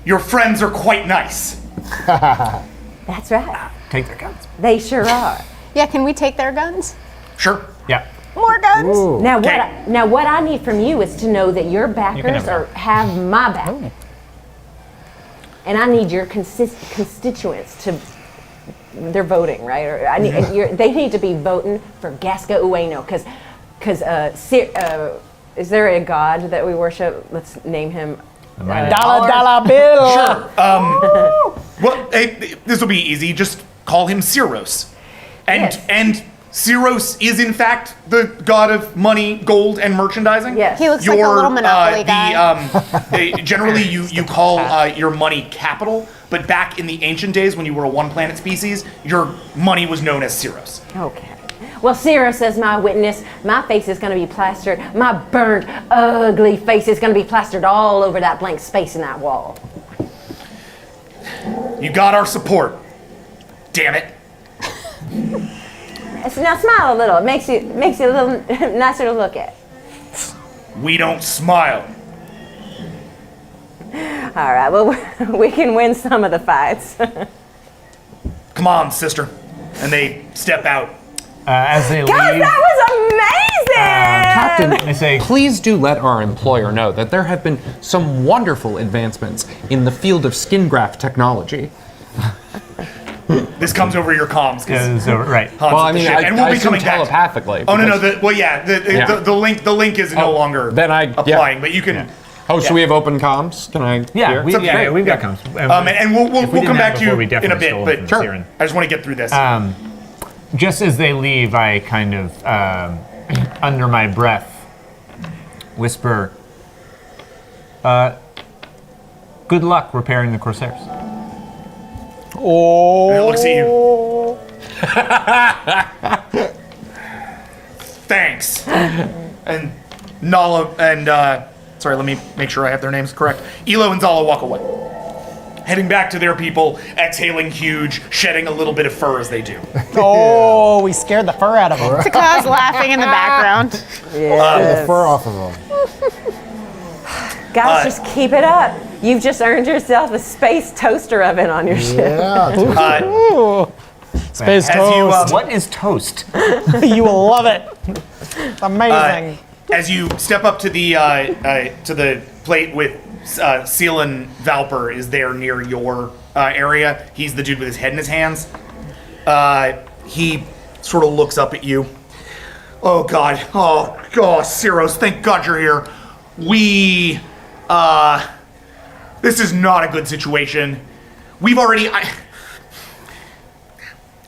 Your friends are quite nice. That's right. Take their guns. They sure are. Yeah, can we take their guns? Sure. Yeah. More guns? Now Okay. what I need from you is to know that your backers have have my back. And I need your constituents to, they're voting, right? Or they need to be voting for Gasca Ueno, because is there a god that we worship? Let's name him. Dollar bill. Sure. Well, hey, this will be easy. Just call him Cyros. Yes. And Cyros is in fact the god of money, gold, and merchandising. Yes. He looks like a little Monopoly guy. Generally, you call your money capital, but back in the ancient days when you were a one-planet species, your money was known as Cyros. Okay. Well, Cyryn says my witness, my face is going to be plastered. My burnt, ugly face is going to be plastered all over that blank space in that wall. You got our support. Damn it. Now smile a little. It makes you a little nicer to look at. We don't smile. All right. Well, we can win some of the fights. Come on, sister. And they step out. As they Guys, leave, that was amazing! Captain, they say, please do let our employer know that there have been some wonderful advancements in the field of skin graft technology. This comes over your comms. 'Cause right. Hans Well, at I the mean, ship, and we'll I be assume coming back. telepathically. Oh no, because- the link is no longer then applying, but you can. Oh, so we have open comms? Can I? Yeah, hear? we've got comms. And we'll If we come didn't back have to you before, we in a definitely bit, stole but it from Cyryn. I just want to get through this. Just as they leave, I kind of, under my breath, whisper, good luck repairing the Corsairs. And it looks at you. Thanks. And Nala and sorry, let me make sure I have their names correct. Elo and Zala walk away, heading back to their people, exhaling huge, shedding a little bit of fur as they do. Oh, we scared the fur out of him. Taka's laughing in the background. The fur off of them. Guys, just keep it up. You've just earned yourself a space toaster oven on your ship. Yeah. Space As you, toast. What is toast? You will love it. It's amazing. As you step up to the plate with Cyryn Valper is there near your area. He's the dude with his head in his hands. He sort of looks up at you. Oh God, Cyros, thank God you're here. This is not a good situation.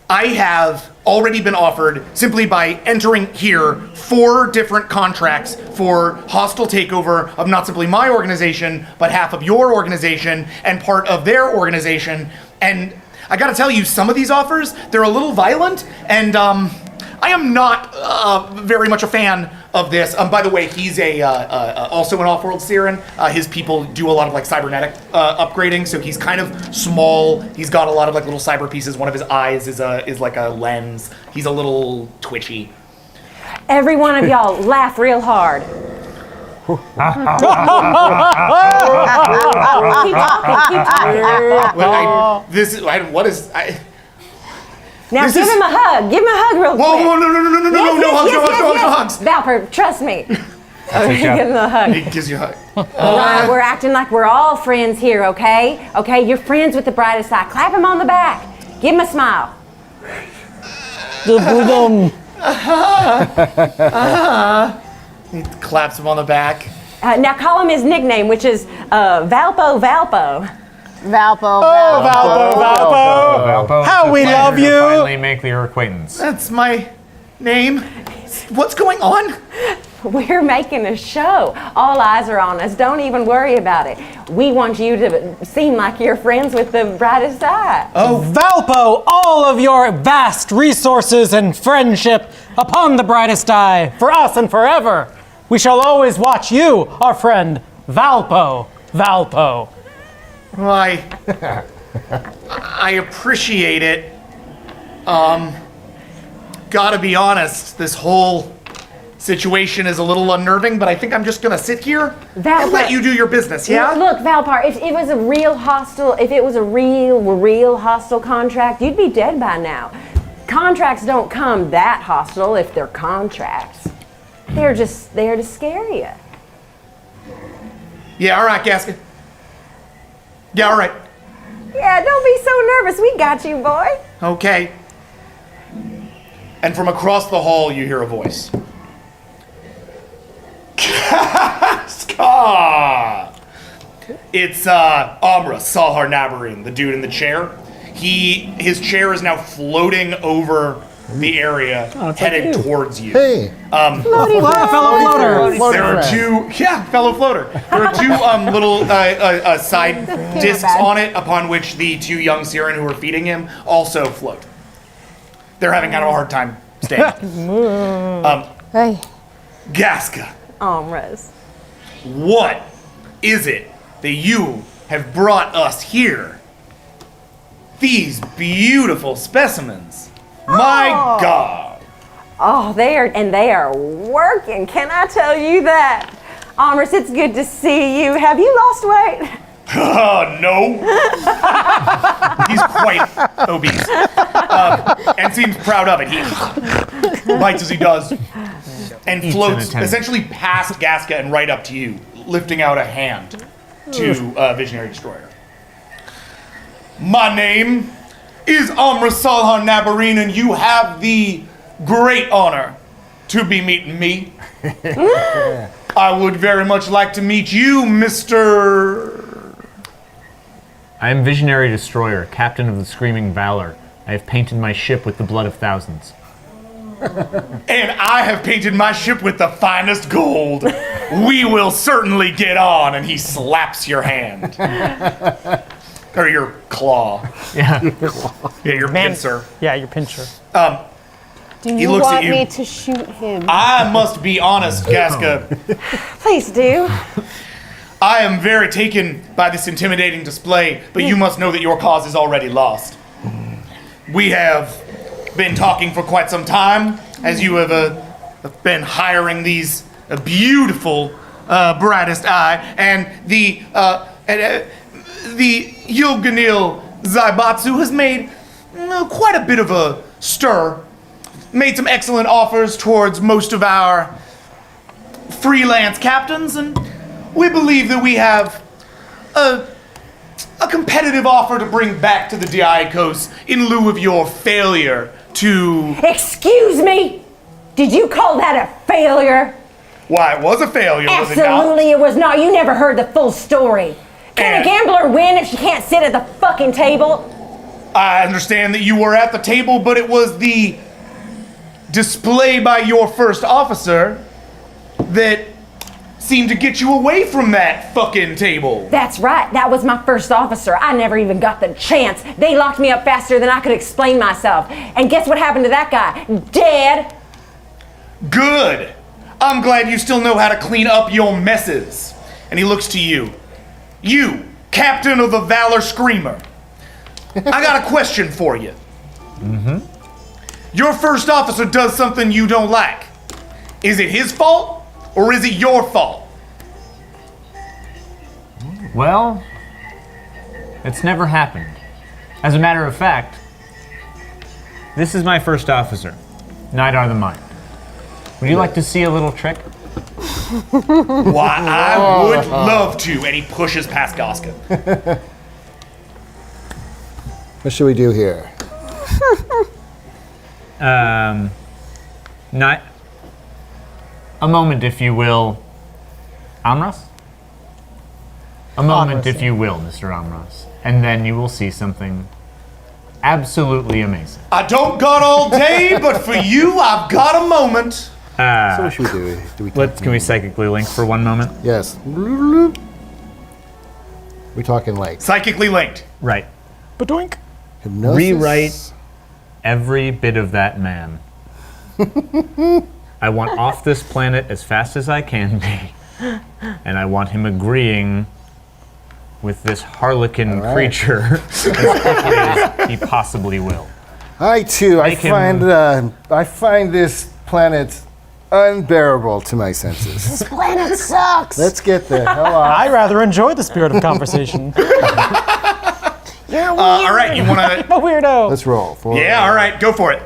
I have already been offered, simply by entering here, 4 different contracts for hostile takeover of not simply my organization, but half of your organization and part of their organization. And I gotta tell you, some of these offers, they're a little violent, and I am not very much a fan of this. By the way, he's also an off-world Cyryn. His people do a lot of like cybernetic upgrading, so he's kind of small. He's got a lot of like little cyber pieces. One of his eyes is like a lens. He's a little twitchy. Every one of y'all laugh real hard. Keep talking. What is? Now This give is- him a hug. Give him a hug real Whoa, quick. no Yes, hugs. Valper, trust me. Okay, give him a hug. He gives you a hug. All right, we're acting like we're all friends here, okay? Okay, you're friends with the brightest eye. Clap him on the back. Give him a smile. He claps him on the back. Now call him his nickname, which is Valpo Valpo. Valpo. Oh, Valpo. Valpo, How it's a we pleasure love to you. Finally make your acquaintance. That's my name. What's going on? We're making a show. All eyes are on us. Don't even worry about it. We want you to seem like you're friends with the brightest eye. Valpo, all of your vast resources and friendship upon the brightest eye, for us and forever. We shall always watch you, our friend, Valpo. Valpo. Well, I appreciate it. Gotta be honest, this whole situation is a little unnerving, but I think I'm just gonna sit here and let you do your business, yeah? Look, Valpar, if it was a real hostile contract, you'd be dead by now. Contracts don't come that hostile if they're contracts. They're just there to scare you. Yeah, all right, Gaskin. Yeah, all right. Yeah, don't be so nervous. We got you, boy. Okay. And from across the hall, you hear a voice. Kaska! It's Amra Salhar Nabarin, the dude in the chair. His chair is now floating over the area, headed towards you. Hey. Fellow floater. There are two, fellow floater. There are two little side discs on it, upon which the two young Cyryn who are feeding him also float. They're having kind of a hard time staying. Hey. Gaska, Amras. what is it that you have brought us here? These beautiful specimens. My God. Oh, they are working. Can I tell you that? Amras, it's good to see you. Have you lost weight? No. He's quite obese. And seems proud of it. He bites as he does. And floats essentially past Gaska and right up to you, lifting out a hand to Visionary Destroyer. My name is Amra Salhar Nabarin, and you have the great honor to be meeting me. I would very much like to meet you, Mr. I am Visionary Destroyer, captain of the Screaming Valor. I have painted my ship with the blood of thousands. And I have painted my ship with the finest gold. We will certainly get on. And he slaps your hand. Or your claw. Yeah. Yeah, your pincer. Yeah, your pincher. Do you looks at want you. me to shoot him? I must be honest, Gaska. Please do. I am very taken by this intimidating display, but you must know that your cause is already lost. We have been talking for quite some time, as you have been hiring these beautiful brightest eye, and the Yilganil Zaibatsu has made quite a bit of a stir. Made some excellent offers towards most of our freelance captains, and we believe that we have a competitive offer to bring back to the Diakos in lieu of your failure to... Excuse me? Did you call that a failure? Why, it was a failure, was it not? Absolutely it was not. You never heard the full story. Can a gambler win if she can't sit at the fucking table? I understand that you were at the table, but it was the display by your first officer that seemed to get you away from that fucking table. That's right. That was my first officer. I never even got the chance. They locked me up faster than I could explain myself. And guess what happened to that guy? Dead. Good. I'm glad you still know how to clean up your messes. And he looks to you. You, captain of the Valor Screamer. I got a question for you. Mm-hmm. Your first officer does something you don't like. Is it his fault or is it your fault? Well, it's never happened. As a matter of fact, this is my first officer, Nidar the Mind. Would you like to see a little trick? Why, I would love to. And he pushes past Gaska. What should we do here? Not a moment, if you will. Amras? A moment, Amros. if you will, Mr. Amros. And then you will see something absolutely amazing. I don't got all day, but for you, I've got a moment. So what should we do? Can we psychically link for one moment? Yes. We're talking like Psychically linked. Right. Badoink. hypnosis. Rewrite every bit of that man. I want off this planet as fast as I can be. And I want him agreeing with this harlequin right. creature as quickly as he possibly will. I too. Make him- I find this planet unbearable to my senses. This planet sucks. Let's get the hell off. I rather enjoy the spirit of conversation. You're weird. All right, you want to? A weirdo. Let's roll. Yeah, all right, go for it.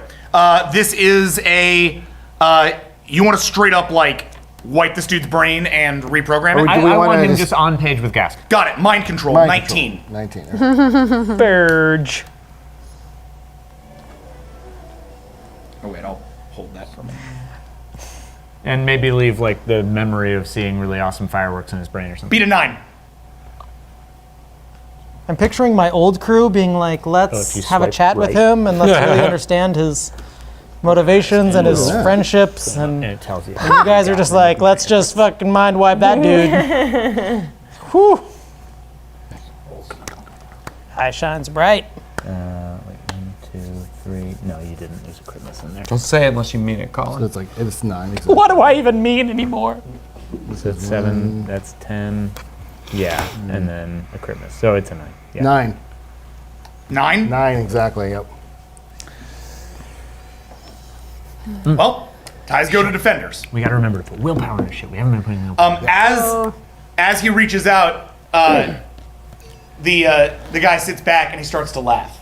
This is a. You want to straight up like wipe this dude's brain and reprogram it? Do we I wanna want him just- just on page with Gask. Got it. Mind control. Mind 19. control. 19. Burge. Oh wait, I'll hold that for a minute. And maybe leave like the memory of seeing really awesome fireworks in his brain or something. Beat a 9. I'm picturing my old crew being like, if you let's have a swipe chat with right. him and let's really understand his motivations and his friendships. And And it tells you. you guys are just like, let's just fucking mind wipe that dude. Whew. Eye shines bright. Wait, 1, 2, 3. No, you didn't. There's a crit miss in there. Don't say it unless you mean it, Colin. It's like it's 9. Exactly. What do I even mean anymore? So it's 7. That's 10. Yeah, and then a crit miss. So it's a 9. Yeah. 9. 9? 9 exactly. Yep. Well, ties go to defenders. We gotta remember to put willpower in this shit. We haven't been putting willpower. As he reaches out, the guy sits back and he starts to laugh.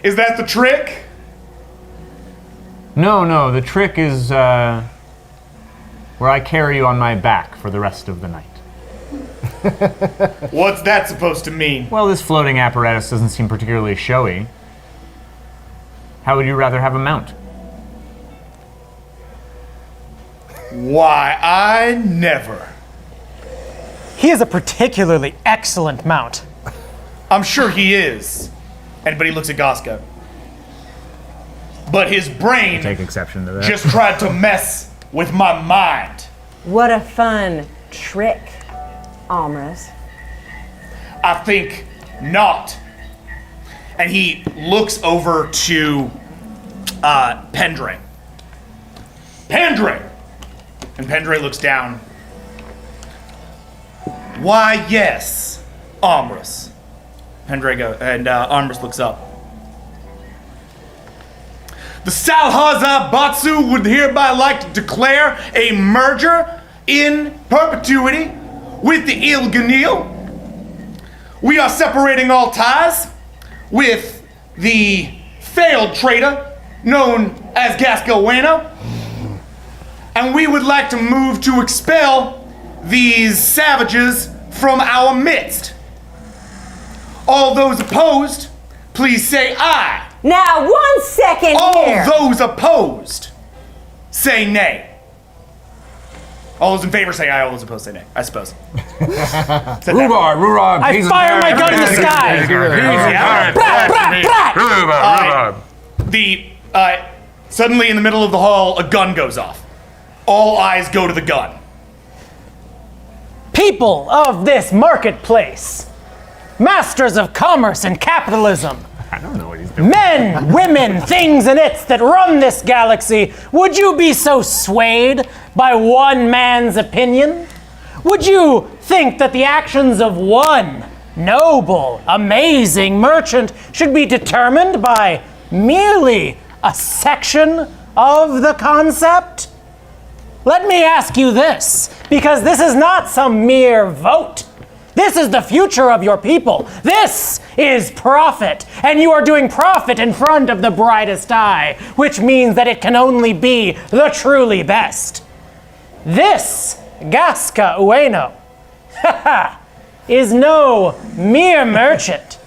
Is that the trick? No, the trick is where I carry you on my back for the rest of the night. What's that supposed to mean? Well, this floating apparatus doesn't seem particularly showy. How would you rather have a mount? Why, I never. He is a particularly excellent mount. I'm sure he is. But he looks at Goska. But his brain Take exception to that. just tried to mess with my mind. What a fun trick, Amros. I think not. And he looks over to Pendray. Pendray! And Pendray looks down. Why, yes, Amros. Pendray goes, and Amros looks up. The Salhazar Batsu would hereby like to declare a merger in perpetuity with the Ilganil. We are separating all ties with the failed traitor known as Gascoigne, and we would like to move to expel these savages from our midst. All those opposed, please say aye. Now, 1 second All here. those opposed, say nay. All those in favor say aye, all those opposed say nay, I suppose. Rhubarb, I fire my gun in the sky. Suddenly in the middle of the hall, a gun goes off. All eyes go to the gun. People of this marketplace, masters of commerce and capitalism, I don't know what he's doing. men, women, things, and it's that run this galaxy, would you be so swayed by one man's opinion? Would you think that the actions of one noble, amazing merchant should be determined by merely a section of the concept? Let me ask you this, because this is not some mere vote. This is the future of your people. This is profit, and you are doing profit in front of the brightest eye, which means that it can only be the truly best. This Gasca Ueno is no mere merchant.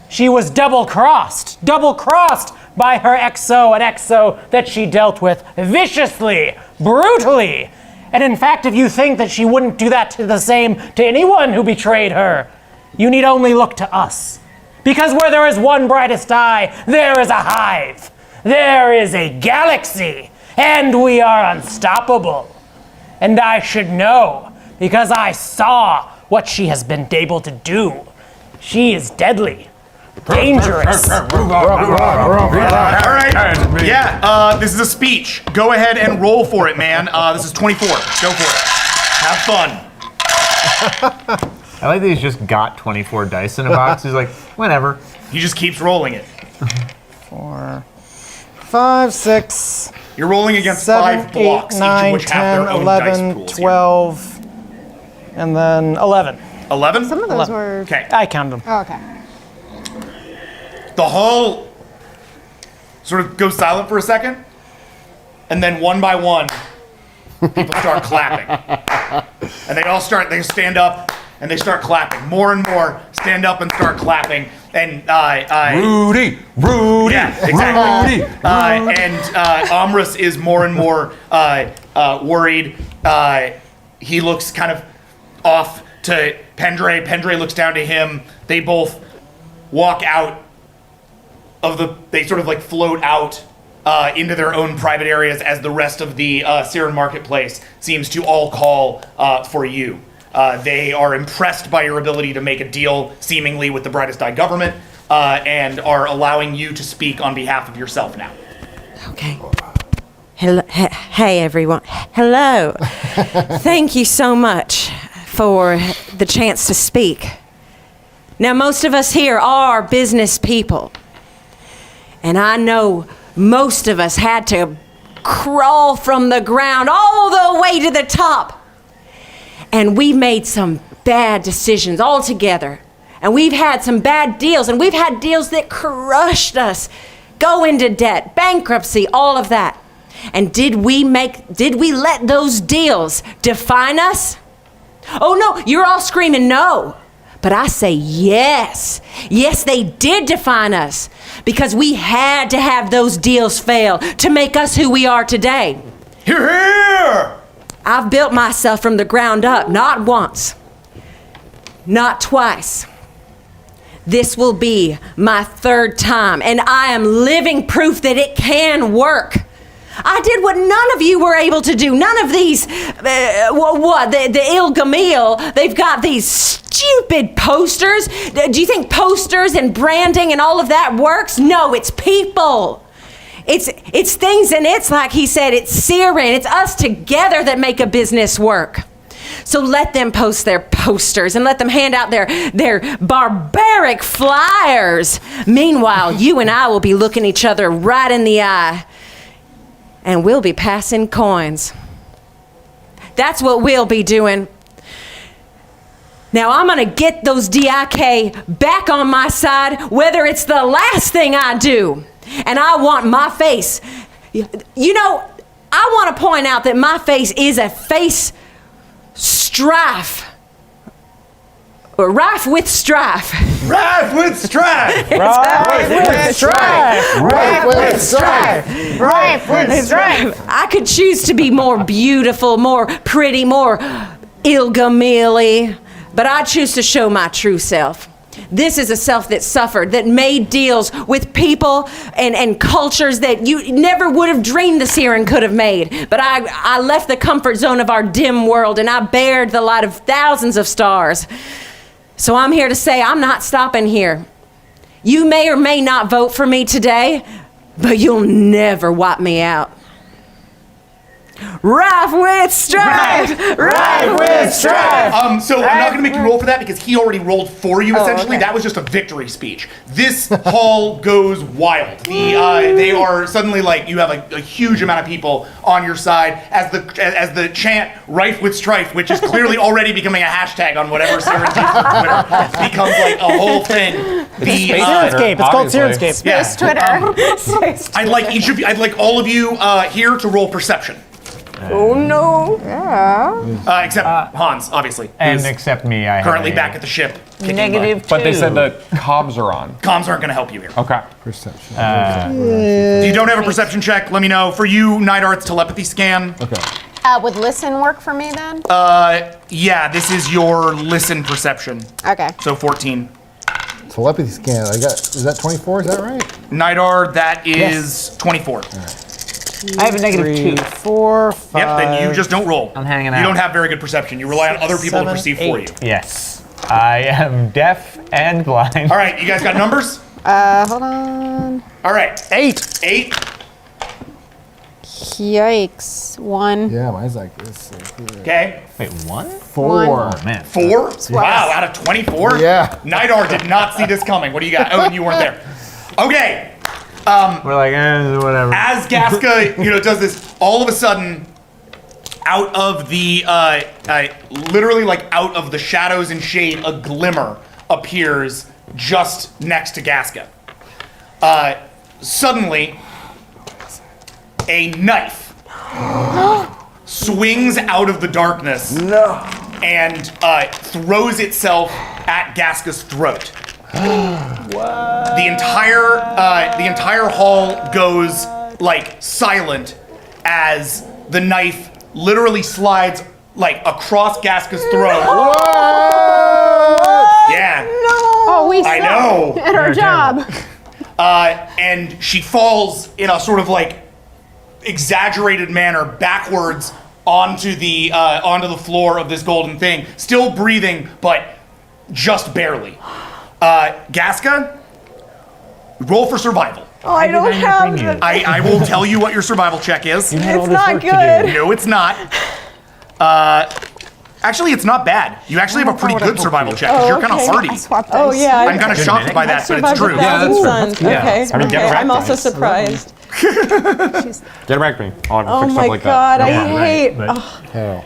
She was double-crossed by her XO, an XO that she dealt with viciously, brutally. And in fact, if you think that she wouldn't do that to the same to anyone who betrayed her, you need only look to us. Because where there is one brightest eye, there is a hive. There is a galaxy, and we are unstoppable. And I should know, because I saw what she has been able to do. She is deadly, dangerous. All right. Yeah, this is a speech. Go ahead and roll for it, man. This is 24. Go for it. Have fun. I like that he's just got 24 dice in a box. He's like, whatever. He just keeps rolling it. 4, 5, 6, You're rolling against 7, 5 blocks, 8, 9, each of which 10, have their own dice 11, pools. 12, and then 11. 11? Some of those were. Okay. I counted them. Oh, okay. The hall sort of goes silent for a second, and then one by one, people start clapping. And they stand up, and they start clapping. More and more stand up and start clapping. And Rudy! yeah, exactly. And Amrus is more and more worried. He looks kind of off to Pendre. Pendre looks down to him. They both walk out of they sort of like float out into their own private areas as the rest of the Cyryn marketplace seems to all call for you. They are impressed by your ability to make a deal, seemingly, with the Brightest Eye government, and are allowing you to speak on behalf of yourself now. Okay. Hello, hey everyone. Hello. Thank you so much for the chance to speak. Now, most of us here are business people. And I know most of us had to crawl from the ground all the way to the top. And we made some bad decisions all together. And we've had some bad deals, and we've had deals that crushed us. Go into debt, bankruptcy, all of that. And did we let those deals define us? Oh no, you're all screaming no. But I say yes. Yes, they did define us, because we had to have those deals fail to make us who we are today. Hear, hear! I've built myself from the ground up, not once, not twice. This will be my 3rd time, and I am living proof that it can work. I did what none of you were able to do. None of these, the Il-Gamil, they've got these stupid posters. Do you think posters and branding and all of that works? No, it's people. It's things, and it's like he said, it's Cyryn. It's us together that make a business work. So let them post their posters and let them hand out their barbaric flyers. Meanwhile, you and I will be looking each other right in the eye, and we'll be passing coins. That's what we'll be doing. Now, I'm going to get those DIK back on my side, whether it's the last thing I do. And I want my face. You know, I want to point out that my face is a face strife. Or rife with strife. Rife with strife! Rife with strife! Rife with strife! Rife with strife. I could choose to be more beautiful, more pretty, more Il-Gamil-y, but I choose to show my true self. This is a self that suffered, that made deals with people and cultures that you never would have dreamed the Cyryn could have made. But I left the comfort zone of our dim world, and I bared the light of thousands of stars. So I'm here to say I'm not stopping here. You may or may not vote for me today, but you'll never wipe me out. Rife with strife! Rife with strife! So I'm not going to make you roll for that because he already rolled for you, essentially. okay. That was just a victory speech. This hall goes wild. They are suddenly like, you have a huge amount of people on your side as the chant rife with strife, which is clearly already becoming a hashtag on whatever Cyryn uses on Twitter, becomes like a whole thing. Cyrynscape. It's called Obviously. Cyrynscape. Yeah. Twitter. I'd like all of you here to roll perception. Oh no. Except Hans, obviously. And who's except me, I currently have back at the ship. kicking Negative butt. But they said 2. the comms are on. Comms aren't going to help you here. Okay. Perception. If you don't have a perception check, let me know. For you, Nidar, it's telepathy scan. Okay. Would listen work for me then? Yeah, this is your listen perception. Okay. So 14. Telepathy scan. Is that 24? Is that right? Nidar, that is 24. I have a negative 3, 2. 4, 5. Yep, then you just don't roll. I'm hanging You out. don't have very good perception. You rely on other people to 7, perceive for 8. you. Yes. I am deaf and blind. All right, you guys got numbers? Hold on. All right. 8. 8. Yikes. 1. Yeah, mine's like this. Okay. Wait, 1? 4. Oh, man. 4? Wow, out of 24? Yeah. Nidar did not see this coming. What do you got? Oh, and you weren't there. Okay. We're like, whatever. As Gaska, does this, all of a sudden, out of the, literally like out of the shadows and shade, a glimmer appears just next to Gaska. Suddenly, a knife swings out of the darkness and throws itself at Gaska's throat. The entire hall goes like silent as the knife literally slides like across Gaska's throat. Yeah, Oh, we I suck know. at our job. And she falls in a sort of like exaggerated manner backwards onto the floor of this golden thing, still breathing, but just barely. Gaska, roll for survival. Oh, I don't have the. I will tell you what your survival check is. It's not good. No, it's not. Actually, it's not bad. You actually have a pretty good survival check because you're kind of hardy. I swapped Oh dice. yeah. I'm kind of shocked by that, but it's true. Yeah, that's Suns. true. Okay. I mean, get okay. wrecked I'm also dice. surprised. Get it back to me. I'll have to Oh fix my stuff like god, that. I hate. But- Oh.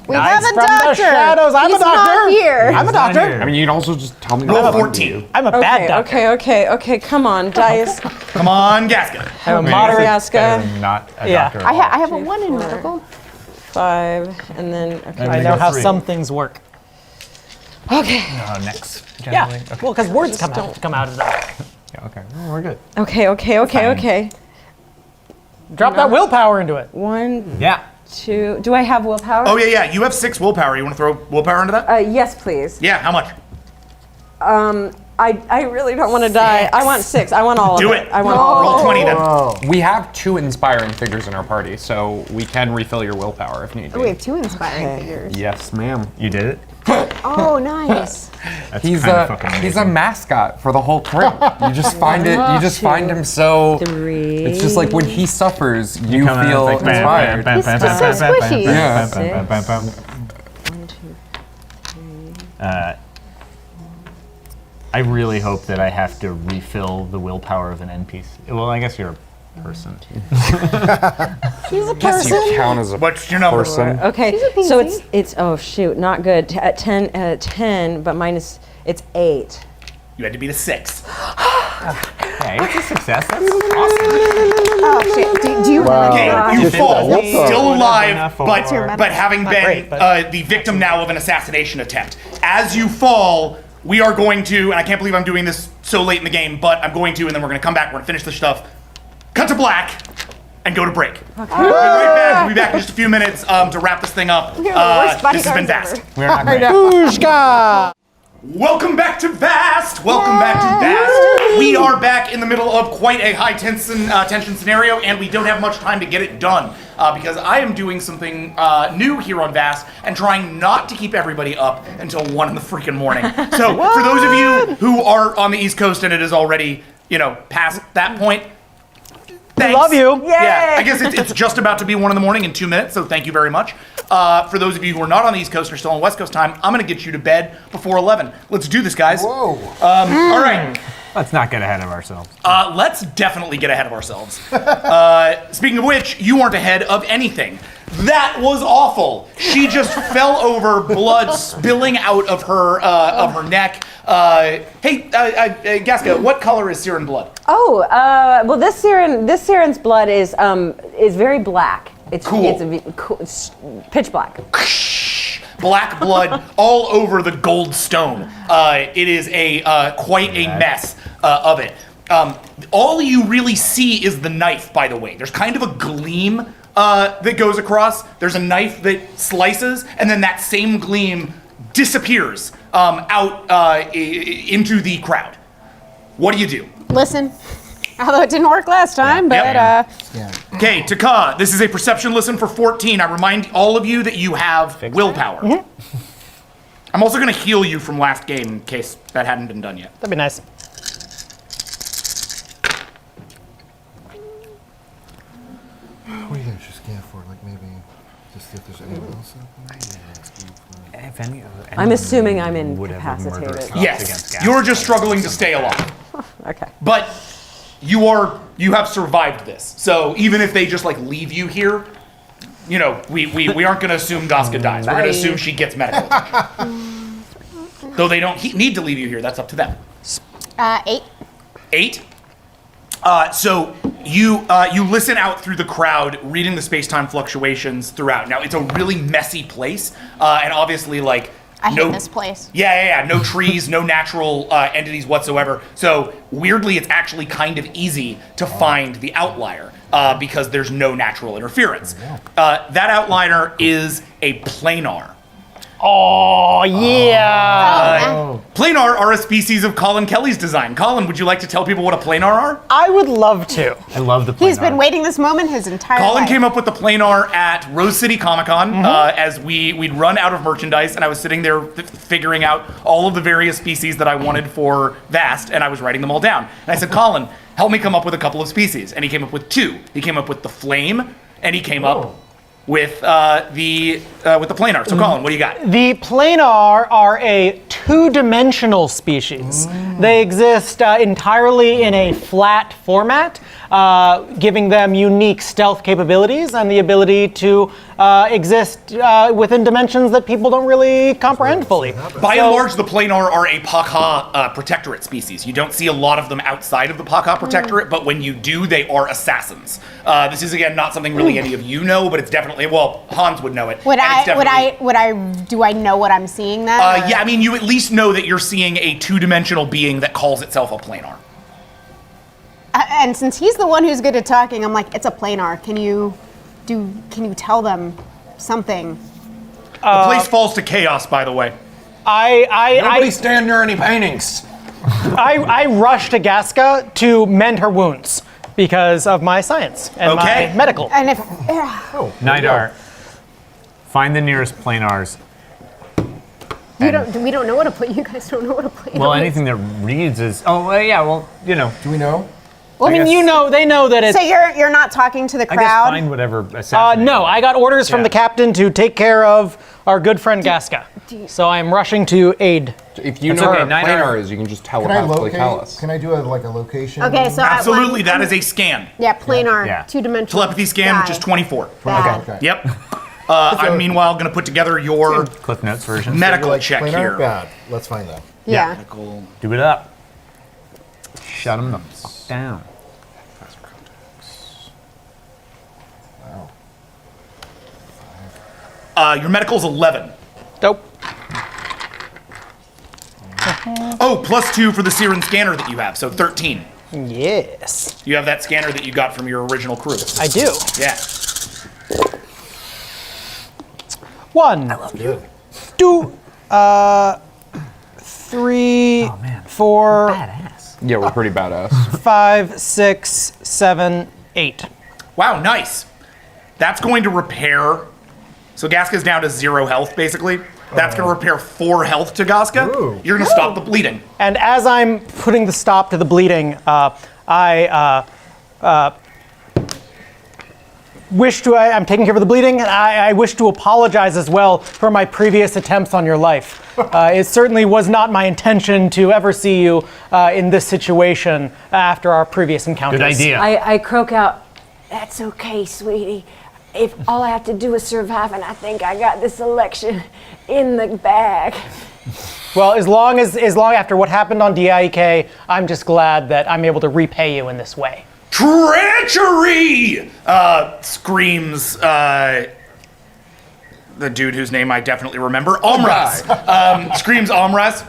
We have a from the doctor. shadows. I'm a He's doctor. not here. I'm a doctor. I mean, you can also just tell me. Roll what to do. 14. I'm a bad doctor. Okay. Come on, dice. Come on, Gaska. I'm a I mean, moderate. it's better Gaska. than Not a Yeah. doctor. at I all. have a 1 in medical. 5, and then okay. I know how 3. some things work. Okay. Next. Yeah. Generally. Okay. Well, because words come out of that. Yeah, okay. Well, we're good. Okay. Drop that willpower into it. 1, Yeah. 2. Do I have willpower? Oh yeah. You have 6 willpower. You want to throw willpower into that? Yes, please. Yeah. How much? I really don't want to die. I want 6. I want all of Do it. it. I want all Roll of 20 then. We have 2 inspiring figures in our party, so we can refill your willpower if need be. We have 2 inspiring figures. Yes, ma'am. You did it? Oh, nice. That's He's kinda a fucking he's a amazing. mascot for the whole crew. You just find it. You just find him so. 3. It's just like when he suffers, you Come in, feel it's like, bam, inspired. bam, He's bam, just bam, so bam, bam, squishy. bam, Yeah. bam, bam, bam, bam. 1, 2. I really hope that I have to refill the willpower of an NPC. Well, I guess you're a person. He's a Yes, you person. count as a What's your number? person. Okay, a so PC. it's oh shoot, not good. At 10, but minus it's 8. You had to beat a 6. Hey, it's a success. That's awesome. Oh, shit. Do you Okay, you did fall, that. still Would have alive, been a four. but having been great, but- the victim now of an assassination attempt. As you fall, we are going to, and I can't believe I'm doing this so late in the game, but I'm going to, and then we're going to come back, we're going to finish this stuff, cut to black, and go to break. We'll be right back. We'll be back in just a few minutes to wrap this thing up. You're the worst This has been bodyguards Vast. We're not great. Booshka! Welcome back to Vast! Welcome back to Vast! We are back in the middle of quite a high tension scenario, and we don't have much time to get it done because I am doing something new here on Vast and trying not to keep everybody up until 1 in the freaking morning. So, for those of you who are on the East Coast and it is already, past that point, thanks. Love you. Yeah, I guess it's just about to be 1 in the morning in 2 minutes, so thank you very much. For those of you who are not on the East Coast or still on West Coast time, I'm going to get you to bed before 11. Let's do this, guys. Whoa. All right. Let's not get ahead of ourselves. Let's definitely get ahead of ourselves. Speaking of which, you weren't ahead of anything. That was awful. She just fell over, blood spilling out of her neck. Hey, Gaska, what color is Cyryn blood? Oh, well, this Cyryn's blood is very black. It's Cool. it's pitch black. Black blood all over the gold stone. It is a quite a mess of it. All you really see is the knife, by the way. There's kind of a gleam that goes across. There's a knife that slices, and then that same gleam disappears out into the crowd. What do? Listen. Although it didn't work last time, but Okay, Taka, this is a perception listen for 14. I remind all of you that you have willpower. I'm also going to heal you from last game in case that hadn't been done yet. That'd be nice. What do you think I should scan for? Like maybe just see if there's anyone else out I'm assuming I'm would have murdered incapacitated. us Yes, against you're Gas. just struggling to stay alive. Okay. But you have survived this. So even if they just like leave you here, we aren't going to assume Gaska dies. We're going to assume she gets medical attention. Though they don't need to leave you here. That's up to them. 8. 8. So you listen out through the crowd, reading the space-time fluctuations throughout. Now it's a really messy place, and obviously like I hate this place. Yeah. No trees, no natural entities whatsoever. So weirdly, it's actually kind of easy to find the outlier because there's no natural interference. That outlier is a planar. Oh, yeah. Planar are a species of Colin Kelly's design. Colin, would you like to tell people what a planar are? I would love to. I love the He's been planar. waiting this moment his entire Colin life. came up with the planar at Rose City Comic Con as we'd run out of merchandise, and I was sitting there figuring out all of the various species that I wanted for Vast, and I was writing them all down. And I said, Colin, help me come up with a couple of species. And he came up with 2. He came up with the flame, and he came up with the planar. So Colin, what do you got? The planar are a 2-dimensional species. They exist entirely in a flat format, giving them unique stealth capabilities and the ability to exist within dimensions that people don't really comprehend fully. By and large, the planar are a Paka protectorate species. You don't see a lot of them outside of the Paka protectorate, but when you do, they are assassins. This is again not something really any of you know, but it's definitely Hans would know it. Do I know what I'm seeing then? Yeah, I mean, you at least know that you're seeing a 2-dimensional being that calls itself a planar. And since he's the one who's good at talking, I'm like, it's a planar. Can you tell them something? The place falls to chaos, by the way. Nobody stand near any paintings. I rush to Gaska to mend her wounds because of my science and my medical. And if Night art. Find the nearest planars. we don't know what a planar. You guys don't know what a planar. Well, is. anything that reads is. Oh, yeah. Well, Do we know? Well, I mean, guess- they know that it's. So you're not talking to the I guess crowd. find whatever assassin. No, I got orders from Yeah. the captain to take care of our good friend Gaska. So I am rushing to aid. If you That's know okay, what a Night planar Art. is, you can just Can I telepathically tell locate? us. Can I do a location? Okay, so Absolutely, that is a scan. planar, Yeah. 2-dimensional. Telepathy scan, which is 24. Bad. Okay. Yep. I'm meanwhile going to put together your Cliff Notes version. medical Like check planar? here. Bad. Let's find that. Yeah. Do it up. Shut him the fuck down. Your medical's 11. Dope. Oh, +2 for the Cyryn scanner that you have, so 13. Yes, You have that scanner that you got from your original crew. I do. Yeah. 1, 2, 3, Oh, man. 4, Badass. Yeah, we're pretty badass. 5, 6, 7, 8. Wow, nice. That's going to repair. So Gaska's down to 0 health, basically. That's going to repair 4 health to Gaska. Ooh. You're going to stop the bleeding. And as I'm putting the stop to the bleeding, I'm taking care of the bleeding, and I wish to apologize as well for my previous attempts on your life. It certainly was not my intention to ever see you in this situation after our previous encounters. Good idea. I croak out, that's okay, sweetie. If all I have to do is survive, and I think I got this election in the bag. Well, as long after what happened on DIEK, I'm just glad that I'm able to repay you in this way. Treachery! Screams the dude whose name I definitely remember, Omras. Screams Omras.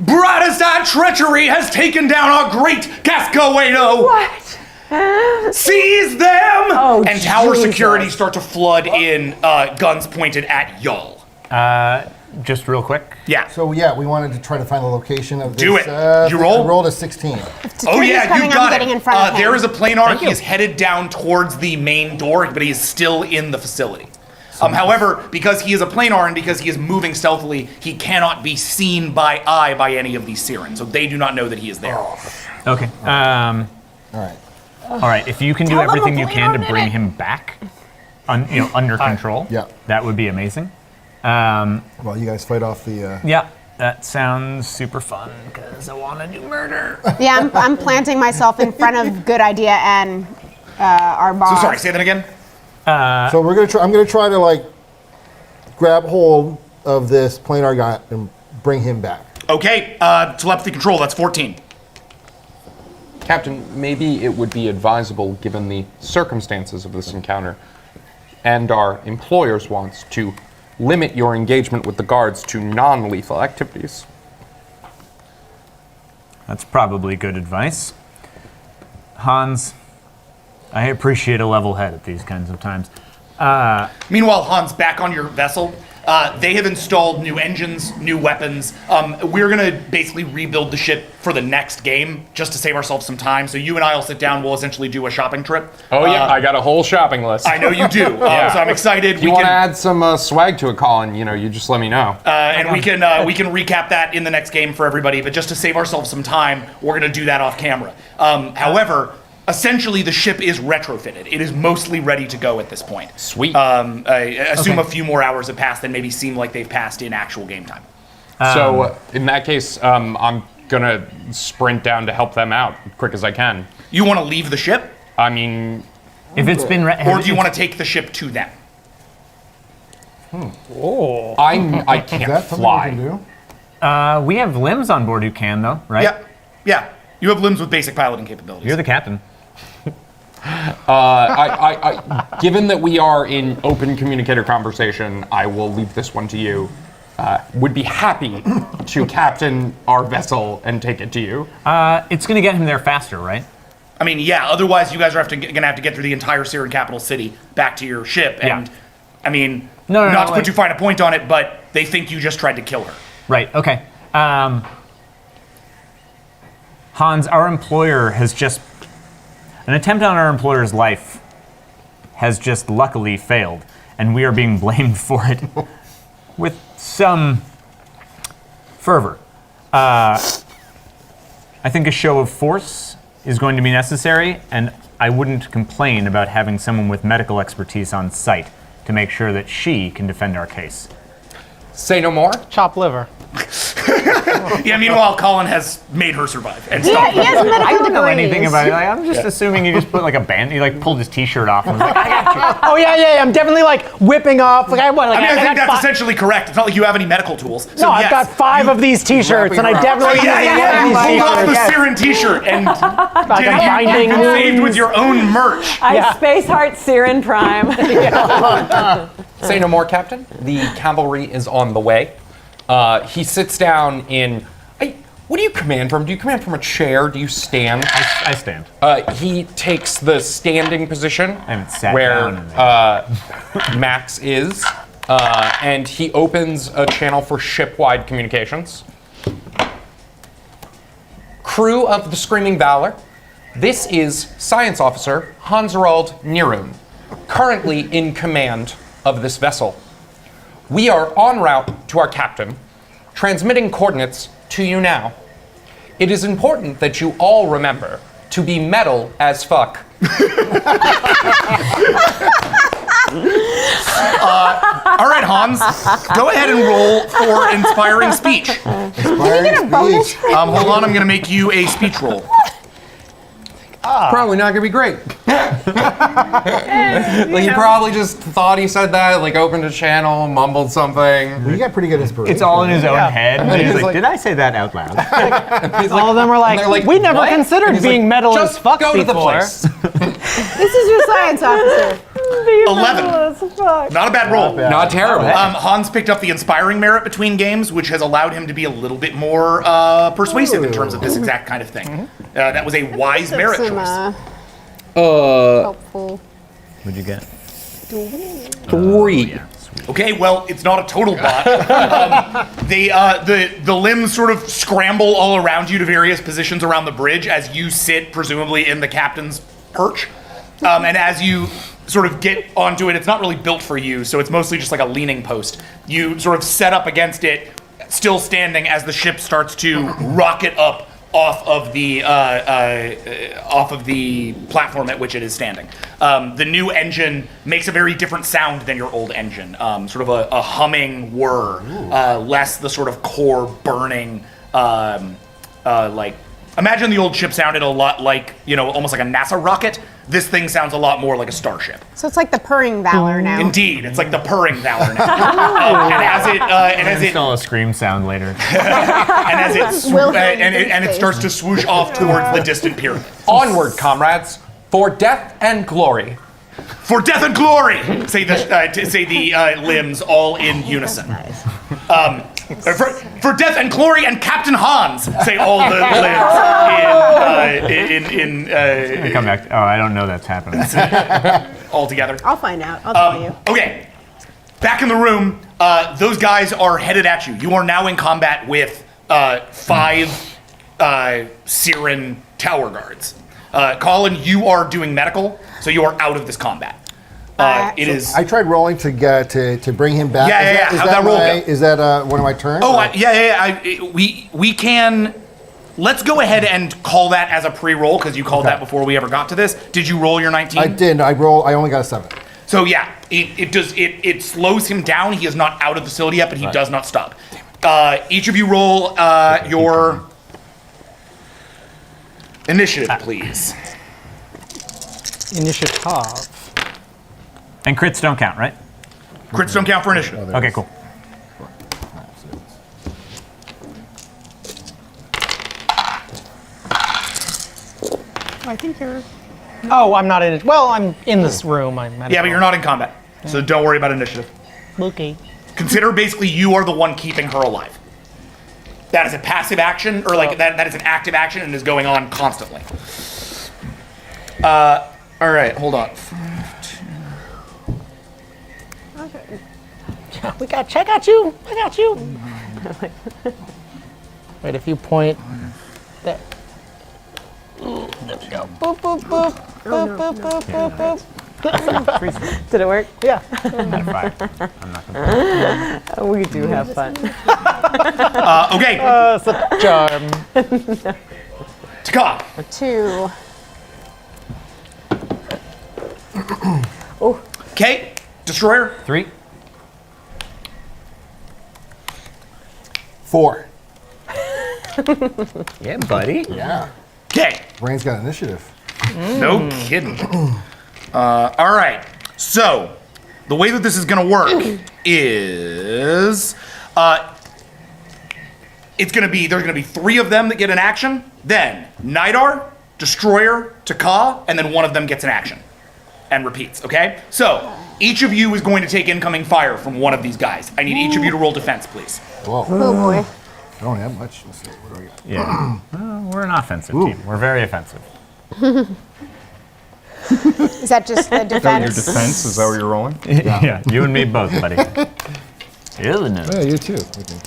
Brightest Eye treachery has taken down our great Cascoedo. What? Seize them! Oh, and tower Jesus. security start to flood in, guns pointed at y'all. Just real quick. Yeah. So yeah, we wanted to try to find the location of this. Do it. You roll? I rolled a 16. Oh yeah, coming, you I'm got getting it. in front of him. There is a planar. Thank He you. is headed down towards the main door, but he is still in the facility. However, because he is a planar and because he is moving stealthily, he cannot be seen by eye by any of these Cyryn, so they do not know that he is there. Okay. All right. All right. If you can do Tell them everything a you can to Planar bring did it. him back, under control, Yeah. that would be amazing. Well, you guys fight off the. Yeah, that sounds super fun because I want to do murder. Yeah, I'm planting myself in front of Good Idea and our boss. So sorry, say that again. So we're gonna try. I'm gonna try to like grab hold of this planar guy and bring him back. Okay, telepathy control, that's 14. Captain, maybe it would be advisable, given the circumstances of this encounter and our employer's wants, to limit your engagement with the guards to non-lethal activities. That's probably good advice. Hans, I appreciate a level head at these kinds of times. Meanwhile, Hans, back on your vessel, they have installed new engines, new weapons. We're gonna basically rebuild the ship for the next game, just to save ourselves some time. So you and I will sit down, we'll essentially do a shopping trip. Oh yeah, I got a whole shopping list. I know you do, so I'm excited. If you want to add some swag to it, Colin, you just let me know. And we can recap that in the next game for everybody, but just to save ourselves some time, we're gonna do that off camera. However, essentially the ship is retrofitted. It is mostly ready to go at this point. Sweet. I assume a few more hours have passed than maybe seem like they've passed in actual game time. So in that case, I'm gonna sprint down to help them out as quick as I can. You want to leave the ship, I mean, If it's been, or do you want to take the ship to them? I Is can't that something fly. we can do? we have limbs on board who can though, right? Yeah. You have limbs with basic piloting capabilities. You're the captain. Given that we are in open communicator conversation, I will leave this one to you. Would be happy to captain our vessel and take it to you. It's gonna get him there faster, right? I mean, yeah. Otherwise, you guys are gonna have to get through the entire Cyryn capital city back to your ship. And Yeah. I mean, No, not to put like- too fine a point on it, but they think you just tried to kill her. Right. Okay. Hans, our employer has just an attempt on our employer's life has just luckily failed, and we are being blamed for it with some fervor. I think a show of force is going to be necessary, and I wouldn't complain about having someone with medical expertise on site to make sure that she can defend our case. Say no more. Chop liver. Yeah. Meanwhile, Colin has made her survive. And Yeah, stuff. he has medical I didn't know anything degrees. about it. I'm just assuming you just put like a band. He like pulled his T-shirt off and was like, "I got you." Oh yeah. I'm definitely like whipping off. Like I mean, I think got that's fi- essentially correct. It's not like you have any medical tools. So No, I've yes, got 5 of these T-shirts, and I wrapping definitely Yeah, using yeah. one You of these pulled off the T-shirts. Cyryn T-shirt and Like I'm finding saved with wounds. your own merch. I Space Heart Cyryn Prime. Say no more, Captain. The cavalry is on the way. He sits down in. What do you command from? Do you command from a chair? Do you stand? I stand. He takes the standing position I haven't sat where down in Max is, and he opens a channel for ship-wide communications. Crew of the Screaming Valor, this is Science Officer Hans-Harald Nierun, currently in command of this vessel. We are en route to our captain, transmitting coordinates to you now. It is important that you all remember to be metal as fuck. All right, Hans, go ahead and roll for inspiring speech. Inspiring speech. Hold on, I'm going to make you a speech roll. Probably not gonna be great. Like he probably just thought he said that, like opened a channel, mumbled something. You got pretty good inspiration. It's all in his own Yeah. head. And he's like, did I say that out loud? All of them were like, they're like, we never "What?" And considered he's being like, metal as just fuck go to the before. place. This is your science officer. 11. Not a bad roll. Not terrible. Hans picked up the inspiring merit between games, which has allowed him to be a little bit more persuasive in terms of this exact kind of thing. That was a wise merit Some choice. helpful. What'd you get? 3. Okay, well, it's not a total bot. The limbs sort of scramble all around you to various positions around the bridge as you sit, presumably, in the captain's perch. And as you sort of get onto it, it's not really built for you, so it's mostly just like a leaning post. You sort of set up against it, still standing as the ship starts to rocket up off of the platform at which it is standing. The new engine makes a very different sound than your old engine, sort of a humming whir, less the sort of core burning, like. Imagine the old ship sounded a lot like, almost like a NASA rocket. This thing sounds a lot more like a starship. So it's like the purring Valor now. Indeed, it's like the purring Valor now. And as it Install a scream sound later. it starts to swoosh off towards the distant pyramid. Onward, comrades, for death and glory. For death and glory, say the limbs all in unison. For death and glory and Captain Hans, say all the limbs in Come back. Oh, I don't know that's happening. all together. I'll find out. I'll tell you. Okay, back in the room, those guys are headed at you. You are now in combat with 5 Cyryn tower guards. Colin, you are doing medical, so you are out of this combat. It is. I tried rolling to get to bring him back. Yeah. How'd that roll go? Is that one of my turns? Oh, we can. Let's go ahead and call that as a pre-roll because you called that before we ever got to this. Did you roll your 19? I did. I only got a 7. So yeah, it slows him down. He is not out of the facility yet, but he does not stop. Each of you roll your initiative, please. Initiative. And crits don't count, right? Crits don't count for initiative. Okay, cool. I think you're. Oh, I'm not in it. Well, I'm in this room. I'm Yeah, but you're not in combat, so don't worry about initiative. Okay. Consider basically you are the one keeping her alive. That is a passive action, or like that is an active action and is going on constantly. All right, hold on. I got you. I got you. Wait, if you point that. Ooh, there we go. Boop, boop, boop. Boop, boop, boop, boop, boop. Did it work? Yeah. Out of 5. I'm not gonna. We do have fun. Okay, Such a charm. Taka. 2. Okay, Destroyer. 3. 4. Yeah, buddy. Yeah. Okay, Brain's got initiative. no kidding. All right, so the way that this is going to work is there's going to be 3 of them that get an action, then Nidar, Destroyer, Taka, and then one of them gets an action and repeats, okay? So each of you is going to take incoming fire from one of these guys. I need each of you to roll defense, please. Whoa. Oh boy. I don't have much. Let's see. What do I got? Yeah. Well, we're an offensive team. We're very offensive. Is that just the defense? defense? Is that what you're rolling? Yeah, you and me both, buddy. Really no. Yeah, you too. Okay.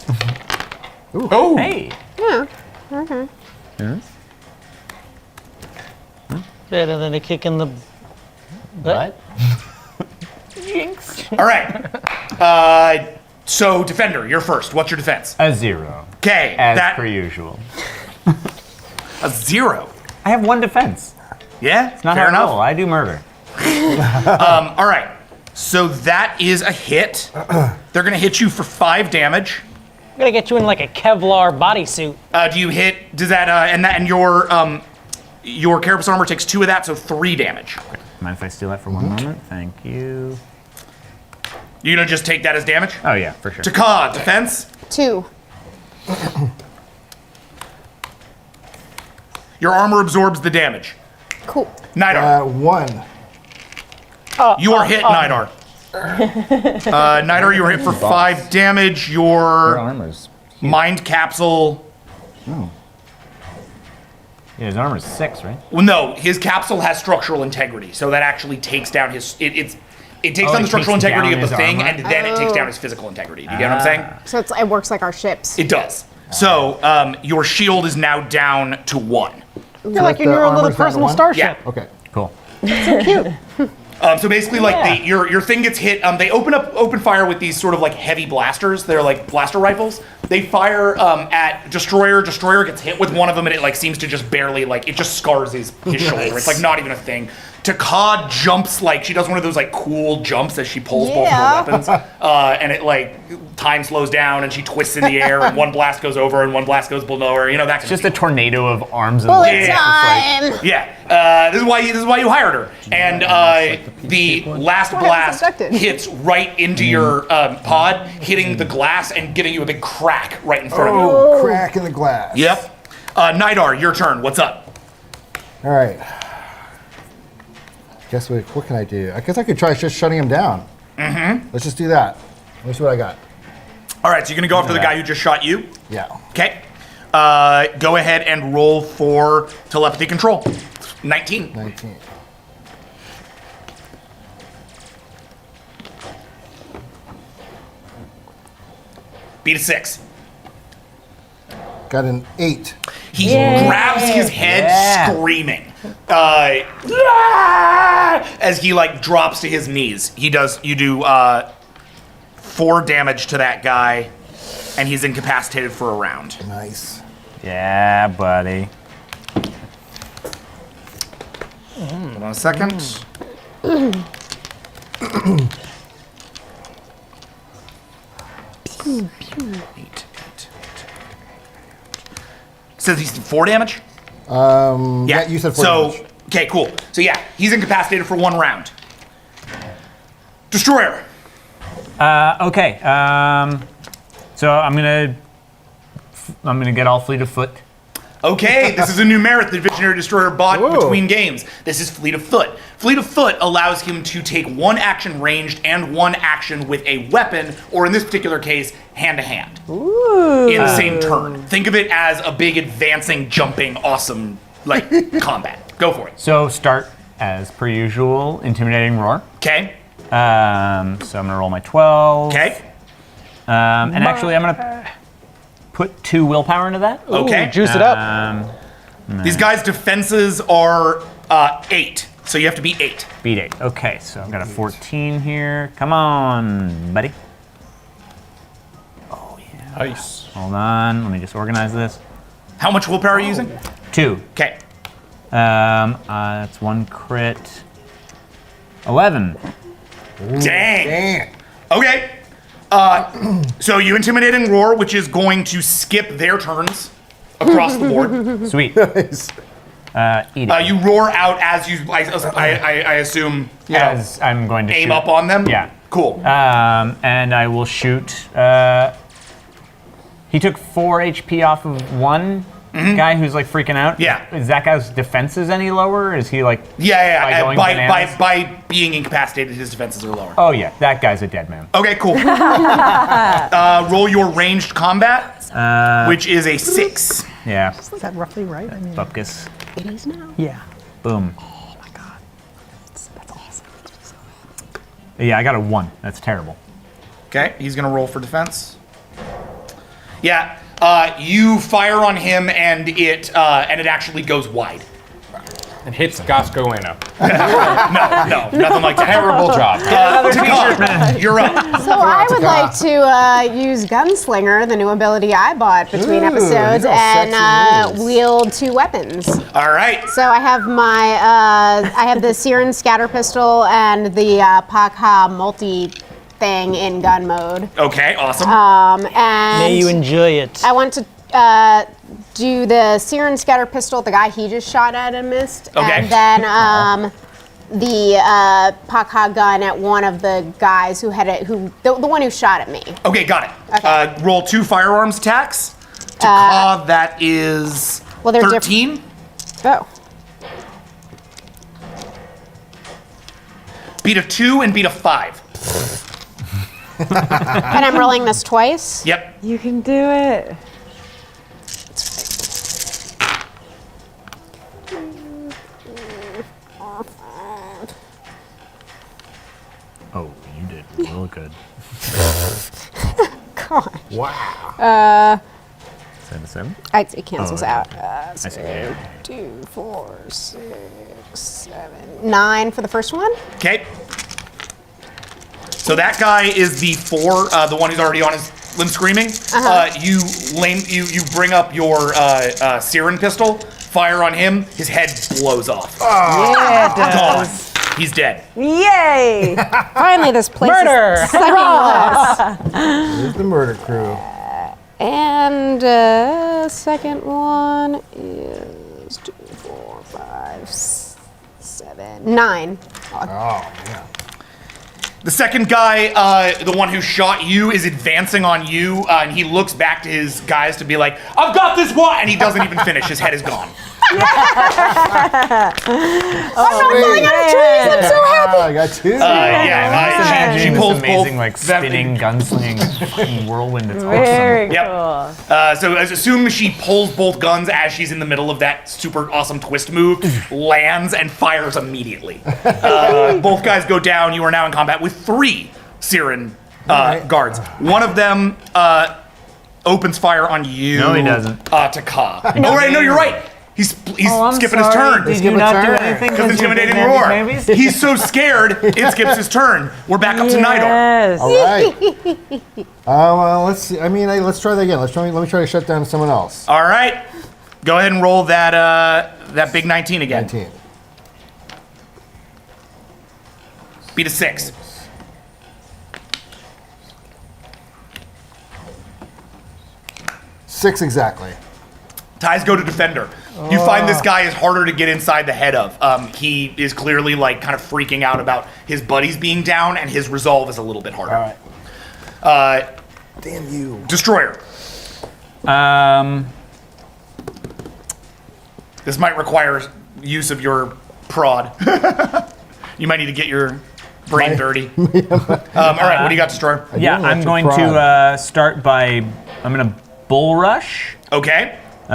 Oh! Hey. Yeah. Okay. Better than a kick in the butt. All right. So Defender, you're first. What's your defense? A 0. Okay, As that per usual. a 0. I have 1 defense. Yeah, Not fair how I enough. roll. I do murder. All right. So that is a hit. They're gonna hit you for 5 damage. I'm gonna get you in like a Kevlar bodysuit. Do you hit? Does that and your Your carapace armor takes 2 of that, so 3 damage. Mind if I steal that for one moment? Thank you. You gonna just take that as damage? Oh yeah, for sure. Taka, defense. 2. Your armor absorbs the damage. Cool. Nidar. 1. You are hit, Nidar. Nidar, you are hit for 5 damage. Your armor's mind capsule. Yeah, his armor's 6, right? Well, no, his capsule has structural integrity, so that actually takes down his. It takes down the structural takes integrity down of the his thing, armor? and then it takes down his physical integrity. Do you get what I'm saying? So it works like our ships. It does. So your shield is now down to 1. You're like in the your own little armor's down to personal 1? starship. Yeah. Okay. Cool. So basically, like your thing gets hit. They open fire with these sort of like heavy blasters. They're like blaster rifles. They fire at Destroyer. Destroyer gets hit with one of them, and it like seems to just barely like it just scars his shoulder. It's like not even a thing. Taka jumps like she does one of those like cool jumps as she pulls both of her weapons, and it like time slows down and she twists in the air and one blast goes over and one blast goes below her. You know that kind Just of a tornado of arms and Bullet legs. time! this is why you hired her. And the last blast abducted. hits right into your pod, hitting the glass and giving you a big crack right in front of you. Oh, crack in the glass. Yep. Nidar, your turn. What's up? All right. Guess what can I do? I guess I could try just shutting him down. Mm-hmm. Let's just do that. Let's see what I got. All right, so you're gonna go after the guy who just shot you. Yeah. Okay. Go ahead and roll for telepathy control. 19. 19. Beat a 6. Got an 8. He grabs his head, screaming, as he like drops to his knees. You do 4 damage to that guy, and he's incapacitated for a round. Nice. Yeah, buddy. Hold on a second. Says he's 4 damage? Yeah, you said 4 damage. Okay, cool. So yeah, he's incapacitated for 1 round. Destroyer. Okay. So I'm gonna get all fleet of foot. Okay, this is a new merit the Visionary Destroyer bought between games. This is Fleet of Foot. Fleet of Foot allows him to take 1 action ranged and 1 action with a weapon, or in this particular case, hand-to-hand. In the same turn. Think of it as a big advancing, jumping, awesome, like, combat. Go for it. So start as per usual, intimidating roar. Okay. So I'm gonna roll my 12. Okay. And actually, I'm gonna put 2 willpower into that. Okay. Juice it up. These guys' defenses are 8, so you have to beat 8. Beat 8. Okay, so I've got a 14 here. Come on, buddy. Oh yeah. Nice. Hold on. Let me just organize this. How much willpower are you using? 2. Okay. That's 1 crit. 11. Dang. Okay. So you intimidate and roar, which is going to skip their turns across the board. Sweet. Nice. Eat it. You roar out as you, I assume, you know, As I'm going to aim shoot. up on them. Yeah. Cool. And I will shoot. He took 4 HP off of one guy who's like freaking out. Yeah. Is that guy's defenses any lower? Is he like? Yeah. going By bananas? being incapacitated, his defenses are lower. Oh yeah, that guy's a dead man. Okay, cool. Roll your ranged combat, which is a 6. Yeah. Is that roughly right? I mean, Focus. It is now. yeah. Boom. Oh my god. That's awesome. Yeah, I got a 1. That's terrible. Okay, he's gonna roll for defense. Yeah, you fire on him and it actually goes wide. It hits Gascoigne. No, nothing like that. Terrible job. Takar, you're up. So I would like to use Gunslinger, the new ability I bought between episodes, these are and sexy moves. wield 2 weapons. All right. So I have my I have the Cyryn scatter pistol and the Pakha multi thing in gun mode. Okay, awesome. And May you enjoy it. I want to do the Cyryn scatter pistol at the guy he just shot at and missed. Okay. And then the Paka gun at one of the guys who had it, the one who shot at me. Okay, got it. Okay. Roll 2 firearms attacks. To Ka, that is Well, they're 13. Oh. Beat a 2 and beat a 5. And I'm rolling this twice. Yep. You can do it. Oh, you did real good. God. Wow. 7. It cancels Oh, okay. out. I see. So 2, 4, 6, 7, 9 for the first one. Okay. So that guy is the 4, the one who's already on his limb screaming. You bring up your Cyryn pistol, fire on him, his head blows off. Yeah, it does. Gone. He's dead. Yay! Finally, this place Murder! is sucking less. Here's the murder crew. And second one is 2, 4, 5, 7, 9. Oh, man. The second guy, the one who shot you, is advancing on you, and he looks back to his guys to be like, "I've got this one," and he doesn't even finish. His head is gone. I'm not falling out of trees. I'm so happy. I got 2. She Imagining pulls this amazing, both like, that- spinning, gunslinging, fucking whirlwind. It's Very Yep. cool. So as soon as she pulls both guns as she's in the middle of that super awesome twist move, lands and fires immediately. Both guys go down. You are now in combat with 3 Cyryn guards. One of them opens fire on you. No, he doesn't. To Ka. Oh, right. No, you're right. He's I'm skipping his sorry. turn. Did Skip you a not do turn. anything? Because intimidating roar. He's so scared, it skips his turn. We're back up to Nidor. Yes. All right. Well, let's see. Let's try that again. Let me try to shut down someone else. All right. Go ahead and roll that big 19 again. 19. Beat a 6. Six exactly. Ties go to defender. You find this guy is harder to get inside the head of. He is clearly like kind of freaking out about his buddies being down, and his resolve is a little bit harder. All right. Damn you. Destroyer. This might require use of your prod. You might need to get your brain dirty. All right, what do you got, Destroyer? Yeah, do I'm like going your to start by, I'm going to bull rush. Okay. So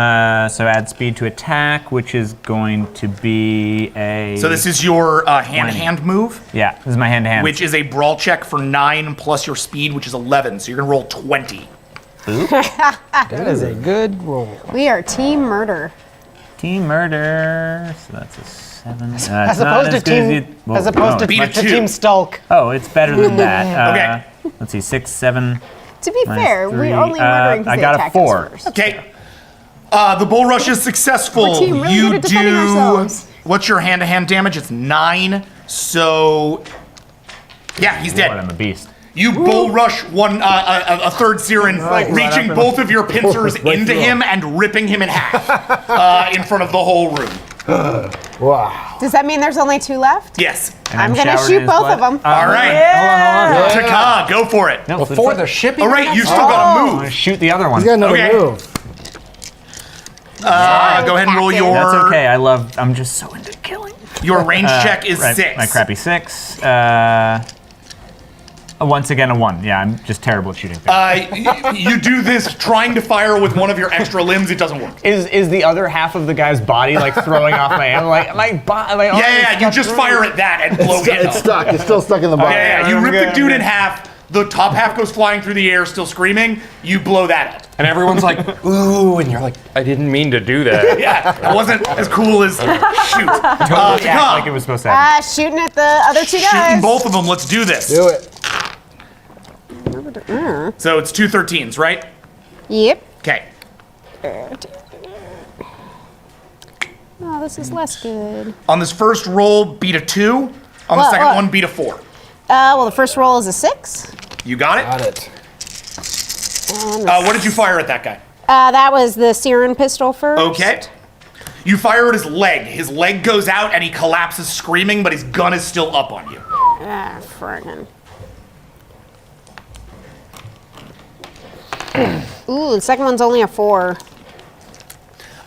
add speed to attack, which is going to be a... So this is your hand-to-hand move, Yeah, this is my hand-to-hand. which is a brawl check for 9 plus your speed, which is 11. So you're going to roll 20. That is a good roll. We are team murder. Team murder. So that's a 7. As opposed to Beat a 2. Team Stalk. Oh, it's better than that. Okay. Let's see, 6, 7. To be Minus fair, 3. we're only murdering because I they got a attack 4. us first. Okay. The bull rush is successful. We're team really You good at defending do. ourselves. What's your hand-to-hand damage? It's 9. So, yeah, he's dead. Lord, I'm a beast. You bull rush a third Cyryn, reaching both of your pincers into him and ripping him in half in front of the whole room. Wow. Does that mean there's only 2 left? Yes. And I'm going to showered in shoot his both blood. of them. All right. Yeah. Taka, go for it. No, Before the shipping? All right, you still got to I'm going to move. shoot the other one. He's got another Okay. move. Go ahead and roll Captain. your That's okay. I'm just so into killing. your range check is Right, 6. My crappy 6. Once again, a 1. Yeah, I'm just terrible at shooting things. You do this trying to fire with one of your extra limbs. It doesn't work. Is the other half of the guy's body like throwing off my hand? Like my body? Like, Yeah, you just fire at that and blow it It's up. stuck. It's still stuck in the body. Yeah, you rip the Okay. dude in half. The top half goes flying through the air, still screaming. You blow that up. And everyone's like, ooh, and you're like, I didn't mean to do that. Yeah, it wasn't as cool as shoot. Yeah, Taka, like it was supposed to happen. Shooting at the other 2 guys. shooting both of them. Let's do this. Do it. So it's 2 13s, right? Yep. Okay. Oh, this is less good. On this first roll, beat a 2. On the Whoa, second whoa. one, beat a 4. Well, the first roll is a 6. You got it? Got it. And What did you fire at that guy? That was the Cyryn pistol first. Okay. You fire at his leg. His leg goes out and he collapses screaming, but his gun is still up on you. Ah, friggin'. Ooh, the second one's only a 4.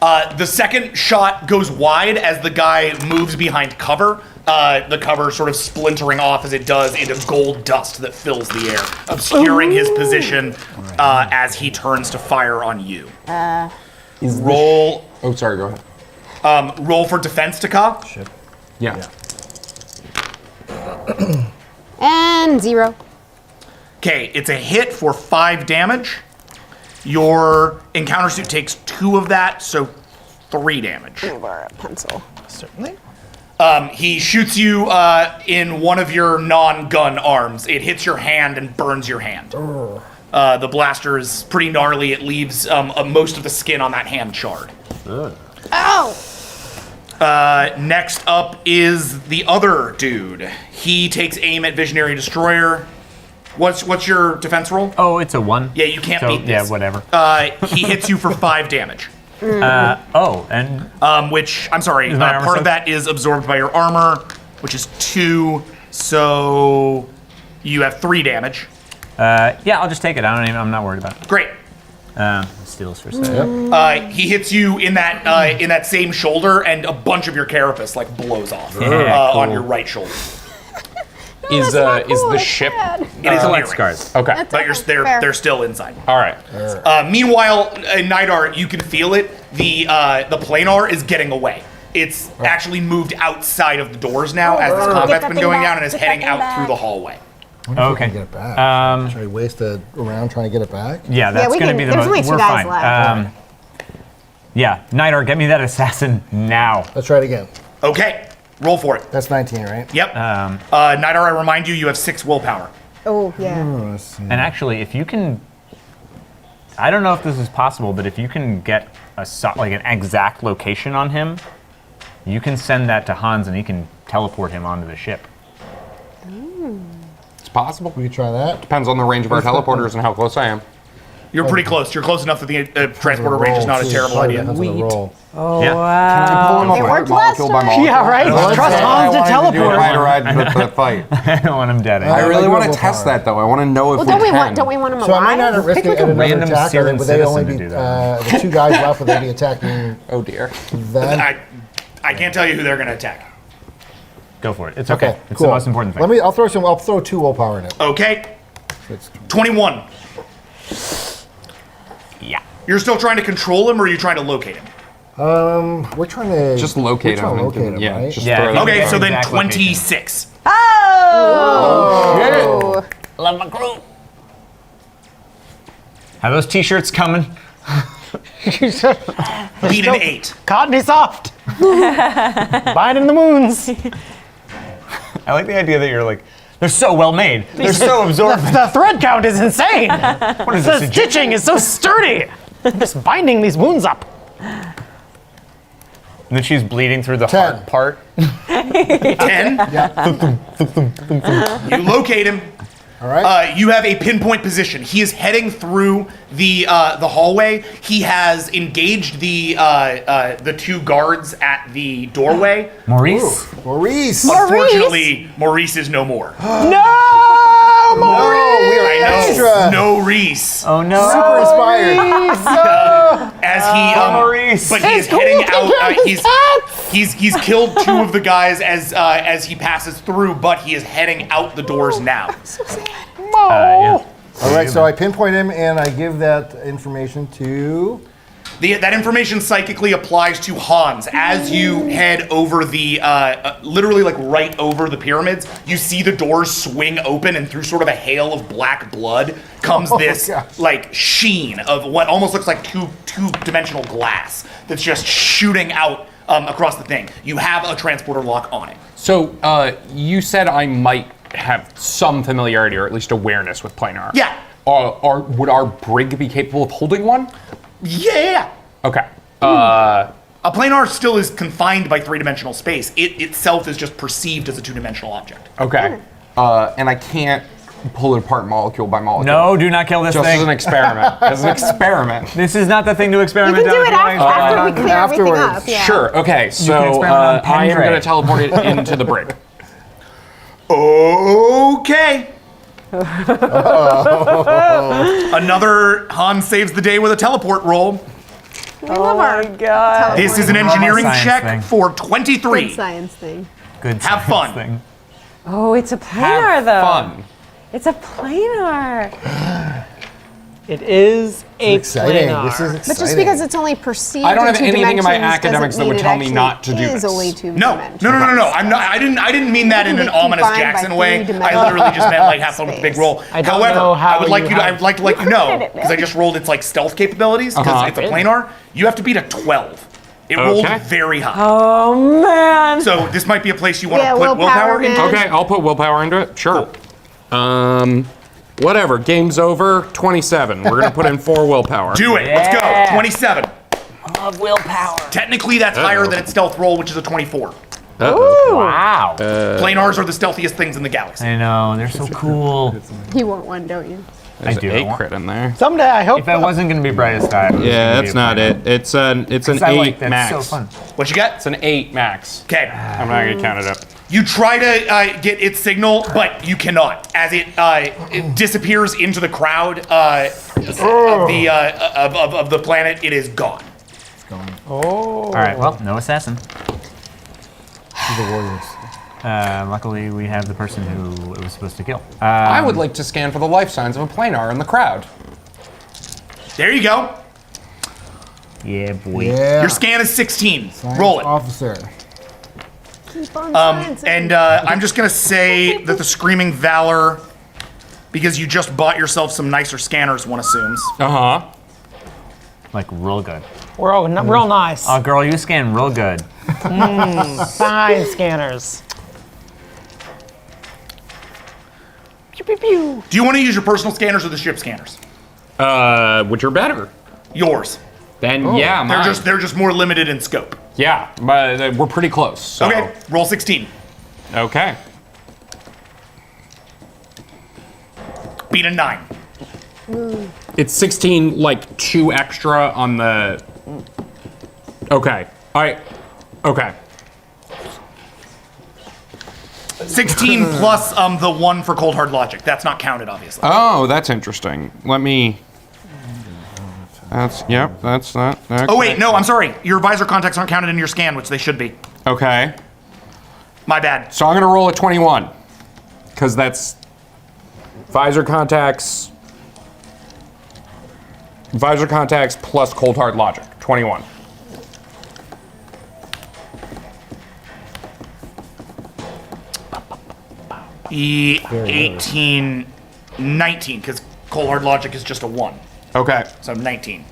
The second shot goes wide as the guy moves behind cover. The cover sort of splintering off as it does into gold dust that fills the air, obscuring his position as he turns to fire on you. Roll. Oh, sorry. Go ahead. Roll for defense, Taka. Yeah. And 0. Okay, it's a hit for 5 damage. Your encounter suit takes 2 of that, so 3 damage. Let me borrow a pencil. Certainly. He shoots you in one of your non-gun arms. It hits your hand and burns your hand. The blaster is pretty gnarly. It leaves most of the skin on that hand charred. Ow! Next up is the other dude. He takes aim at Visionary Destroyer. What's your defense roll? Oh, it's a 1. Yeah, you can't beat this. Yeah, whatever. He hits you for 5 damage. And Which, I'm sorry, my armor part of so- that is absorbed by your armor, which is 2, so you have 3 damage. yeah, I'll just take it. I'm not worried about it. Great. Steals for a second. He hits you in that same shoulder, and a bunch of your carapace like blows off on cool. your right shoulder. Is the ship? It is Collect nearing. scars. Okay. But they're still inside. All right. Meanwhile, in Nidar, you can feel it. The planar is getting away. It's actually moved outside of the doors now as this combat's been going down and is heading out through the hallway. Okay. Get it back. Should I waste a round trying to get it back? Yeah, that's we going to can- be the there's most. only 2 We're guys fine. left. Yeah, Nidar, get me that assassin now. Let's try it again. Okay, roll for it. That's 19, right? Yep. Nidar, I remind you, you have 6 willpower. Oh, yeah. Let's see. And actually, if you can, I don't know if this is possible, but if you can get like an exact location on him, you can send that to Hans and he can teleport him onto the ship. It's possible. We could try that. Depends on the range of our teleporters and how close I am. You're pretty close. You're close enough that the transporter range is not a terrible idea. Roll. Yeah. It worked last time. Yeah, right? Trust Hans to teleport. The fight. I don't want him dead. I like really your want to willpower. test that, though. I want to know if Well, we can. don't we want him So I might not alive? risk it at another random attack. Syryn Would they only citizen be to do that. the 2 guys left? Would they be attacking Oh dear. them? I can't tell you who they're going to attack. Go for it. It's okay. It's cool. the most important thing. I'll throw 2 willpower in it. Okay, It's 21. Yeah. You're still trying to control him, or are you trying to locate him? We're trying to Just locate we're trying to him. locate him, Yeah, right? just Yeah, throw it I out think Okay, there. so then Exact location. 26. Oh! Love my crew. Have those t-shirts coming? Beat an 8. Cottony soft. Binding the moons. I like the idea that you're like, they're so well made. They're so absorbent. The thread count is insane. What is The this? stitching is so sturdy. Just binding these wounds up. And then she's bleeding through the 10. heart part. 10. You locate him. All right. You have a pinpoint position. He is heading through the hallway. He has engaged the 2 guards at the doorway. Maurice? Maurice. Unfortunately, Maurice is no more. No, we are I know. extra. No Reese. Oh no. Super inspired. As he Maurice. but he is heading out. He's killed 2 of the guys as he passes through, but he is heading out the doors now. Yeah. All right, so I pinpoint him and I give that information to. That information psychically applies to Hans. As you head over the, literally like right over the pyramids, you see the doors swing open, and through sort of a hail of black blood comes this gosh. like sheen of what almost looks like two-dimensional glass that's just shooting out across the thing. You have a transporter lock on it. So you said I might have some familiarity or at least awareness with planar. Yeah. Would our brig be capable of holding one? Yeah. Okay. A planar still is confined by 3-dimensional space. It itself is just perceived as a 2-dimensional object. Okay. And I can't pull it apart molecule by molecule. No, do not kill this Just thing. as an experiment. As an experiment. This is not the thing to You experiment can do on. it after we clear everything up. Yeah. Sure. Okay. So experiment on I am Pendray. going to teleport it into the brig. Okay. Another Han saves the day with a teleport roll. We love our God. This is an engineering Science check thing. for good 23. science thing. Good Have science fun. thing. Oh, it's a planar Have though. fun. It's a planar. It is a Exciting. planar. This is But exciting. just because it's only perceived I don't have in two anything in my dimensions academics doesn't that would mean tell it me actually not to do is this. only two No, dimensions. no, no, no, no. I'm not. I didn't mean that in an be ominous confined by Jackson way. I three-dimensional literally just meant like have fun with a big roll. I don't However, know how I would like you you. To, have- I would like to let you know did it, because I just rolled its like stealth capabilities because Uh-huh. it's a planar. You have to beat a 12. It rolled Okay. very high. Oh man. So this might be a place you want Yeah, to put willpower willpower, into. man. Okay, I'll put willpower into it. Sure. Whatever. Game's over. 27. We're gonna put in 4 willpower. Do it. Let's go. 27. Love willpower. Technically, that's higher than its stealth roll, which is a 24. Wow. Planars are the stealthiest things in the galaxy. I know, they're so cool. You want one, don't you? There's I do. an 8 crit in there. Someday I hope. If I wasn't gonna be brightest eye, Yeah, that's not it. It's an 8 I like that. max. So fun. What you got? It's an 8 max. Okay. I'm not gonna count it up. You try to get its signal, but you cannot, as it disappears into the crowd of the planet. It is gone. All right. Well, no assassin. The warriors. Luckily, we have the person who it was supposed to kill. I would like to scan for the life signs of a planar in the crowd. There you go. Yeah, boy. Yeah. Your scan is 16. Science Roll it. Officer. Keep on science. And I'm just gonna say that the Screaming Valor, because you just bought yourself some nicer scanners, one assumes. Uh huh. Like real good. We're all real nice. Oh, girl, you scan real good. Fine scanners. Pew, pew, pew. Do you want to use your personal scanners or the ship scanners? Which are better? Yours. Then yeah, mine. They're just more limited in scope. Yeah, but we're pretty close. So. Okay. Roll 16. Okay. Beat a 9. It's 16, like 2 extra on the. Okay. All right. Okay. 16 plus the 1 for cold hard logic. That's not counted, obviously. Oh, that's interesting. Let me. That's yep. That's not. Okay. Oh wait, no, I'm sorry. Your visor contacts aren't counted in your scan, which they should be. Okay. My bad. So I'm gonna roll a 21, because that's visor contacts. Visor contacts plus cold hard logic. 21. E18, 19, because cold hard logic is just a 1. Okay. So 19.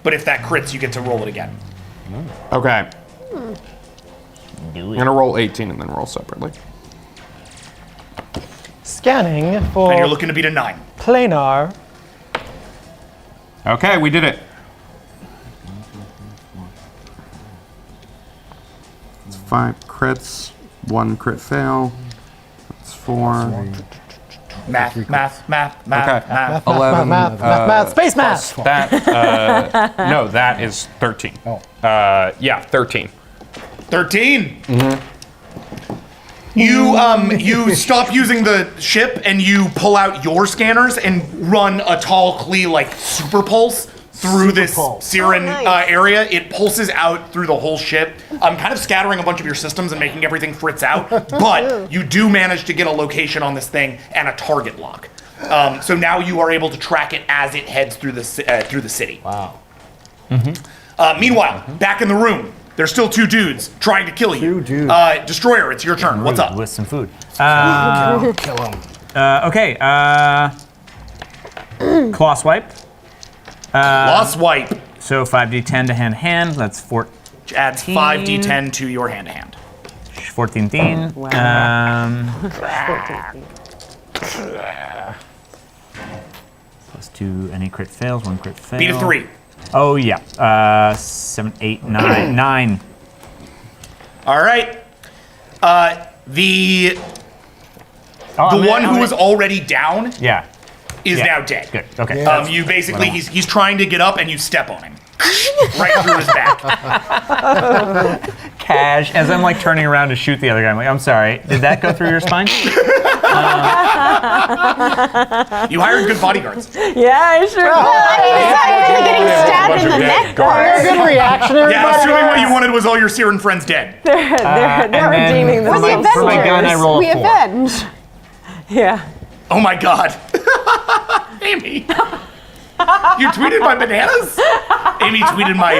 But if that crits, you get to roll it again. Okay. I'm gonna roll 18 and then roll separately. Scanning for And you're looking to beat a 9. planar. Okay, we did it. It's 5 crits, 1 crit fail. That's 4. Math. Okay. Math, 11. math, space math. That, no, that is 13. Oh. Yeah, 13. 13. You stop using the ship and you pull out your scanners and run a tall Klee like super pulse through this Cyryn Oh, nice. area. It pulses out through the whole ship, kind of scattering a bunch of your systems and making everything fritz out. But you do manage to get a location on this thing and a target lock. So now you are able to track it as it heads through the city. Wow. Meanwhile, back in the room, there's still 2 dudes trying to kill you. 2 dudes. Destroyer, it's your turn. What's up? With some food. Kill him. Okay. Claw swipe. Lost swipe So 5d10 to hand. That's 14. adds 5d10 to your hand-to-hand. 14. Plus 2, any crit fails, 1 crit fail. Beat a 3. Oh, yeah. 7, 8, 9. 9. All right. The The one who was already down Yeah. is now dead. Good. Okay. You basically, he's trying to get up and you step on him. Right through his back. Cash. As I'm like turning around to shoot the other guy, I'm like, I'm sorry. Did that go through your spine? You hired good bodyguards. Yeah, I sure. Getting stabbed in the neck. Very good reaction, everybody. Yeah, assuming what you wanted was all your Cyryn friends dead. They're redeeming for themselves. my gun, I roll We a 4. avenge. Yeah. Oh my god. Amy. You tweeted my bananas? Amy tweeted my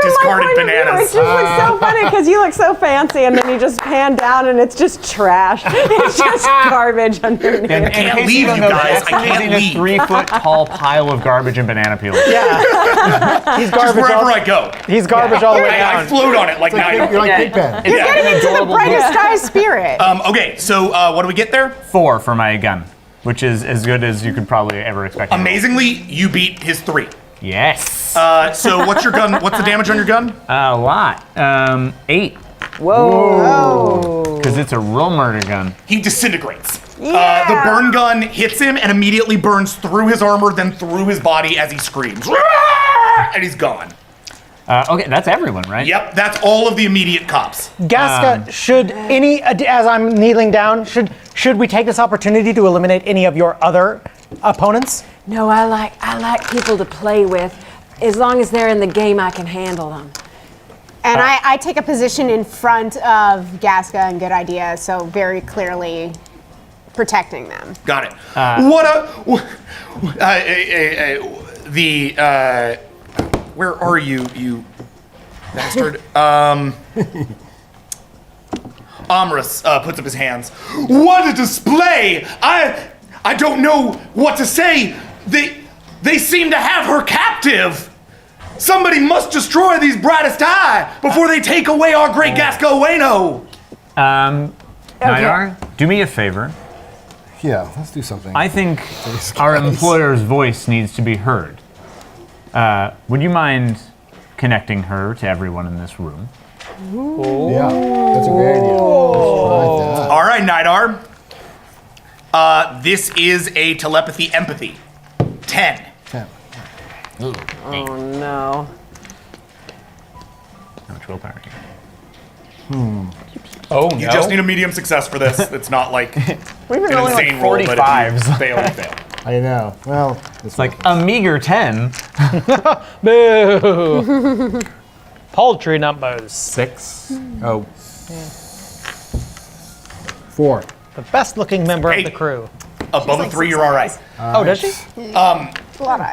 discarded It bananas. just looks so funny because you look so fancy, and then you just pan down, and it's just trash. It's just garbage underneath. I can't leave, you guys. I can't leave. A 3-foot tall pile of garbage and banana peels. Yeah. He's Just garbage. wherever I go. He's garbage all the way I down. float on it like Nigel. You're like Pigpen. Yeah. The brightest sky spirit. Okay, so what do we get there? 4 for my gun, which is as good as you could probably ever expect. Amazingly, you beat his 3. Yes. So what's your gun? What's the damage on your gun? A lot. 8. Whoa. Because it's a real murder gun. He disintegrates. The burn gun hits him and immediately burns through his armor, then through his body as he screams. And he's gone. Okay, that's everyone, right? Yep, that's all of the immediate cops. Gaska, should any, as I'm kneeling down, should we take this opportunity to eliminate any of your other opponents? No, I like people to play with. As long as they're in the game, I can handle them. And I take a position in front of Gaska and Good Idea, so very clearly protecting them. Got it. Where are you, you bastard? Amrus puts up his hands. What a display! I don't know what to say. They seem to have her captive. Somebody must destroy these brightest eye before they take away our great Gascoeno. Nidar, do me a favor. Yeah, let's do something. I think our employer's voice needs to be heard. Would you mind connecting her to everyone in this room? Yeah, that's a great idea. Let's try that. All right, Nidar. This is a telepathy empathy. 10. 10. Oh no. How much willpower? Oh, You just need a medium success for this. It's not like We've been an rolling insane like roll, but if 45s. you fail, you fail. I know. Well, It's like a meager 10. Boo! Paltry numbers. 6. Oh. 4. The best looking member Hey. of the crew. Above a 3, you're all right. Oh, does she?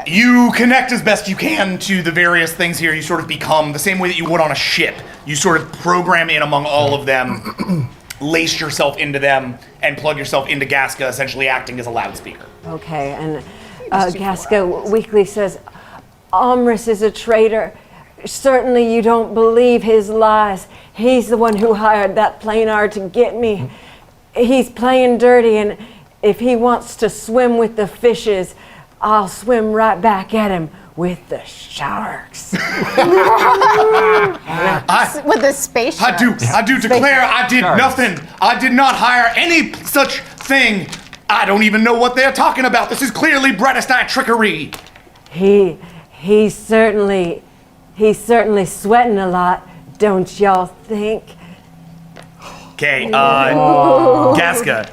You connect as best you can to the various things here. You sort of become the same way that you would on a ship. You sort of program in among all of them, lace yourself into them, and plug yourself into Gaska, essentially acting as a loudspeaker. Okay, and Gaska Weekly says, Amrus is a traitor. Certainly you don't believe his lies. He's the one who hired that planar to get me. He's playing dirty, and if he wants to swim with the fishes, I'll swim right back at him with the sharks. With the space I do declare I did nothing. I did not hire any such thing. I don't even know what they're talking about. This is clearly brightest eye trickery. He's certainly sweating a lot, don't y'all think? Okay, Gaska,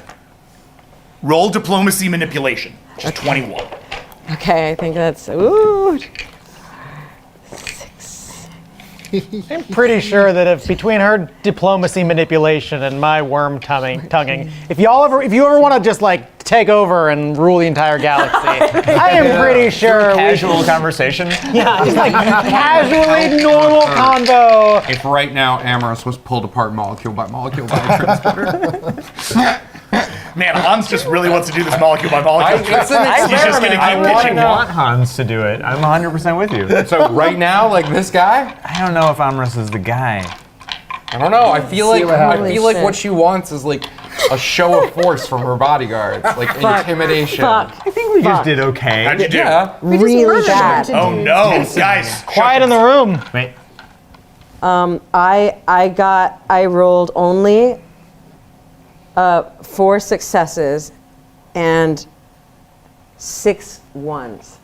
roll diplomacy manipulation. Which is 21. Okay, I think that's ooh. I'm pretty sure that if between her diplomacy manipulation and my worm tonguing, if you ever want to just like take over and rule the entire galaxy, I am pretty sure Casual conversation. Yeah, just like casually normal convo. If right now Amorous was pulled apart molecule by molecule by a transporter. Man, Hans just really wants to do this molecule by molecule. It's an He's just gonna experiment. keep I pitching. want Hans to do it. I'm 100% with you. So right now, like this guy, I don't know if Amrus is the guy. I don't know. I feel like what happens. what she wants is like a show of force from her bodyguards, like intimidation. Fuck. I think we just did okay. How'd you do? Yeah. Really bad. Oh no, guys. Quiet in the room. Wait. I rolled only 4 successes, and 6 ones.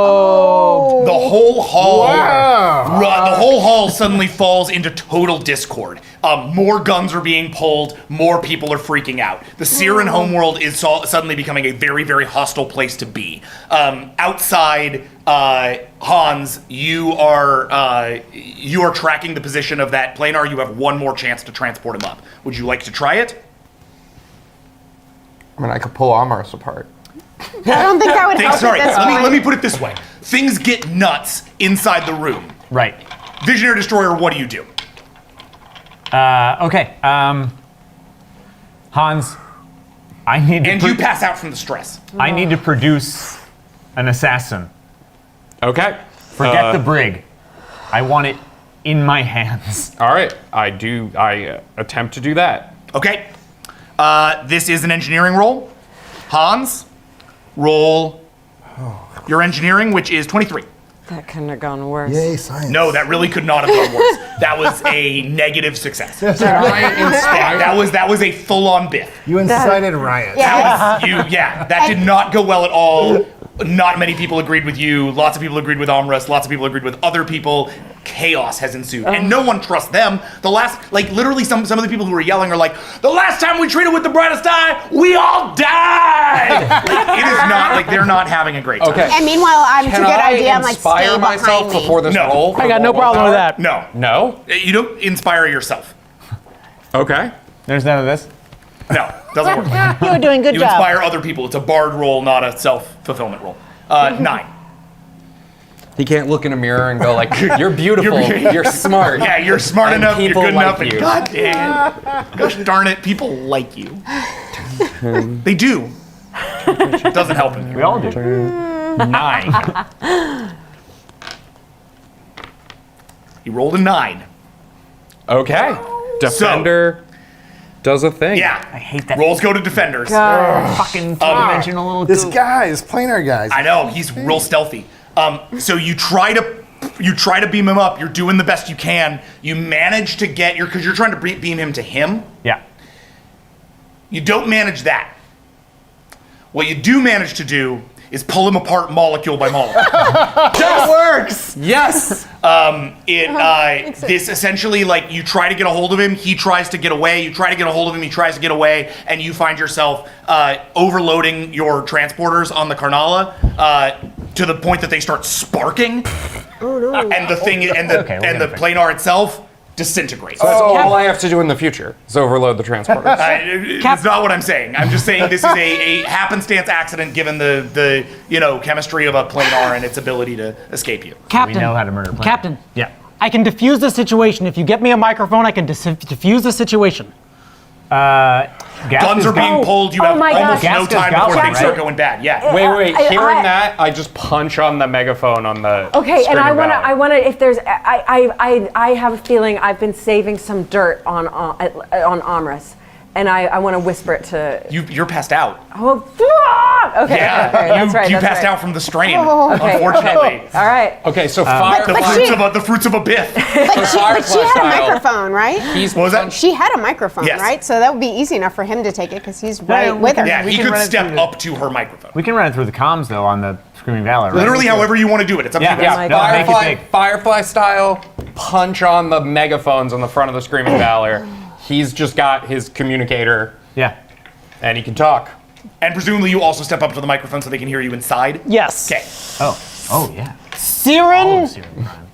Whoa! The whole hall, the whole hall suddenly falls into total discord. More guns are being pulled. More people are freaking out. The Cyryn homeworld is suddenly becoming a very, very hostile place to be. Outside, Hans, you are tracking the position of that planar. You have one more chance to transport him up. Would you like to try it? I mean, I could pull Amras apart. I don't think that would help. Sorry, at this let point. me put it this way. Things get nuts inside the room. Right. Visionary Destroyer, what do you do? Okay. Hans, I need to. And you pass out from the stress. I need to produce an assassin. Okay. Forget the brig. I want it in my hands. All right. I attempt to do that. Okay. This is an engineering roll. Hans, roll your engineering, which is 23. That couldn't have gone worse. Yay, science. No, that really could not have gone worse. That was a negative success. That was a full-on biff. You incited riot. That did not go well at all. Not many people agreed with you. Lots of people agreed with Amras. Lots of people agreed with other people. Chaos has ensued, and no one trusts them. Literally, some of the people who were yelling are like, "The last time we treated with the brightest eye, we all died." It is not they're not having a great time. Okay. And meanwhile, to Can get I idea, I'm like, stay inspire behind myself me. before this No. roll? I got no problem with that. No, No? you don't inspire yourself. Okay. There's none of this. No, doesn't work. You were doing a good You job. inspire other people. It's a bard roll, not a self-fulfillment roll. 9. He can't look in a mirror and go like, "You're beautiful. You're smart." Yeah, you're smart And enough. You're people good enough. like And you. God damn, gosh darn it, people like you. They do. It doesn't help him. We all do. 9. He rolled a 9. Okay. Defender does a thing. Yeah. I hate that. Rolls go to defenders. Fucking two-dimensional little This goof. guy is planar guys. I know, he's real stealthy. So you try to beam him up. You're doing the best you can. You manage to get because you're trying to beam him to him. Yeah. You don't manage that. What you do manage to do is pull him apart molecule by molecule. That works. Yes. This essentially, you try to get a hold of him, he tries to get away, you try to get a hold of him, he tries to get away, and you find yourself overloading your transporters on the Karnala to the point that they start sparking. Oh, no. And the thing and the planar itself disintegrates. That's all I have to do in the future is overload the transporters. That's not what I'm saying. I'm just saying this is a happenstance accident given the chemistry of a planar and its ability to escape you. Captain. We know how to murder planes. Captain. Yeah. I can diffuse the situation. If you get me a microphone, I can diffuse the situation. Guns are being pulled. You have my almost gosh. no time before things start going bad. Yeah. Wait. Hearing that, I just punch on the megaphone on the. Okay, and I screaming want valley. to. If there's, I have a feeling I've been saving some dirt on Amras, and I want to whisper it to. You're passed out. Oh, okay. Yeah. Okay, that's right. You that's passed right. out from the strain. Okay, Unfortunately. okay. All right. Okay, so The fruits of a biff. But she had a style. microphone, right? What was that? She had a microphone, Yes. right? So that would be easy enough for him to take it because he's right with her. Yeah, he can could run it step through the- up to her microphone. We can run it through the comms though on the Screaming Valley. Right? Literally, however you want to do it. It's up to you. Yeah. my No, God. make it big. Firefly style, punch on the megaphones on the front of the Screaming Valor. He's just got his communicator, Yeah. and he can talk. And presumably, you also step up to the microphone so they can hear you inside. Yes. Okay. Oh yeah. Cyryn,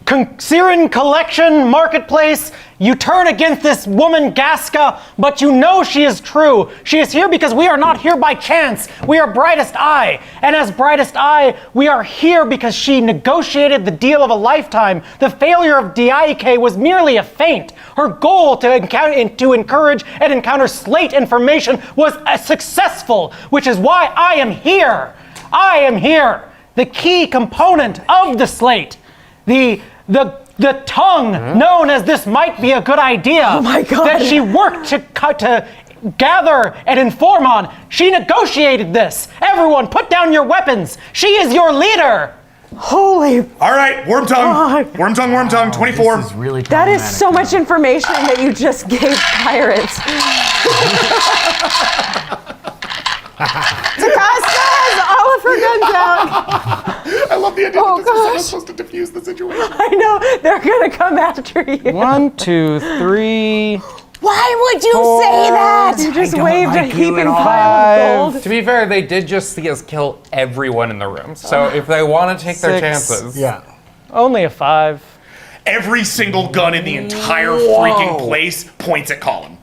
Cyryn Collection Marketplace, you turn against this woman Gaska, but you know she is true. She is here because we are not here by chance. We are Brightest Eye. And as Brightest Eye, we are here because she negotiated the deal of a lifetime. The failure of DIK was merely a feint. Her goal to encourage and encounter slate information was successful, which is why I am here. I am here. The key component of the slate. The tongue known as this might be a good idea. Oh my God. That she worked to gather and inform on. She negotiated this. Everyone, put down your weapons. She is your leader. Holy, All right, worm tongue. Worm tongue, 24. This is really that is problematic so now. much information that you just gave pirates. Takasha's all of her guns out. I love the idea Oh, that this is someone gosh. supposed to defuse the situation. I know, they're gonna come after you. 1, 2, 3. Why would you say that? You just waved a heaping pile of gold. To be fair, they did just see us kill everyone in the room. So if they want to take their 6. chances. Yeah. Only a 5. Every single gun in the entire freaking place points at Colin.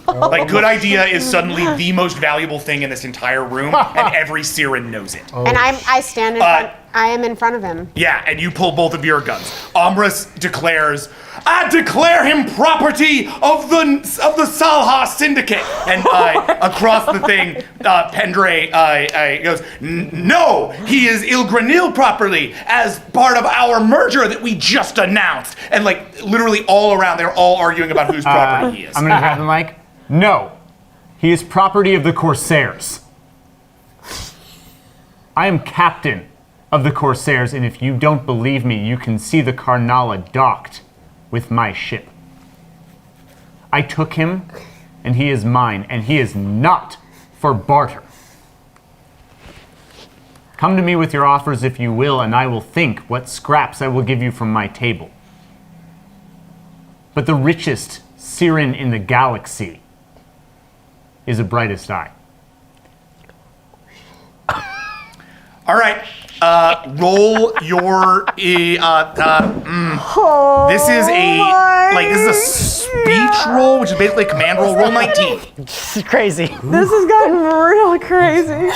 Like, good idea is suddenly the most valuable thing in this entire room, and every Cyryn knows it. And I stand in front. I am in front of him. Yeah, and you pull both of your guns. Amrus declares, "I declare him property of the Salha Syndicate." And across the thing, Pendre goes, "No, he is Ilgranil property as part of our merger that we just announced." And like literally all around, they're all arguing about whose property he is. I'm gonna grab the mic. No, he is property of the Corsairs. I am captain of the Corsairs, and if you don't believe me, you can see the Karnala docked with my ship. I took him, and he is mine, and he is not for barter. Come to me with your offers if you will, and I will think what scraps I will give you from my table. But the richest Cyryn in the galaxy is a brightest eye. All right, roll your. This is a speech roll, which is basically a command roll. Roll 19. This is crazy. This has gotten really crazy.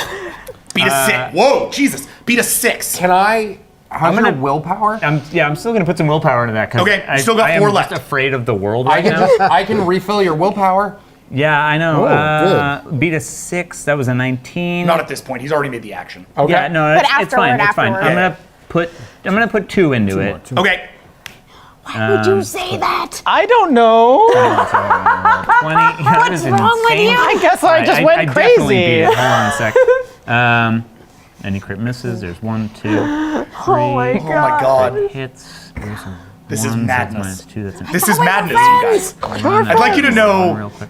Beat a 6. Whoa, Jesus! Beat a 6. Can I have your willpower? I'm still gonna put some willpower into that because Okay, you still got I 4 am left. just afraid of the world I right can now. I can refill your willpower. Yeah, I know. Oh, beat a 6. That was a 19. Not at this point. He's already made the action. Okay. Yeah, no, But it's fine. It's fine. afterward. I'm gonna put 2 into it. Okay. Why would you say that? I don't know. 20. What's wrong with you? I guess I just I went definitely beat crazy. it. Hold on a sec. Any crit misses? There's 1, 2, 3. Oh my Oh my God. Hits. There's some This is ones, that's madness. -2, that's an This is madness, you guys. I'd like you to know real quick.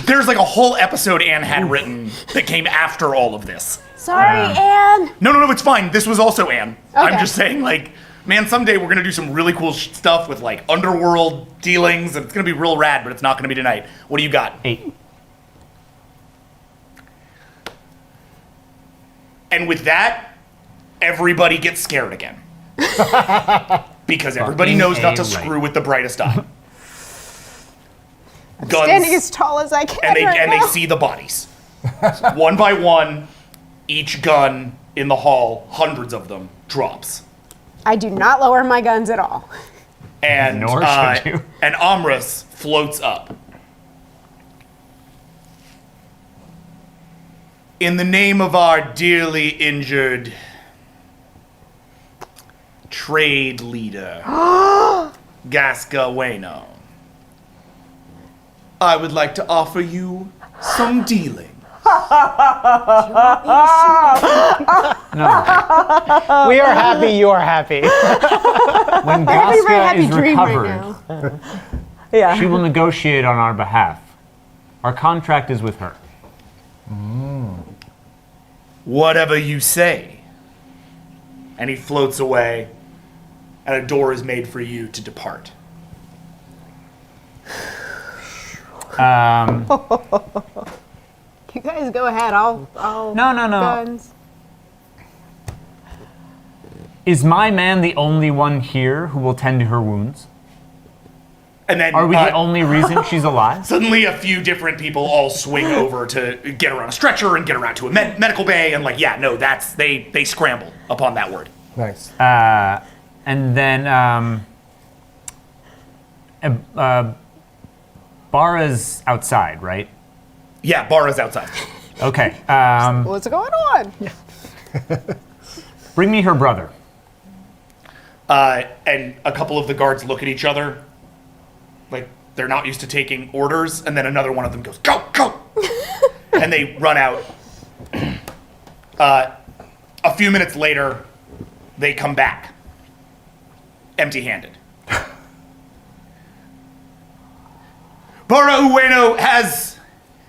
there's like a whole episode Anne had written that came after all of this. Sorry, Anne. No, it's fine. This was also Anne. I'm Okay. just saying, like, man, someday we're gonna do some really cool stuff with like underworld dealings, and it's gonna be real rad, but it's not gonna be tonight. What do you got? 8. And with that, everybody gets scared again. Because everybody knows not to Fucking A screw with the brightest eye. Standing as tall as I can and they right and now. they see the bodies. One by one, each gun in the hall, hundreds of them, drops. I do not lower my guns at all. And Nor should you. and Amrus floats up. In the name of our dearly injured trade leader, Gascahueno, I would like to offer you some dealing. We are happy. You are happy. When Very Gasca happy is dream right recovered, now. Yeah. she will negotiate on our behalf. Our contract is with her. Whatever you say. And he floats away, and a door is made for you to depart. You guys go ahead. I'll No. guns. Is my man the only one here who will tend to her wounds? And then Are we the only reason she's alive? suddenly a few different people all swing over to get her on a stretcher and get her out to a medical bay, and like, yeah, no, that's they scramble upon that word. Nice. And then Bara's outside, right? Yeah, Bara's outside. Okay. What's going on? Bring me her brother. And a couple of the guards look at each other, like they're not used to taking orders, and then another one of them goes, "Go, go!" And they run out. A few minutes later, they come back empty-handed. Bara Ueno has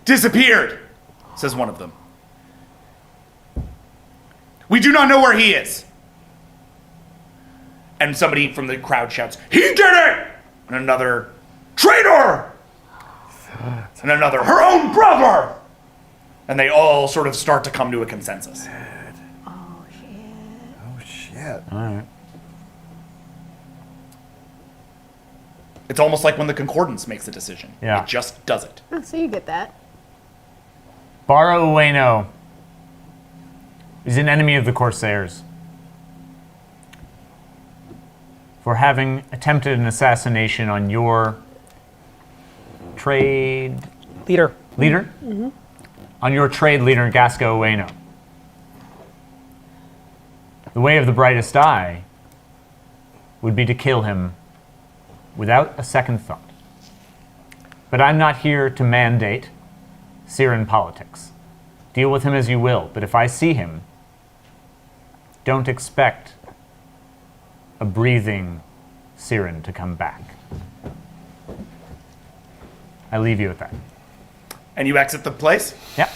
disappeared, says one of them. We do not know where he is. And somebody from the crowd shouts, he did it! And another, traitor! And another, her own brother! And they all sort of start to come to a consensus. Oh, shit. All right. It's almost like when the Concordance makes a decision. Yeah. It just does it. Oh, so you get that. Bara Ueno is an enemy of the Corsairs for having attempted an assassination on your trade Leader. leader? On your trade leader, Gasca Ueno. The way of the brightest eye would be to kill him without a second thought. But I'm not here to mandate Cyryn politics. Deal with him as you will, but if I see him, don't expect a breathing Cyryn to come back. I leave you with that. And you exit the place? Yep.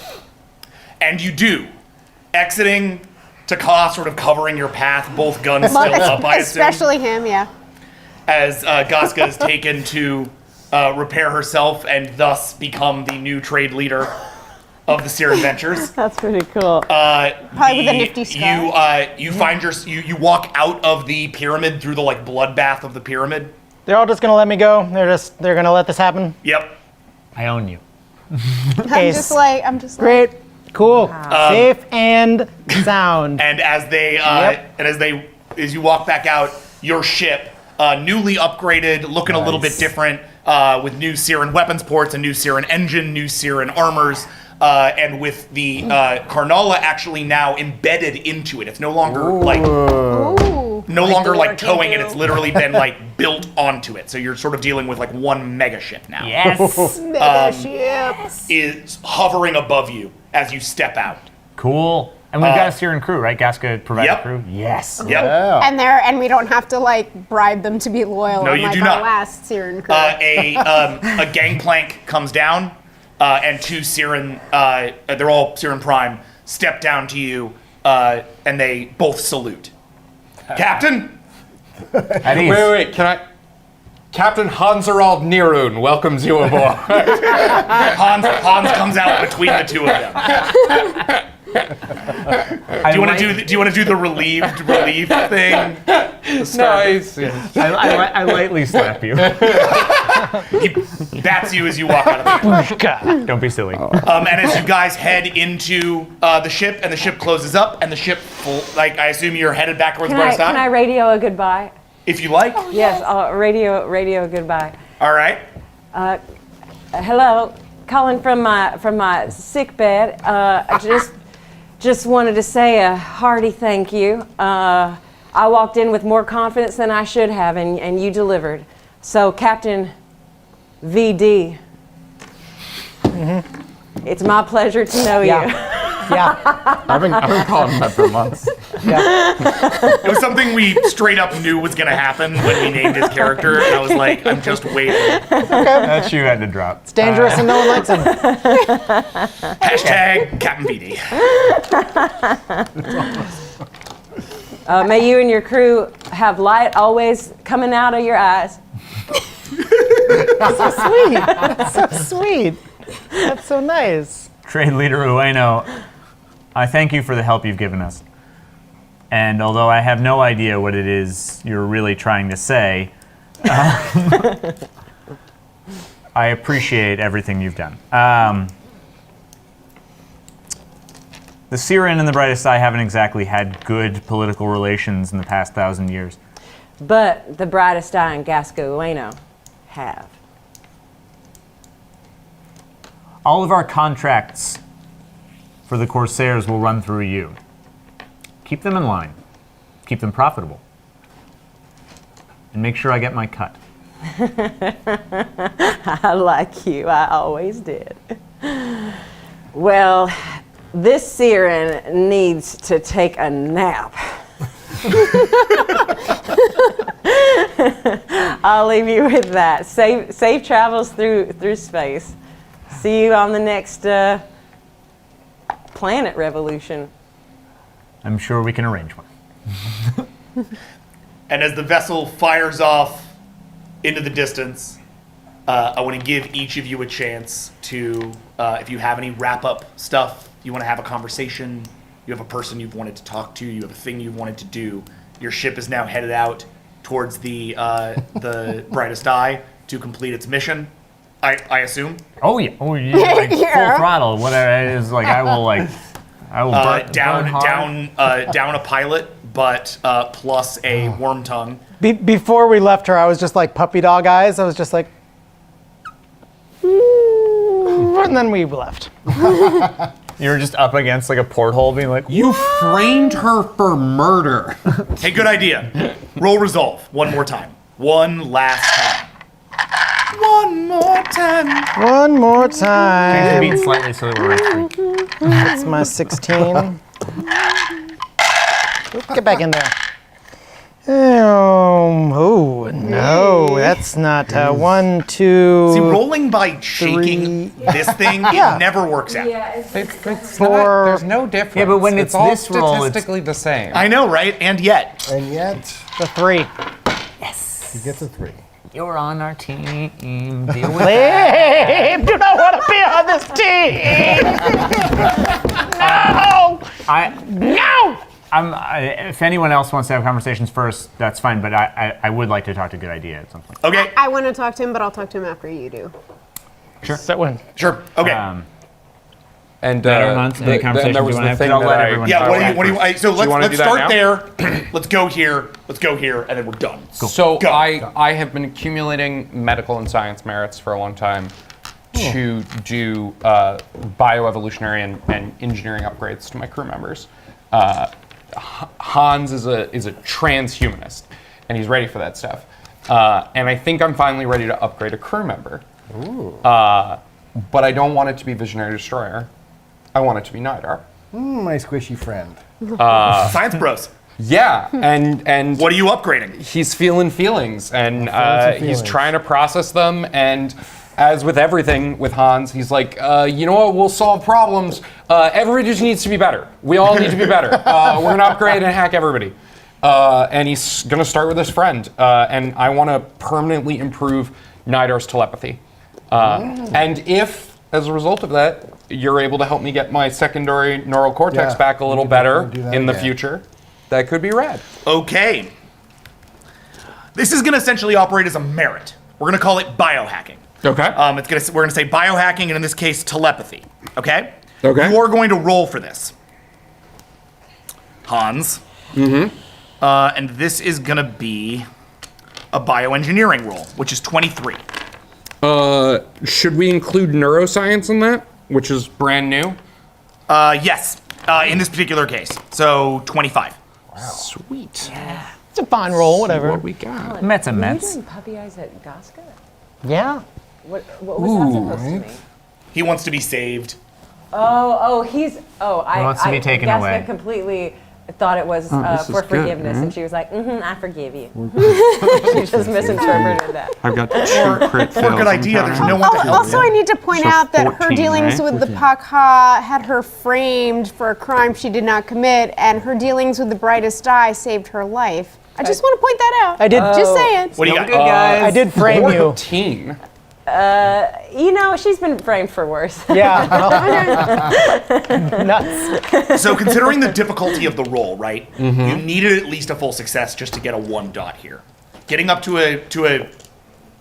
And you do. Exiting Taka sort of covering your path, both guns still up, I assume. Especially him, yeah. As Gasca is taken to repair herself and thus become the new trade leader of the Cyryn Ventures. That's pretty cool. Probably with a nifty scar. You find you walk out of the pyramid through the like bloodbath of the pyramid. They're all just gonna let me go. They're gonna let this happen. Yep. I own you. I'm just like, Great, cool, safe and sound. And as they Yep. as you walk back out, your ship, newly upgraded, looking a little bit different, with new Cyryn weapons ports, a new Cyryn engine, new Cyryn armors, and with the Karnala actually now embedded into it. It's no longer like towing it. It's literally been like built onto it. So you're sort of dealing with like one mega ship now. Yes. Is hovering above you as you step out. Cool. And we've got a Cyryn crew, right? Gasca provided Yep. crew? Yes. Yep. and we don't have to like bribe them to be loyal. No, on, you like, do our not. last Cyryn crew. A gangplank comes down, and two Cyryn, they're all Cyryn Prime, step down to you, and they both salute. Captain? At ease. Wait, can I? Captain Hansarald Nirun welcomes you aboard. Hans comes out between the two of them. Do you want to do the relieved thing? Nice. I lightly slap you. He bats you as you walk out of the door. Don't be silly. And as you guys head into the ship, and the ship closes up, and the ship, I assume you're headed back towards Can I Brightest radio a goodbye? If you like. Yes, radio a goodbye. All right. Hello, calling from my sick bed. I just wanted to say a hearty thank you. I walked in with more confidence than I should have, and you delivered. So, Captain VD, it's my pleasure to know you. Yeah. I've been calling him that for months. It was something we straight up knew was going to happen when we named his character, and I was like, I'm just waiting. That shoe had to drop. It's dangerous and no one likes him. Hashtag Captain BD. May you and your crew have light always coming out of your eyes. So sweet. That's so sweet. That's so nice. Trade Leader Ueno, I thank you for the help you've given us. And although I have no idea what it is you're really trying to say, I appreciate everything you've done. The Cyryn and the Brightest Eye haven't exactly had good political relations in the past 1,000 years. But the Brightest Eye and Gasca Ueno have. All of our contracts for the Corsairs will run through you. Keep them in line. Keep them profitable. And make sure I get my cut. I like you. I always did. Well, this Cyryn needs to take a nap. I'll leave you with that. Safe travels through space. See you on the next planet revolution. I'm sure we can arrange one. And as the vessel fires off into the distance, I want to give each of you a chance to, if you have any wrap-up stuff, you want to have a conversation, you have a person you've wanted to talk to, you have a thing you've wanted to do, your ship is now headed out towards the brightest eye to complete its mission, I assume. Oh yeah, like full throttle. Whatever it is, like I will burn hard. down a pilot, but plus a worm tongue. Before we left her, I was just like puppy dog eyes. I was just like, and then we left. You were just up against like a porthole, being like, You framed her for murder. Hey, good idea. Roll resolve one more time. One last time. One more time. One more change the time. beat slightly so that we're right. That's my 16. Oop, get back in there. Oh no, that's not 1, 2. See, rolling by shaking this thing, Yeah. it never works out. It's Four. not, there's no difference. Yeah, but when it's all this roll, it's- statistically the same. I know, right? And yet. And yet, The 3. you get the 3. You're on our team. Deal with Babe, do not want to be on this team. No. No. If anyone else wants to have conversations first, that's fine. But I would like to talk to Good Idea at some point. Okay, I want to talk to him, but I'll talk to him after you do. That one. sure. Okay. And Better months, any and conversations there you was wanna the have? thing I'll that let I- everyone Yeah, talk. what do you, so you wanna let's do that start now? there. Let's go here, and then we're done. So Go. I have been accumulating medical and science merits for a long time to do bioevolutionary and engineering upgrades to my crew members. Hans is a transhumanist, and he's ready for that stuff. And I think I'm finally ready to upgrade a crew member. But I don't want it to be Visionary Destroyer. I want it to be Nidar. My squishy friend. Science bros. Yeah, and What are you upgrading? he's feeling feelings, and some he's feelings. trying to process them. And as with everything with Hans, he's like, you know what? We'll solve problems. Everybody just needs to be better. We all need to be better. We're gonna upgrade and hack everybody. And he's gonna start with his friend. And I want to permanently improve Nidar's telepathy. And if, as a result of that, you're able to help me get my secondary neural cortex Yeah, back a little we better can do that in the again. future, that could be rad. Okay. This is going to essentially operate as a merit. We're going to call it biohacking. Okay. We're going to say biohacking, and in this case, telepathy. Okay? Okay. You are going to roll for this. Hans. Mm-hmm. And this is going to be a bioengineering roll, which is 23. Should we include neuroscience in that, which is brand new? Yes, in this particular case. So 25. Sweet. It's a fine roll, whatever. What we got? Met's a Mets. Puppy eyes at Gaska? Yeah. What was that supposed to mean? He wants to be saved. He wants to be taken Gaska away. completely thought it was this for is good, forgiveness, man. and she was like, I forgive you. She just misinterpreted that. I've got 2 crit For a good idea, there's no one to help Also, I need to point So out that her 14, dealings right? with the Pakha had her framed for a crime she did not commit, and her dealings with the brightest eye saved her life. I just want to point that out. I did. Just saying. What do you got? I did frame you. 14. You know, she's been framed for worse. Yeah. Nuts. So considering the difficulty of the roll, right? You needed at least a full success just to get a 1 dot here. Getting up to a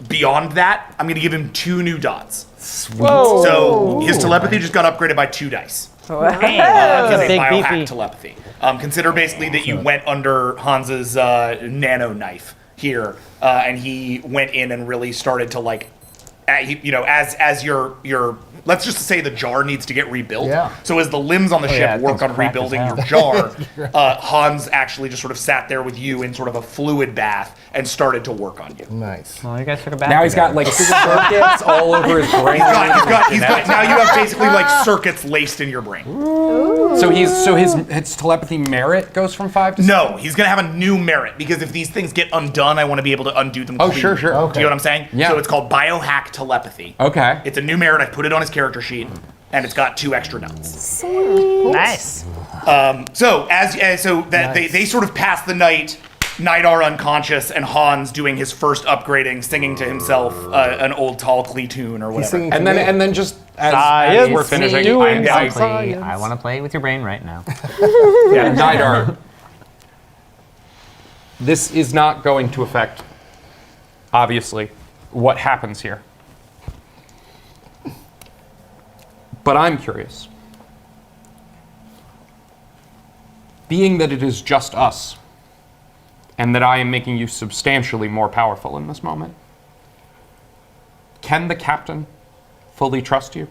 beyond that, I'm going to give him 2 new dots. Whoa. So his telepathy just got upgraded by 2 dice. That's Because a a big biohack beefy. telepathy. Consider basically that you went under Hans's nano knife here, and he went in and really started to like as your let's just say the jar needs to get rebuilt. Yeah. So as the limbs on the ship yeah, work thing's on cracked as rebuilding hell. your jar, Hans actually just sort of sat there with you in sort of a fluid bath and started to work on you. Nice. Well, you guys took a bath. Now he's got together. like circuits all over his brain. He's got now you have basically like circuits laced in your brain. So his telepathy merit goes from 5 to 6? No, he's gonna have a new merit because if these things get undone, I want to be able to undo them. Oh, clean. sure. Do you know what I'm saying? Yeah. So it's called biohack telepathy. Okay. It's a new merit. I put it on his character sheet, and it's got 2 extra nuts. Nice. They sort of pass the night. Nidar unconscious and Hans doing his first upgrading, singing to himself an old Tall Klee tune or He's whatever. singing to And me. then just as Science we're finishing, doing I want to play with your brain right now. yeah, Nidar. This is not going to affect, obviously, what happens here. But I'm curious. Being that it is just us, and that I am making you substantially more powerful in this moment, can the captain fully trust you?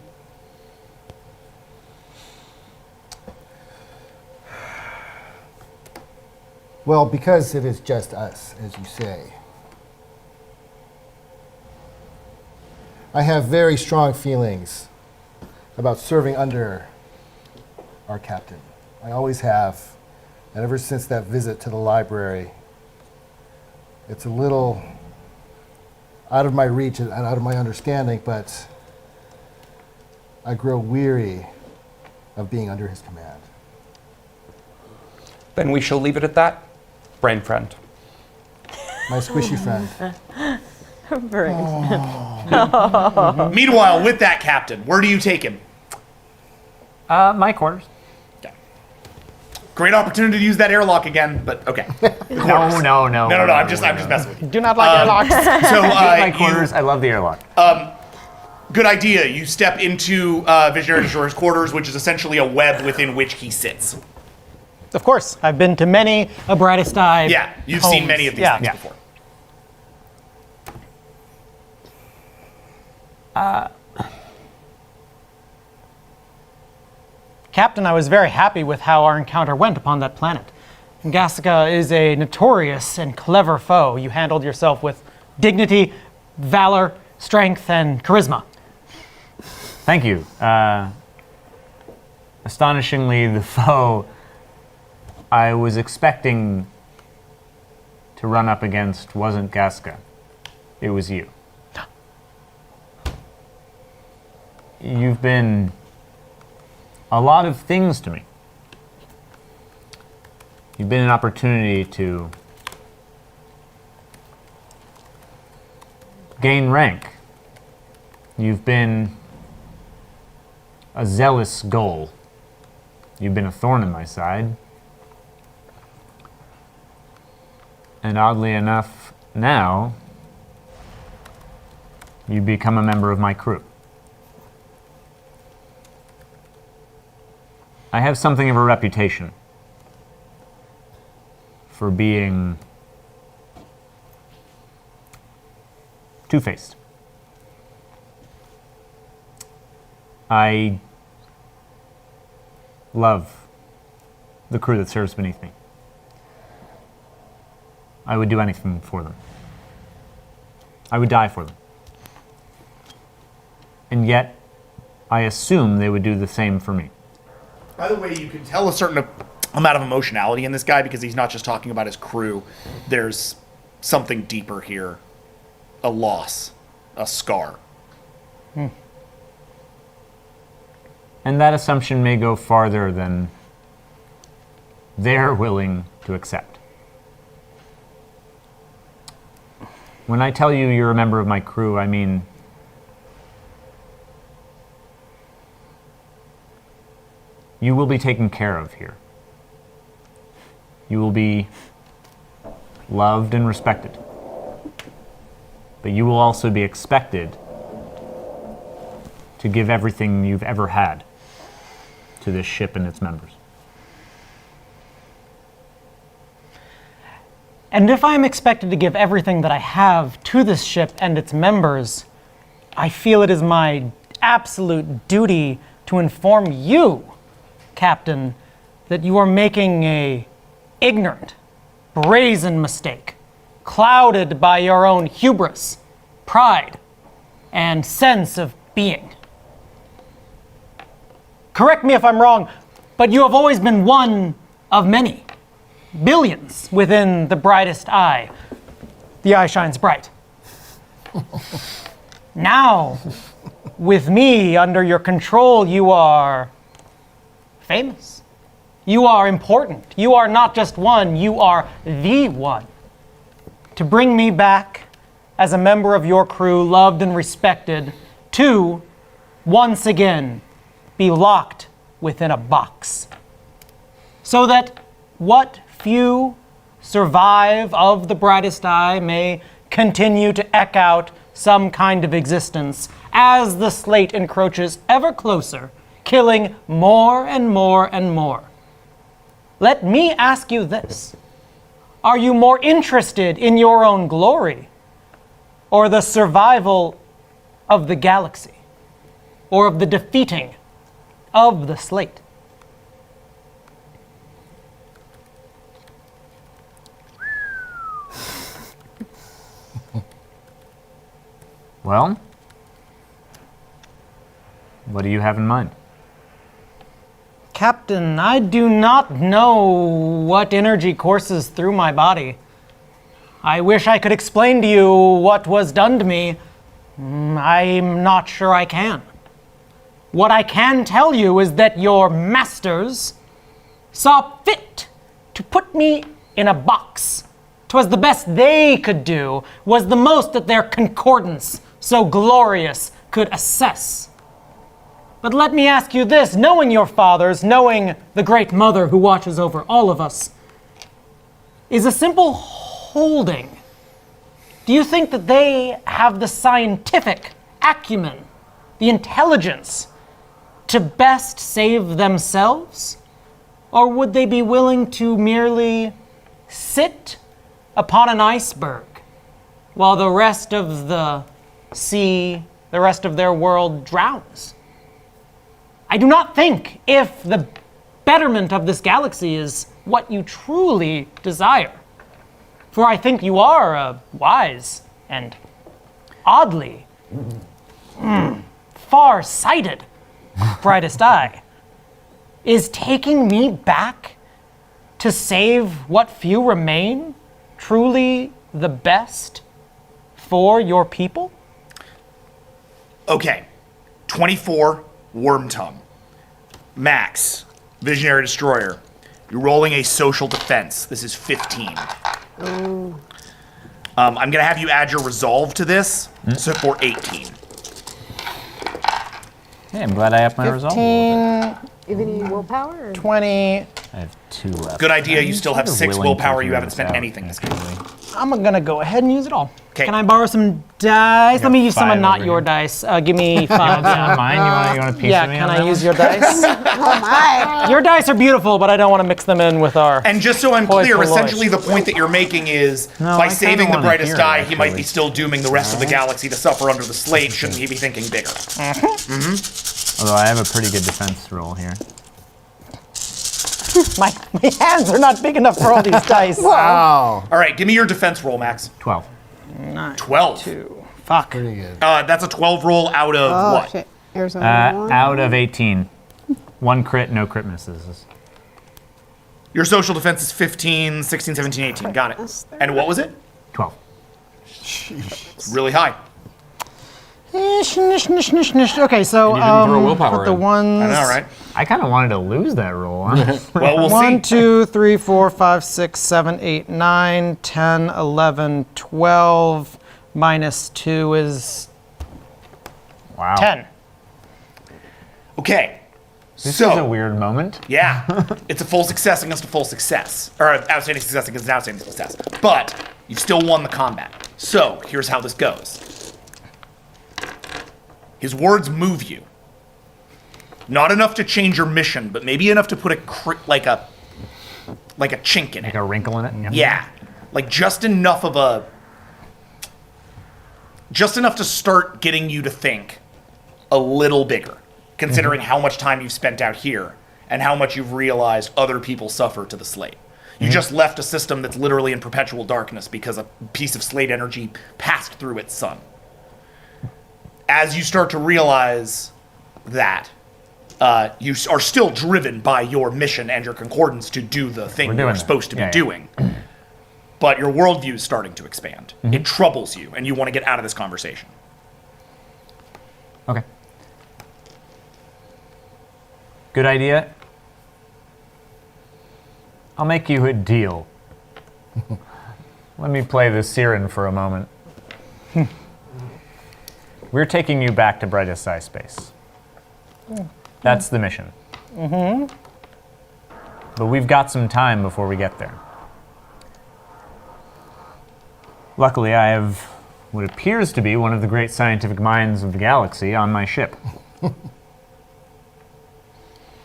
Well, because it is just us, as you say. I have very strong feelings about serving under our captain. I always have. And ever since that visit to the library, it's a little out of my reach and out of my understanding, but I grow weary of being under his command. Then we shall leave it at that, brain friend. My squishy friend. Meanwhile, with that captain, where do you take him? My quarters. Great opportunity to use that airlock again, but okay. No. I'm just messing with you. Do not like airlocks. So My quarters. I love the airlock. good idea. You step into Visionary Destroyer's quarters, which is essentially a web within which he sits. Of course, I've been to many a brightest eye. Yeah, you've seen many of these things before. Captain, I was very happy with how our encounter went upon that planet. Gassica is a notorious and clever foe. You handled yourself with dignity, valor, strength, and charisma. Thank you. Astonishingly, the foe I was expecting to run up against wasn't Gassica. It was you. You've been a lot of things to me. You've been an opportunity to gain rank. You've been a zealous goal. You've been a thorn in my side. And oddly enough, now, you become a member of my crew. I have something of a reputation for being two-faced. I love the crew that serves beneath me. I would do anything for them. I would die for them. And yet, I assume they would do the same for me. By the way, you can tell a certain amount of emotionality in this guy because he's not just talking about his crew. There's something deeper here. A loss. A scar. And that assumption may go farther than they're willing to accept. When I tell you you're a member of my crew, I mean you will be taken care of here. You will be loved and respected. But you will also be expected to give everything you've ever had to this ship and its members. And if I'm expected to give everything that I have to this ship and its members, I feel it is my absolute duty to inform you, Captain, that you are making a ignorant, brazen mistake, clouded by your own hubris, pride, and sense of being. Correct me if I'm wrong, but you have always been one of many, billions within the brightest eye. The eye shines bright. Now, with me under your control, you are famous. You are important. You are not just one, you are the one. To bring me back as a member of your crew, loved and respected, to once again be locked within a box. So that what few survive of the brightest eye may continue to echo out some kind of existence as the slate encroaches ever closer, killing more and more and more. Let me ask you this. Are you more interested in your own glory or the survival of the galaxy or of the defeating of the slate? Well, what do you have in mind? Captain, I do not know what energy courses through my body. I wish I could explain to you what was done to me. I'm not sure I can. What I can tell you is that your masters saw fit to put me in a box. 'Twas the best they could do, was the most that their concordance so glorious could assess. But let me ask you this, knowing your fathers, knowing the great mother who watches over all of us, is a simple holding. Do you think that they have the scientific acumen, the intelligence to best save themselves? Or would they be willing to merely sit upon an iceberg while the rest of the sea, the rest of their world drowns? I do not think if the betterment of this galaxy is what you truly desire. For I think you are a wise and oddly far-sighted brightest eye. Is taking me back to save what few remain truly the best for your people? Okay, 24, Worm Tongue. Max, Visionary Destroyer. You're rolling a social defense. This is 15. I'm going to have you add your resolve to this, so for 18. Hey, I'm glad I upped my resolve. 15, Even any willpower? Or? 20. I have 2 left. Good idea. You still have I'm 6 willing to willpower. You figure haven't this spent out, anything this game. actually. I'm gonna go ahead and use it all. 'Kay. Can I borrow some dice? Let me use some of 5 not over your here. dice. Give me 5. Yeah, mine. You want a piece Yeah, of me can on I that use one? your dice? Oh my! Your dice are beautiful, but I don't want to mix them in with our. And just so I'm Hoi clear, polloi. essentially the point that you're making is No, I by kinda saving the wanna brightest hear it, eye, he might be actually. still dooming the rest of the galaxy to suffer under the slate. Shouldn't he be thinking bigger? Although I have a pretty good defense roll here. My hands are not big enough for all these dice. Wow. All right, give me your defense roll, Max. 12. 12. 2. Fuck. Pretty good. That's a 12 roll out of Oh what? shit! There's a Out of 18. 1 crit, no crit misses. Your social defense is 15, 16, 17, 18. Got it. And what was it? 12. It's really high. Okay, so You didn't throw willpower put the in. ones. I know, right? I kind of wanted to lose that roll, honestly. Well, we'll 1, see. 2, 3, 4, 5, 6, 7, 8, 9, 10, 11, 12. Minus 2 is Wow. 10. Okay. This So, is a weird moment. yeah, it's a full success against a full success. Or an outstanding success against an outstanding success. But you've still won the combat. So, here's how this goes. His words move you. Not enough to change your mission, but maybe enough to put a like a chink in it. Like a wrinkle in it. Yeah. Like just enough of a just enough to start getting you to think a little bigger, considering how much time you've spent out here and how much you've realized other people suffer to the slate. You just left a system that's literally in perpetual darkness because a piece of slate energy passed through its sun. As you start to realize that, you are still driven by your mission and your concordance to do the thing you're supposed to be doing. But your worldview is starting to expand. It troubles you, and you want to get out of this conversation. Okay. Good idea. I'll make you a deal. Let me play the Cyryn for a moment. We're taking you back to brightest eye space. That's the mission. But we've got some time before we get there. Luckily, I have what appears to be one of the great scientific minds of the galaxy on my ship.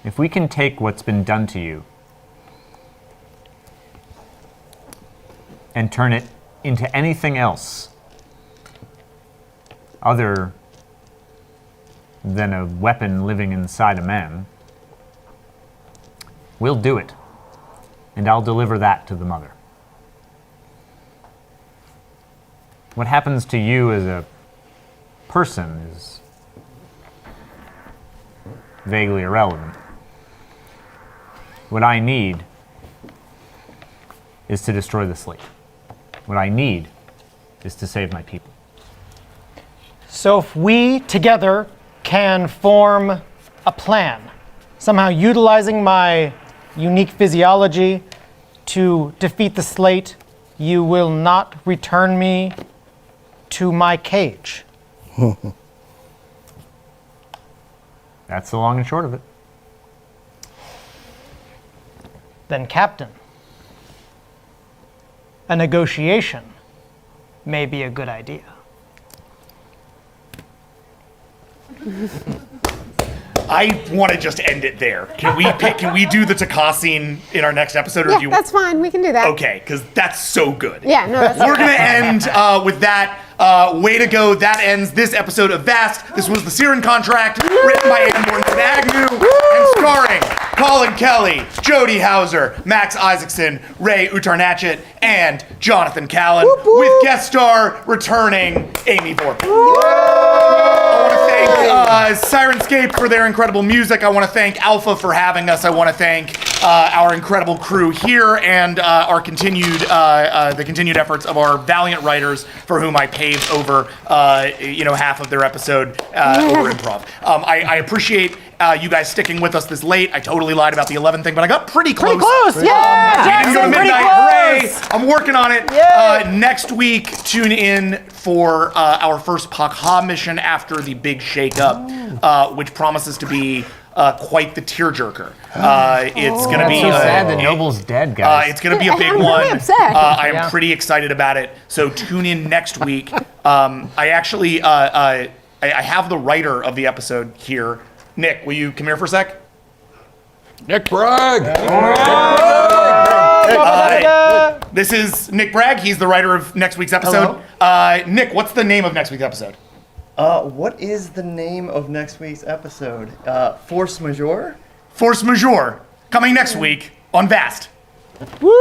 If we can take what's been done to you and turn it into anything else other than a weapon living inside a man, we'll do it. And I'll deliver that to the mother. What happens to you as a person is vaguely irrelevant. What I need is to destroy the slate. What I need is to save my people. So if we together can form a plan, somehow utilizing my unique physiology to defeat the slate, you will not return me to my cage. That's the long and short of it. Then, Captain, a negotiation may be a good idea. I want to just end it there. Can we do the Taka scene in our next episode? Or Yeah, that's fine. We can do that. Okay, because that's so good. Yeah, no, that's We're going to end with that. Way to go. That ends this episode of Vast. This was the Cyryn Contract, written by Anne Agnew, and starring Colin Kelly, Jodie Hauser, Max Isaacson, Ray Utarnachet, and Jonathan Callan, with guest star returning Amy Vorpahl. I want to thank Sirenscape for their incredible music. I want to thank Alpha for having us. I want to thank our incredible crew here and our the continued efforts of our valiant writers for whom I paved over half of their episode over improv. I appreciate you guys sticking with us this late. I totally lied about the 11 thing, but I got pretty close. Yeah, We didn't go to midnight. Hooray! I'm working on it. Next week, tune in for our first Pakha mission after the big shakeup, which promises to be quite the tearjerker. It's going to be so sad that Noble's dead, guys. It's going to be a big I'm one. really upset. I am pretty excited about it. So tune in next week. I actually I have the writer of the episode here. Nick, will you come here for a sec? Nick Bragg! This is Nick Bragg. He's the writer of next week's episode. Nick, what's the name of next week's episode? What is the name of next week's episode? Force Majeure? Force Majeure, coming next week on Vast. Woo!